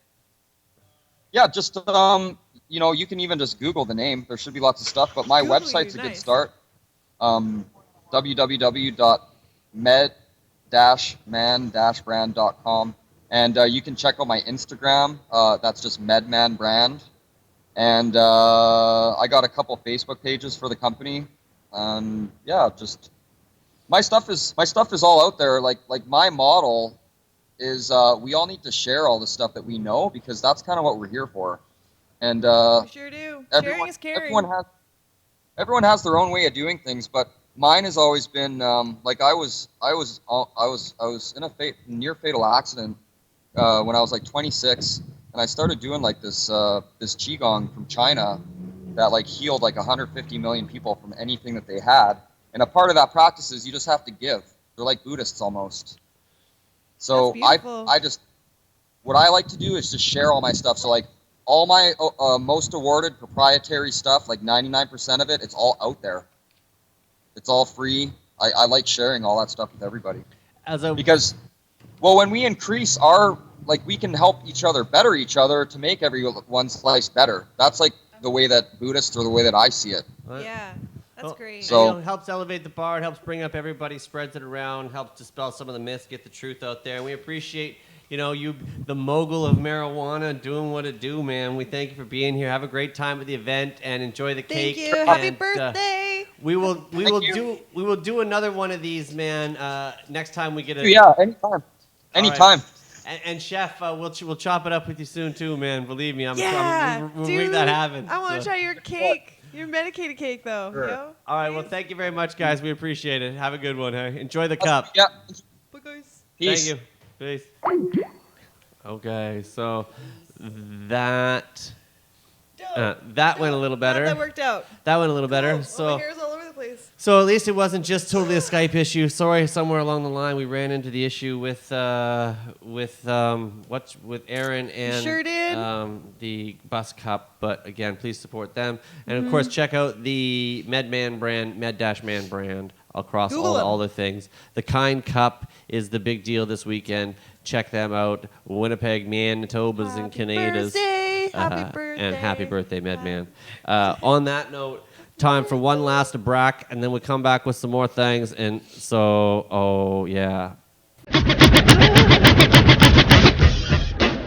Yeah, just you can even just Google the name. There should be lots of stuff, but my Google website's you, a good nice. start. www.med-man-brand.com, and you can check out my Instagram. That's just Medman Brand, and I got a couple Facebook pages for the company. Yeah, just my stuff is all out there. Like my model is we all need to share all the stuff that we know because that's kind of what we're here for. And We sure do. Sharing is caring. everyone has their own way of doing things, but mine has always been like I was in a near fatal accident when I was like 26, and I started doing like this qigong from China that like healed like 150 million people from anything that they had. And a part of that practice is you just have to give. They're like Buddhists almost. So That's beautiful. I just what I like to do is just share all my stuff. So like all my most awarded proprietary stuff, like 99% of it, it's all out there. It's all free. I like sharing all that stuff with everybody. Because, well, when we increase we can help each other, better each other to make everyone's life better. That's like the way that Buddhists or the way that I see it. Yeah, that's great. So- it helps elevate the bar. It helps bring up everybody, spreads it around, helps dispel some of the myths, get the truth out there. And we appreciate, you, the mogul of marijuana, doing what it do, man. We thank you for being here. Have a great time at the event and enjoy the cake. Thank you. Happy And, birthday. we will do another one of these, man. Next time we get a Yeah, anytime. Anytime. And Chef, we'll chop it up with you soon too, man. Believe me, Yeah, we'll dude. make that happen. I want to So- try your cake. Your medicated cake, though. Sure. Yo. All right, well, thank you very much, guys. We appreciate it. Have a good one. Hey, enjoy the cup. Yeah. Bye, guys. Peace. Thank you. Peace. Okay, so that went a little better. That worked out. That went a little better. Oh, my So. hair's all over the place. So at least it wasn't just totally a Skype issue. Sorry, somewhere along the line we ran into the issue with Aaron and Sure did. the Bus Cup. But again, please support them, and of course check out the Medman Brand, Med-Man Brand across Google them. all the things. The Kind Cup is the big deal this weekend. Check them out. Winnipeg, Manitoba's, and Happy Canada's. birthday. Happy birthday. And happy birthday, Medman. On that note, time for one last brack, and then we come back with some more things. And so, oh yeah.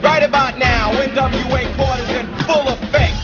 Right about now, NWA quarters in full effect.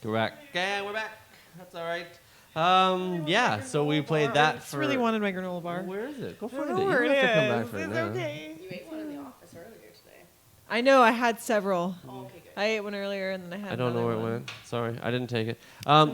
Correct. Okay, we're back. That's all right. Yeah, so we played that I just for... really wanted my granola bar. Where is it? Go I find don't it. know You where don't it have to come is. back for it It's now. okay. You ate one in the office earlier today. I know. I had several. Oh, okay, good. I ate one earlier, and then I had. I don't know another where it one. went. Sorry, I didn't take it.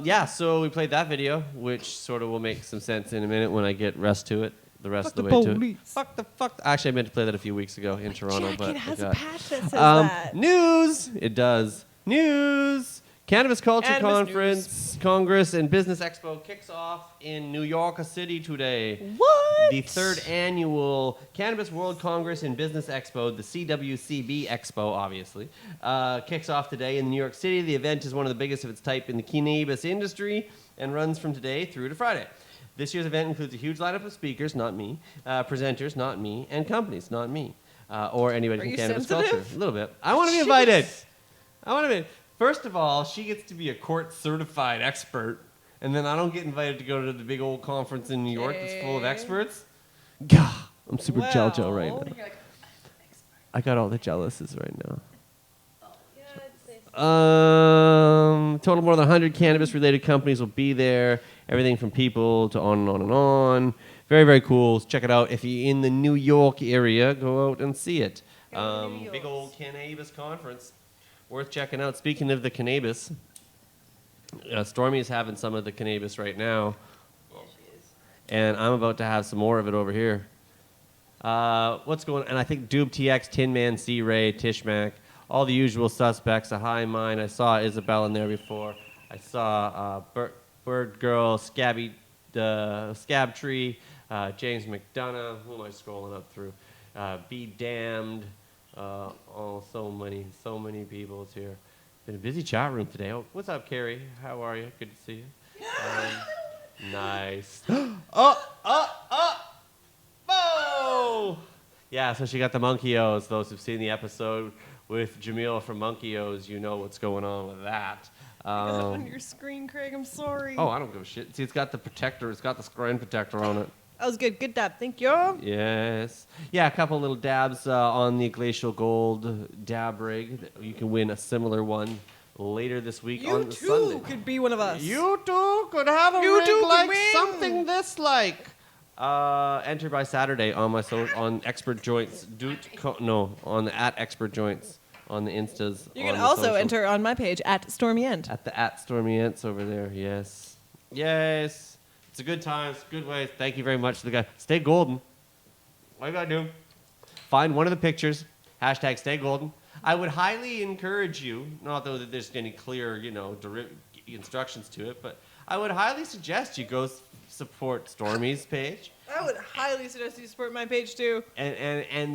Yeah, so we played that video, which sort of will make some sense in a minute when I get rest to it. The rest Fuck of the the way to it. police. Fuck. Actually, I meant to play that a few weeks ago in Toronto, Jack, but it has I a got- patch that says that. News. It does. News. Cannabis Culture Cannabis Conference, Congress, and Business Expo kicks off in New York City today. What? The third annual Cannabis World Congress and Business Expo, the CWCB Expo, obviously, kicks off today in New York City. The event is one of the biggest of its type in the cannabis industry and runs from today through to Friday. This year's event includes a huge lineup of speakers, not me, presenters, not me, and companies, not me, or anybody Are from you cannabis sensitive? culture. A little bit. I want to be invited. I want to be. First of all, she gets to be a court-certified expert, and then I don't get invited to go to the big old conference in New York that's full of Okay. experts. Gah, I'm super jello right Well, now. I got all the jealouses right now. Yeah, I'd say so. Total more than 100 cannabis-related companies will be there. Everything from people to on and on and on. Very, very cool. Check it out. If you're in the New York area, go out and see it. Go to New Big York. old cannabis conference. Worth checking out. Speaking of the cannabis, Stormy is having some of the cannabis right now, Yeah, she is. and I'm about to have some more of it over here. What's going on? And I think Doob TX, Tin Man, C Ray, Tishmac, all the usual suspects. A High Mind. I saw Isabel in there before. I saw Bird Girl, Scab Tree, James McDonough. Who am I scrolling up through? Be Damned. So many people here. Been a busy chat room today. Oh, what's up, Carrie? How are you? Good to see you. Nice. Oh! Yeah, so she got the Monkey-O's. Those who've seen the episode with Jamil from Monkey-O's, you know what's going on with that. I got it on your screen, Craig. I'm sorry. Oh, I don't give a shit. See, it's got the protector. It's got the screen protector on it. That was good. Good dab. Thank you. Yes. Yeah, a couple little dabs on the Glacial Gold dab rig. You can win a similar one later this week You on the too Sunday. could be one of us. You too could have a You rig too could like win. something this like. Enter by Saturday on my on Expert Joints. On the @Expert Joints on the Instas. You on can the also social. enter on my page at Stormy Ent. At the @Stormy Ents over there. Yes. Yes. It's a good time. It's a good way. Thank you very much to the guy. Stay golden. What you gotta do? Find one of the pictures. # Stay golden. I would highly encourage you, not that there's any clear, instructions to it, but I would highly suggest you go support Stormy's page. I would highly suggest you support my page too. And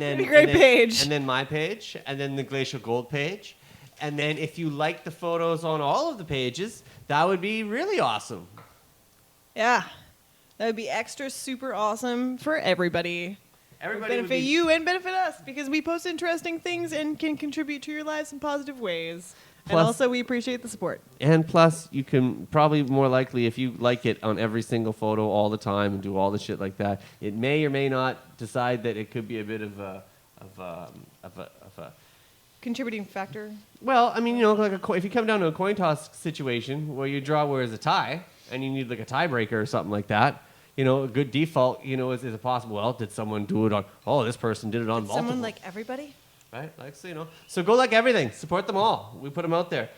then It'd be a great page. And then my page, and then the Glacial Gold page. And then if you like the photos on all of the pages, that would be really awesome. Yeah. That would be extra super awesome for everybody. Everybody would Benefit be- you and benefit us because we post interesting things and can contribute to your lives in positive ways. And Plus- also, we appreciate the support. And plus, you can probably more likely, if you like it on every single photo all the time and do all the shit like that, it may or may not decide that it could be a bit of a Contributing factor. well, I mean, like if you come down to a coin toss situation where you draw where is a tie and you need like a tiebreaker or something like that, a good default, is it possible? Well, did someone do it on? Oh, this person did it on multiple. Someone like everybody? Right? Like, so go like everything. Support them all. We put them out there.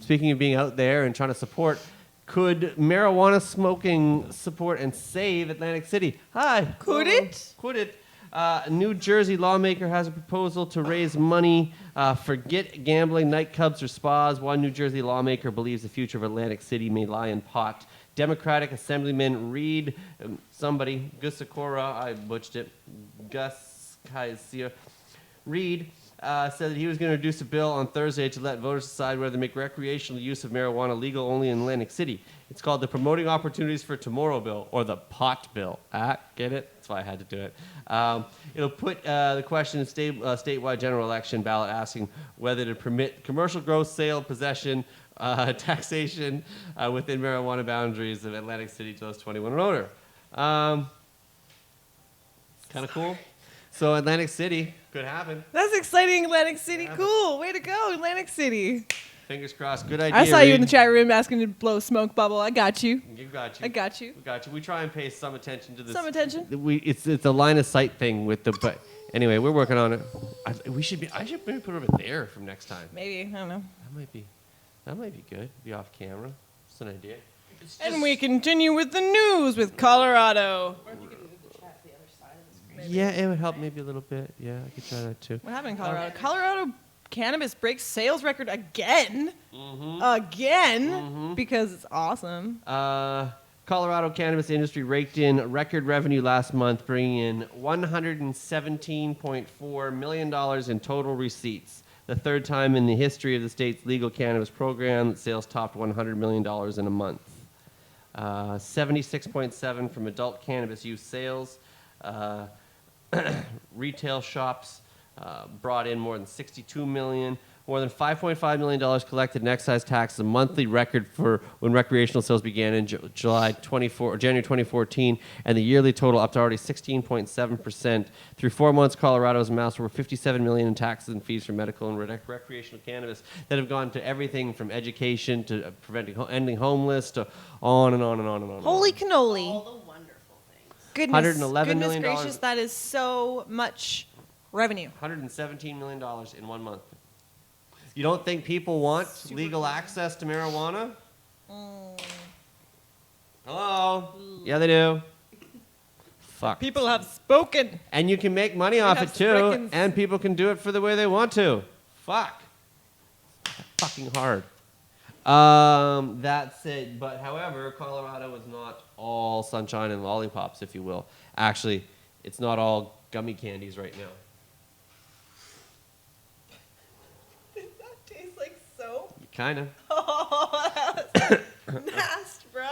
Speaking of being out there and trying to support, could marijuana smoking support and save Atlantic City? Hi. Could it? Could it? A New Jersey lawmaker has a proposal to raise money for get gambling nightclubs or spas. One New Jersey lawmaker believes the future of Atlantic City may lie in pot. Democratic Assemblyman Reed, Gusakora, I butchered it, Gus Kaiser, Reed said that he was going to introduce a bill on Thursday to let voters decide whether to make recreational use of marijuana legal only in Atlantic City. It's called the Promoting Opportunities for Tomorrow Bill, or the POT Bill. Get it? That's why I had to do it. It'll put the question in statewide general election ballot asking whether to permit commercial growth, sale, possession, taxation within marijuana boundaries of Atlantic City to those 21 and older. Kind of cool. So Atlantic City could happen. That's exciting, Atlantic City. Yeah. Cool. Way to go, Atlantic City. Fingers crossed. Good idea. I saw you in Reed. the chat room asking to blow a smoke bubble. I got you. You got you. I got you. We got you. We try and pay some attention to this. Some attention. It's a line of sight thing with the. But anyway, we're working on it. I should maybe put it over there from next time. Maybe. I don't know. That might be good. Be off camera. That's an idea. And we continue with the news with Colorado. Yeah, it would help maybe a little bit. Yeah, I could try that too. What happened in Colorado? Colorado cannabis breaks sales record again. Again. Because it's awesome. Colorado cannabis industry raked in record revenue last month, bringing in $117.4 million in total receipts. The third time in the history of the state's legal cannabis program that sales topped $100 million in a month. 76.7 from adult cannabis use sales. Retail shops brought in more than $62 million. More than $5.5 million collected in excise tax, a monthly record for when recreational sales began in January 2014, and the yearly total up to already 16.7%. Through 4 months, Colorado has amassed over $57 million in taxes and fees for medical and recreational cannabis that have gone to everything from education to ending homeless to on and on and on and on. Holy cannoli. All the wonderful things. Goodness. $111 million. Goodness gracious, that is so much revenue. $117 million in 1 month. You don't think people want legal access to marijuana? Hello? Yeah, they do. Fuck. People have spoken. And you can make money off it too, sprickens. and people can do it for the way they want to. Fuck. Fucking hard. That's it. But however, Colorado is not all sunshine and lollipops, if you will. Actually, it's not all gummy candies right now. Kind of. Oh, that was nasty, bro.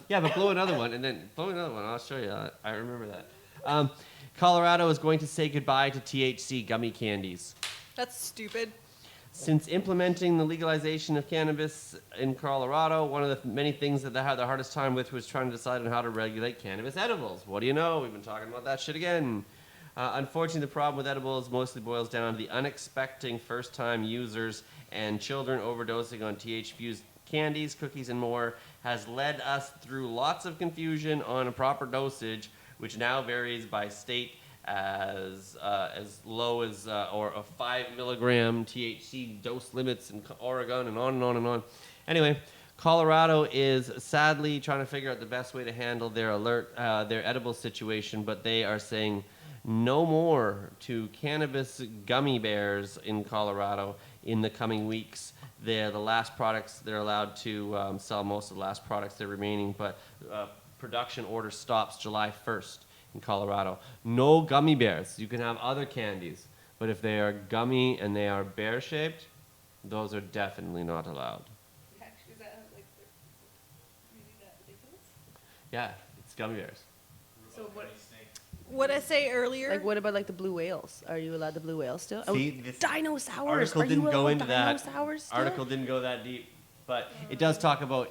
Yeah, but blow another one, and then blow another one. I'll show you. I remember that. Colorado is going to say goodbye to THC gummy candies. That's stupid. Since implementing the legalization of cannabis in Colorado, one of the many things that they had the hardest time with was trying to decide on how to regulate cannabis edibles. What do you know? We've been talking about that shit again. Unfortunately, the problem with edibles mostly boils down to the unexpected first-time users and children overdosing on THC-fused candies, cookies, and more has led us through lots of confusion on a proper dosage, which now varies by state as low as or a 5 milligram THC dose limits in Oregon, and on and on and on. Anyway, Colorado is sadly trying to figure out the best way to handle their their edible situation, but they are saying no more to cannabis gummy bears in Colorado in the coming weeks. They're the last products they're allowed to sell, most of the last products they're remaining, but production order stops July 1st in Colorado. No gummy bears. You can have other candies, but if they are gummy and they are bear-shaped, those are definitely not allowed. Is that like really that ridiculous? Yeah, it's gummy bears. So what? What I say earlier? Like, what about like the blue whales? Are you allowed the blue whales still? See, this dinosaurs. article Are you didn't go allowed into that. dinosaurs still? Article didn't go that deep, but it does talk about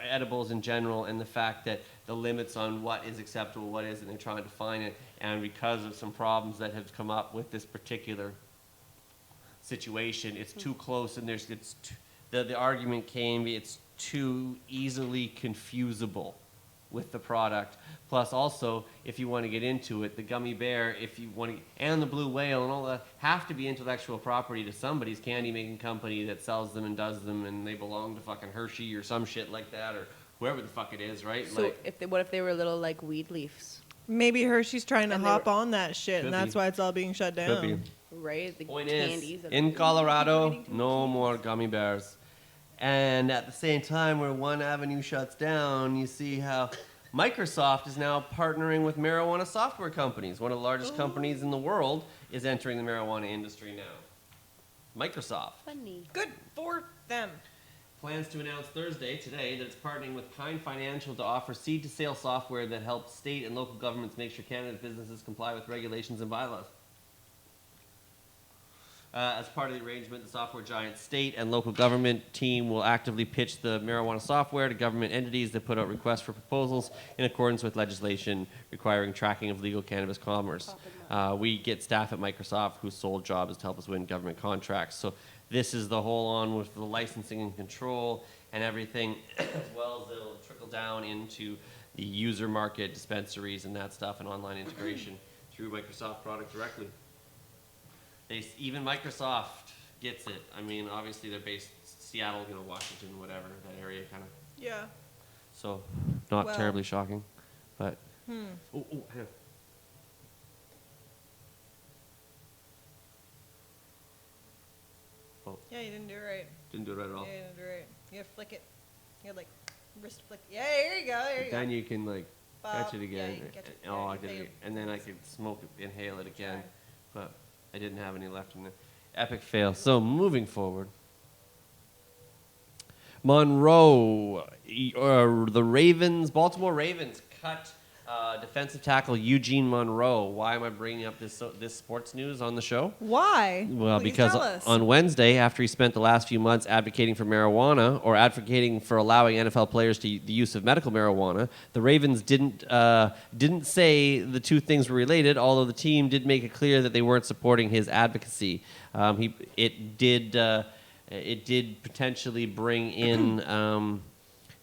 edibles in general and the fact that the limits on what is acceptable, what isn't, they're trying to define it, and because of some problems that have come up with this particular situation, it's too close, and the argument came, it's too easily confusable with the product. Plus also, if you want to get into it, the gummy bear, if you want to, and the blue whale and all that have to be intellectual property to somebody's candy making company that sells them and does them, and they belong to fucking Hershey or some shit like that, or whoever the fuck it is, right? So Like, what if they were little like weed leaves? Maybe Hershey's trying to And they hop were- on that shit, Could and that's be. why it's all being shut down. could be. Right? The Point candies. is, that in are- Colorado, no more gummy bears. And at the same time, where one avenue shuts down, you see how Microsoft is now partnering with marijuana software companies. One of the largest companies in the world is entering the marijuana industry now. Microsoft Funny. Good for them. plans to announce Thursday, today, that it's partnering with Pine Financial to offer seed-to-sale software that helps state and local governments make sure cannabis businesses comply with regulations and bylaws. As part of the arrangement, the software giant state and local government team will actively pitch the marijuana software to government entities that put out requests for proposals in accordance with legislation requiring tracking of legal cannabis commerce. We get staff at Microsoft whose sole job is to help us win government contracts. So this is the whole on with the licensing and control and everything, as well as it'll trickle down into the user market, dispensaries, and that stuff, and online integration through Microsoft product directly. Even Microsoft gets it. I mean, obviously they're based Seattle, Washington, whatever, that area kind of. Yeah. So, not Well. terribly shocking, but. Oh, hang on. Oh, Yeah, you didn't do it right. didn't do it right at all. Yeah, you didn't do it right. You gotta flick it. You gotta wrist flick. Yeah, there you go. There you Then go. you can catch it Yeah, again. you can catch it. Oh, Yeah, I you did it, failed. and then I could smoke it, inhale it again, Try. but I didn't have any left in there. Epic fail. So moving forward, Monroe, the Baltimore Ravens cut defensive tackle Eugene Monroe. Why am I bringing up this sports news on the show? Why? Well, Please because tell us. on Wednesday, after he spent the last few months advocating for marijuana or advocating for allowing NFL players to the use of medical marijuana, the Ravens didn't say the two things were related, although the team did make it clear that they weren't supporting his advocacy. It did potentially bring in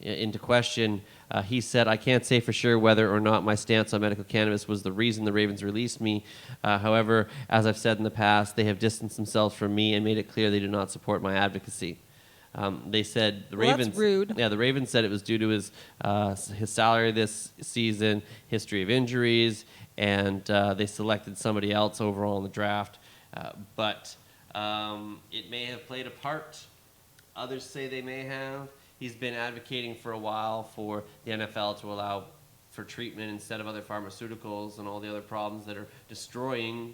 into question. He said, "I can't say for sure whether or not my stance on medical cannabis was the reason the Ravens released me. However, as I've said in the past, they have distanced themselves from me and made it clear they do not support my advocacy." They said the Well, Ravens. that's rude. Yeah, the Ravens said it was due to his salary this season, history of injuries, and they selected somebody else overall in the draft. But it may have played a part. Others say they may have. He's been advocating for a while for the NFL to allow for treatment instead of other pharmaceuticals and all the other problems that are destroying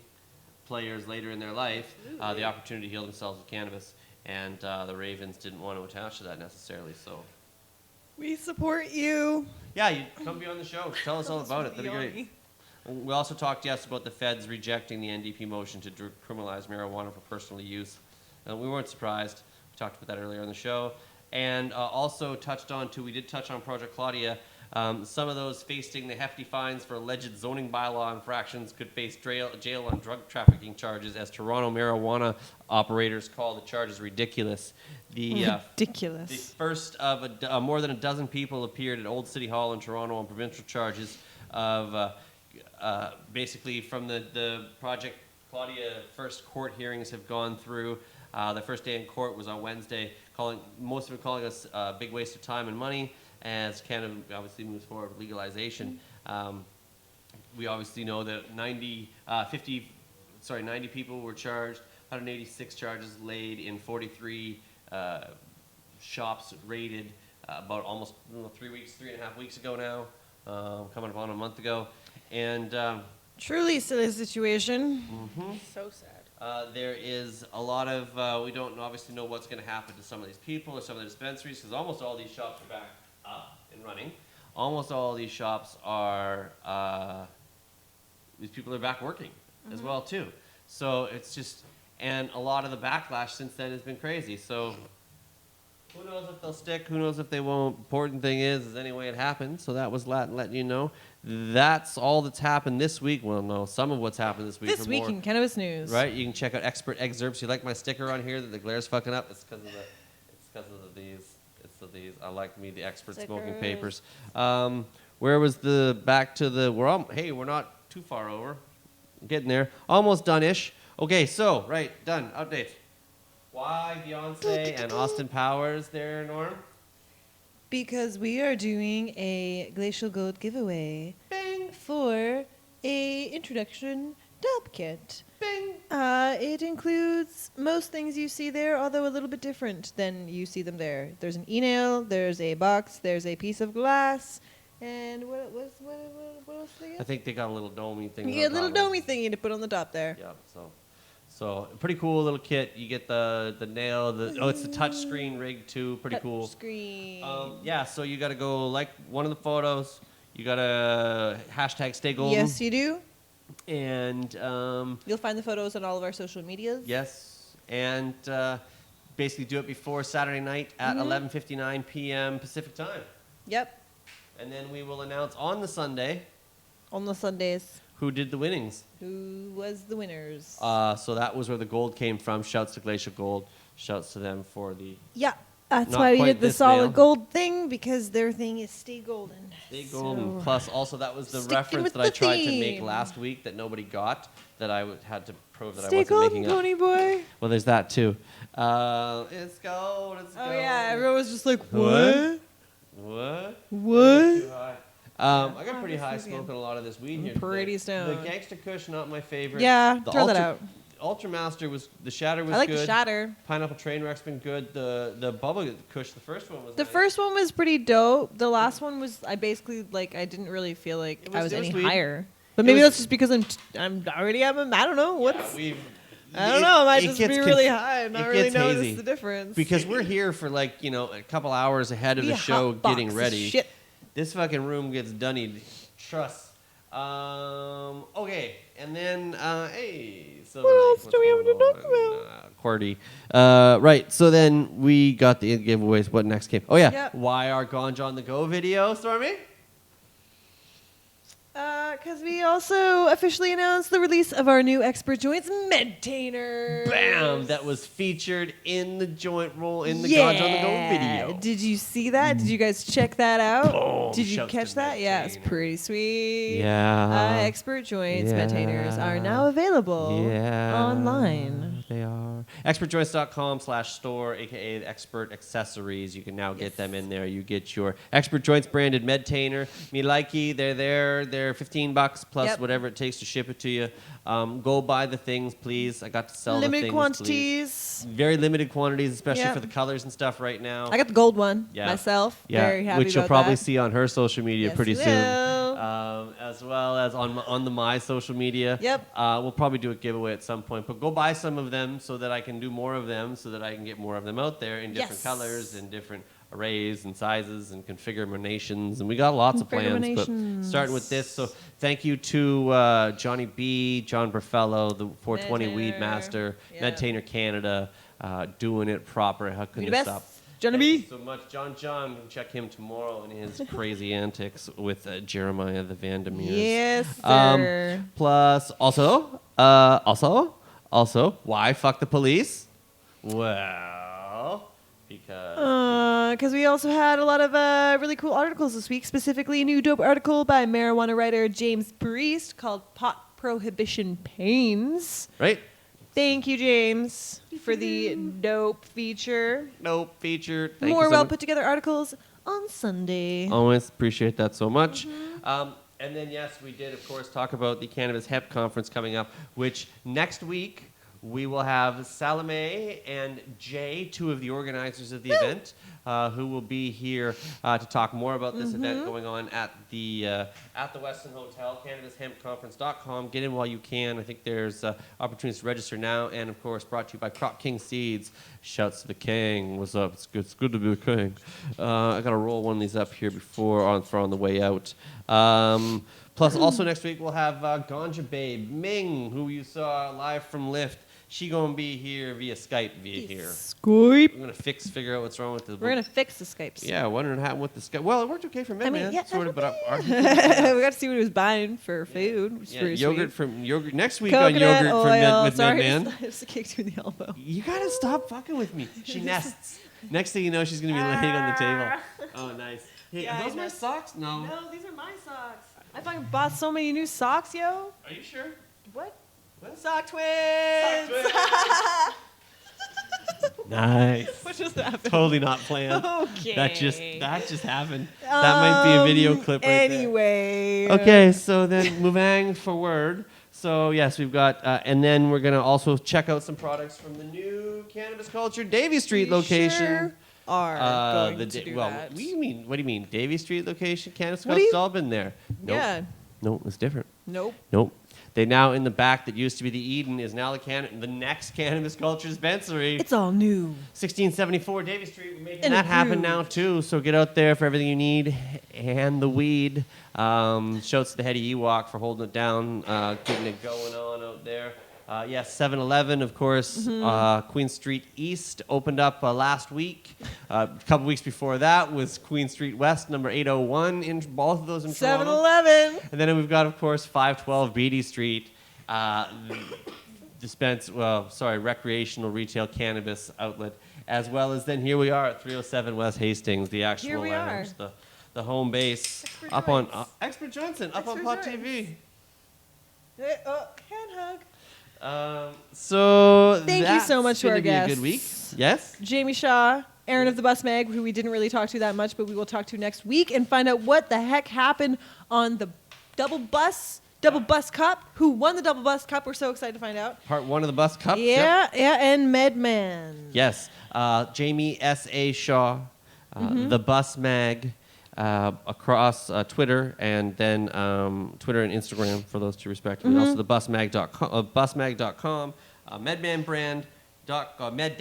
players later in their life, the opportunity to heal themselves with cannabis. And the Ravens didn't want to attach to that necessarily. So, We support you. yeah, you come be on the show. Tell us all about it. That'd be great. We also talked about the feds rejecting the NDP motion to decriminalize marijuana for personal use. We weren't surprised. We talked about that earlier on the show. And also we did touch on Project Claudia. Some of those facing the hefty fines for alleged zoning bylaw infractions could face jail on drug trafficking charges, as Toronto marijuana operators call the charges ridiculous. Ridiculous. The first of more than a dozen people appeared at Old City Hall in Toronto on provincial charges of basically from the Project Claudia first court hearings have gone through. The first day in court was on Wednesday, most of it calling us a big waste of time and money as Canada obviously moves forward with legalization. We obviously know that 90 people were charged, 186 charges laid in 43 shops raided about almost 3.5 weeks ago now, coming up on a month ago. And Truly silly situation. So sad. there is a lot of, we don't obviously know what's going to happen to some of these people or some of the dispensaries, because almost all these shops are back up and running. Almost all of these shops are, these people are back working as well too. So it's just, and a lot of the backlash since then has been crazy. So who knows if they'll stick, who knows if they won't. Important thing is anyway it happened. So that was letting you know. That's all that's happened this week. Well, no, some of what's happened this week. This week in Cannabis News. Right, you can check out expert excerpts. You like my sticker on here that the glare's fucking up? It's because of these. It's of these. I like the expert smoking papers. Where was back to the? We're not too far over. Getting there. Almost done-ish. Okay, so done. Update. Why Beyonce and Austin Powers there, Norm? Because we are doing a Glacial Gold giveaway for a introduction dub kit. It includes most things you see there, although a little bit different than you see them there. There's an e-nail, there's a box, there's a piece of glass, and what else again? I think they got a little domey thing. You get a little domey thingy to put on the top there. Yeah, so pretty cool little kit. You get the nail. It's the touch screen rig too. Pretty cool. Screen. Yeah, so you got to go like one of the photos. You got to hashtag stay golden. Yes, you do. And you'll find the photos on all of our social medias. Yes, and basically do it before Saturday night at 11:59 p.m. Pacific time. Yep. And then we will announce on the Sunday. On the Sundays. Who did the winnings? Who was the winners? So that was where the gold came from. Shouts to Glacial Gold. Shouts to them for the Yeah, that's Not why we quite did the this solid male. gold thing, because their thing is stay golden. Stay golden. So- Plus, also that was the Sticking reference with that I the tried to make theme. last week that nobody got. That I had to prove that Stay I wasn't golden, making up. pony boy. Well, there's that too. It's gold. It's gold. Oh yeah, everyone was just like, What? what? What? What? Too high. I got pretty high obviously, smoking a lot of this weed here. pretty today. stoned. The Gangsta Kush, not my favorite. Yeah, the throw that out. Ultramaster was the Shatter was I like good. the shatter. Pineapple Trainwreck's been good. The Bubble Kush, the first one was. The nice. first one was pretty dope. The last one was, I basically like, I didn't really feel like It I was- was it was any sweet. higher. But It maybe was- that's just because I'm already I don't know what's. Yeah, I don't know. I might it just gets be really conf- high and not it really gets notice hazy. the difference. Because we're here for like, a couple hours ahead of Be the a show hot box getting of ready. shit. This fucking room gets dunnied. Trust. Okay, and then hey, so What else do we have to talk about? QWERTY. Right. So then we got the giveaways. What next came? Oh yeah, Yep. Why our Ganja on the Go video, Stormy? Because we also officially announced the release of our new Expert Joints Medtainer. Bam! That was featured in the joint roll in the Ganja on the Go video. Did you see that? Did you guys check that out? Boom. Did you Shouts catch to that? Yeah, it's Medtainer. pretty sweet. Yeah. Expert Joints Yeah. Medtainers are now available online. They are. ExpertJoints.com/store, aka the Expert Accessories. You can now get them in there. You get your Expert Joints branded Medtainer. Me likey, they're there. They're $15 plus Yep. whatever it takes to ship it to you. Go buy the things, please. I got to sell the Limited things, quantities. please. Very limited quantities, especially Yep. for the colors and stuff right now. I got the gold one Yeah. myself. Yeah, Very happy which you'll about probably that. see on her social media Yes, pretty you soon, will. as well as on the my social media. Yep. We'll probably do a giveaway at some point, but go buy some of them so that I can do more of them, so that I can get more of them out there in different Yes. colors and different arrays and sizes and configurations, and we got lots of plans. But starting with this, so thank you to Johnny B, John Burfello, the 420 Weed Medtainer. Master, Yeah. Medtainer Canada, doing it proper. How can You you the best. stop? Johnny Thank B. you so much, John. You can check him tomorrow in his crazy antics with Jeremiah the Vandermeers. Yes, sir. Plus, also, why fuck the police? Well, because We also had a lot of really cool articles this week, specifically a new dope article by marijuana writer James Priest called Pot Prohibition Pains. right. Thank you, James, for the dope feature. Nope, featured. Thank More you so well much. put together articles on Sunday. Always appreciate that so much. Mm-hmm. And then, yes, we did, of course, talk about the Cannabis Hemp Conference coming up, which next week we will have Salome and Jay, two of the organizers of the event, who will be here to talk more about this event going on at the Westin Hotel, CannabisHempConference.com. Get in while you can. I think there's opportunities to register now, and of course, brought to you by Crop King Seeds. Shouts to the king. What's up? It's good to be the king. I gotta roll one of these up here before on the way out. Plus, also next week we'll have Ganja Babe Ming, who you saw live from Lyft. She gonna be here via Skype here. Skype. I'm gonna figure out what's wrong with the. We're gonna fix the Skypes. Yeah, wondering how with the Skype. Well, it worked okay for Medman, yeah, sort of, but we got to see what he was buying for food. Which is yeah, pretty yogurt sweet. from yogurt next week Coconut on yogurt oil. with Sorry, Medman. I just kicked you in the elbow. You gotta stop fucking with me. She nests. Next thing you know, she's gonna be laying on the table. Oh, nice. Hey, Yeah, are those I my know. socks? No. No, these are my socks. I fucking bought so many new socks, yo. Are you sure? What? What? Sock twins. Nice. What just happened? Totally not planned. Okay. That just happened. That might be a video clip right Anyway. there. Okay, so then moving forward. So yes, we've got, and then we're gonna also check out some products from the new Cannabis Culture Davie Street location. Sure are going to do well, that. what do you mean? What do you mean? Davie Street location? Cannabis What do Culture's you- all been there. Nope. Yeah. No, it's different. Nope. Nope. They now in the back that used to be the Eden is now the next Cannabis Culture Dispensary. It's all new. 1674 Davie Street. We're making And that happen improved. now too. So get out there for everything you need and the weed. Shouts to the head of Ewok for holding it down, getting it going on out there. Yes, 7-Eleven, of course. Queen Street East opened up last week. A couple weeks before that was Queen Street West, number 801, in both of those in Toronto. 7-Eleven. And then we've got, of course, 512 Beatty Street. The recreational retail cannabis outlet, as well as then here we are at 307 West Hastings, the actual Here we lounge, are. the home base, Expert up Joints. on Expert Johnson, up on Expert Pot Joints. TV. Hand hug. So Thank you that's so much to gonna our be a good week. guests. Yes. Jamie Shaw, Aaron of the Bus Mag, who we didn't really talk to that much, but we will talk to next week and find out what the heck happened on the double bus cup. Who won the double bus cup? We're so excited to find out. Part 1 of the Bus Cup. Yeah, and Medman. Yes. Jamie S.A. Shaw, The Bus Mag, across Twitter, and then Twitter and Instagram for those two respectively. Also the busmag.com, busmag.com, Medman Brand, med-man-brand.com med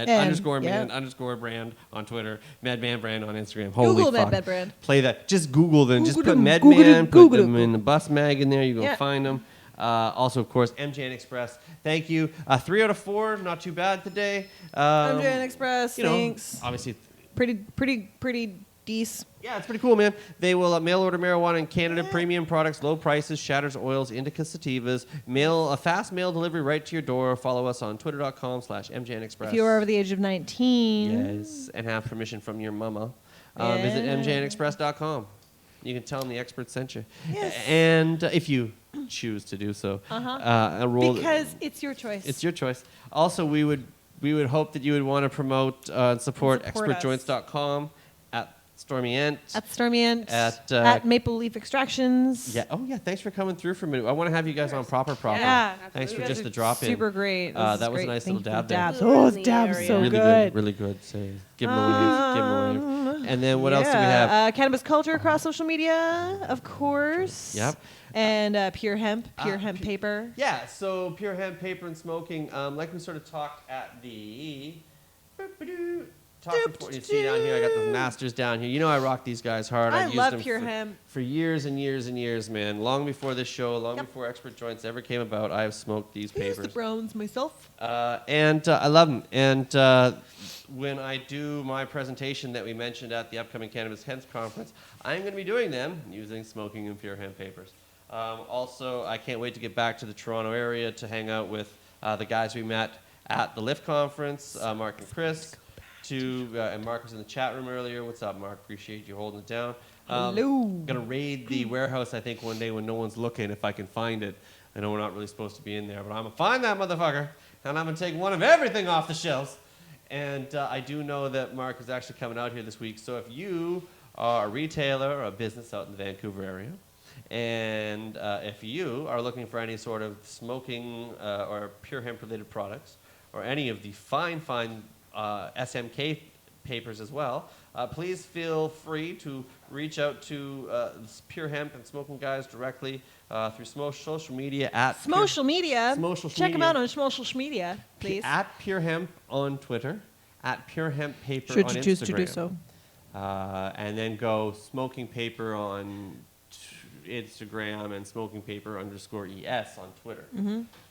underscore man underscore brand on Twitter, Medman Brand on Instagram. Holy Google fuck. Medman Brand. Play that. Just Google them. Just Google put them. Medman, Google put them them. in the Bus Mag in there. You're going to Yeah. find them. Also, of course, MJN Express. Thank you. 3 out of 4. Not too bad today. MJN Express, you know, thanks. Obviously, Pretty decent. yeah, it's pretty cool, man. They will mail order marijuana in Canada, premium products, low prices, shatters, oils, indica sativas, mail a fast mail delivery right to your door. Follow us on twitter.com/MJN Express. If you are over the age of 19. Yes, and have permission from your mama. Visit MJNexpress.com. You can tell them the expert sent you. Yes. And if you choose to do so, Because it's your choice. it's your choice. Also, we would hope that you would want to promote and support Support us. expertjoints.com, at Stormy Ent. At Stormy Ent. At, Maple Leaf Extractions. Yeah. Oh, yeah. Thanks for coming through for a minute. I want to have you guys on proper. Yeah. Thanks You for guys just are the drop in. Super great. That This is was a great. nice Thank little you for dab there. dabs. Ooh, Oh, in the dabs area. so really good. Really good. Say, give them a wave. Give them a wave. And then what else do we have? Cannabis culture across social media, of course. Yep. And pure hemp pu- paper. Yeah. So pure hemp, paper, and smoking. Like we sort of talked at the. You see down here, I got the masters down here. You know I rock these guys hard. I I've used love them pure hemp. for years and years and years, man. Long before this show, long before Expert Joints ever came about, I have smoked these I use papers. the browns myself. And I love them. And when I do my presentation that we mentioned at the upcoming Cannabis Hemp Conference, I'm going to be doing them using smoking and pure hemp papers. Also, I can't wait to get back to the Toronto area to hang out with the guys we met at the Lift Conference, Marc and Chris. And Marc was in the chat room earlier. What's up, Marc? Appreciate you holding it down. Hello. Gonna raid the warehouse, I think, one day when no one's looking, if I can find it. I know we're not really supposed to be in there, but I'm gonna find that motherfucker, and I'm gonna take one of everything off the shelves. And I do know that Marc is actually coming out here this week. So if you are a retailer or a business out in the Vancouver area, and if you are looking for any sort of smoking or pure hemp-related products, or any of the fine SMK papers as well, please feel free to reach out to Pure Hemp and Smoking Guys directly through social media at Social media. Smocial Check them media. out on social media, please. At Pure Hemp on Twitter, at Pure Hemp Paper Should on you Instagram. choose to do so. And then go Smoking Paper on Instagram and Smoking Paper _ES on Twitter.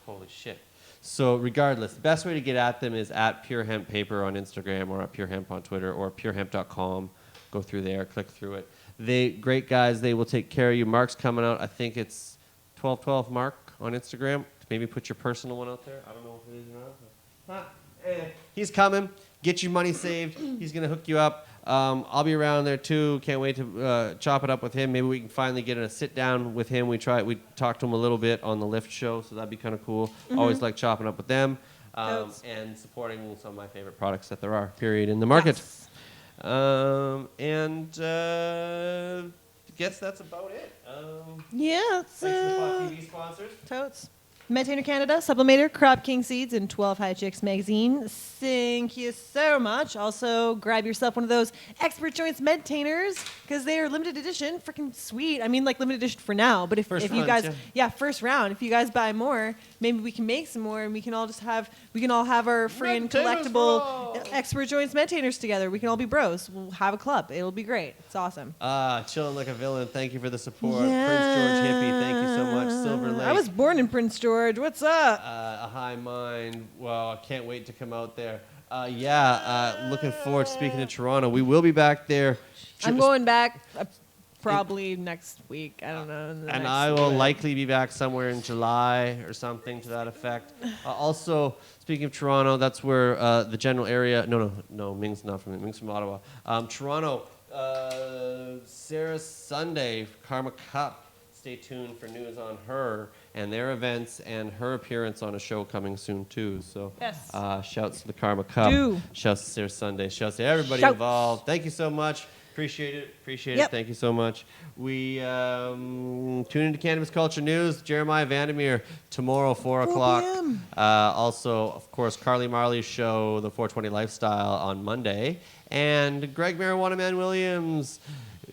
Holy shit. So regardless, the best way to get at them is at Pure Hemp Paper on Instagram, or at Pure Hemp on Twitter, or purehemp.com. Go through there, click through it. They great guys. They will take care of you. Marc's coming out. I think it's 1212 Marc on Instagram. Maybe put your personal one out there. I don't know if it is or not. He's coming. Get your money saved. He's gonna hook you up. I'll be around there too. Can't wait to chop it up with him. Maybe we can finally get a sit down with him. We talked to him a little bit on the Lift show, so that'd be kind of cool. Always like chopping up with them and supporting some of my favorite products that there are. Period in the market. Yes. Guess that's about it. Yeah, it's Thanks to the Pot TV sponsors. totes. Medtainer Canada, Sublimator, Crop King Seeds, and 12 High Chicks magazine. Thank you so much. Also, grab yourself one of those Expert Joints Medtainers, because they are limited edition. Freaking sweet. I mean, like limited edition for now, but if you rounds, guys, yeah. first round. If you guys buy more, maybe we can make some more, and we can all have our free and Medtainers collectible roll. Expert Joints Medtainers together. We can all be bros. We'll have a club. It'll be great. It's awesome. Chilling like a villain. Thank you for the support. Prince George Hippie, thank you so much. Silver Lake. I was born in Prince George. What's up? A High Mind. Well, I can't wait to come out there. Looking forward to speaking to Toronto. We will be back there. I'm going back probably next week. I don't know. And I will likely be back somewhere in July or something to that effect. Also, speaking of Toronto, that's where the general area. No, Ming's not from Ming's from Ottawa. Toronto, Sarah Sunday, Karma Cup. Stay tuned for news on her and their events and her appearance on a show coming soon too. So, yes. Shouts to the Karma Cup. Shouts to Sarah Sunday. Shouts to everybody involved. Thank you so much. Appreciate it. Thank you so much. We tune into Cannabis Culture News. Jeremiah Vandermeer tomorrow, 4 o'clock. Also, of course, Carly Marley's show, The 420 Lifestyle, on Monday. And Greg Marijuana Man Williams,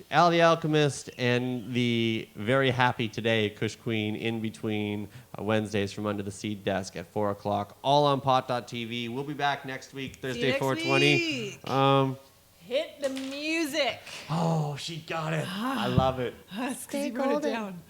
Al the Alchemist, and the very happy today Kush Queen in between Wednesdays from Under the Seed Desk at 4 o'clock. All on pot.tv. We'll be back next week, Thursday, 420. Hit the music. Oh, she got it. I love it. Stay golden.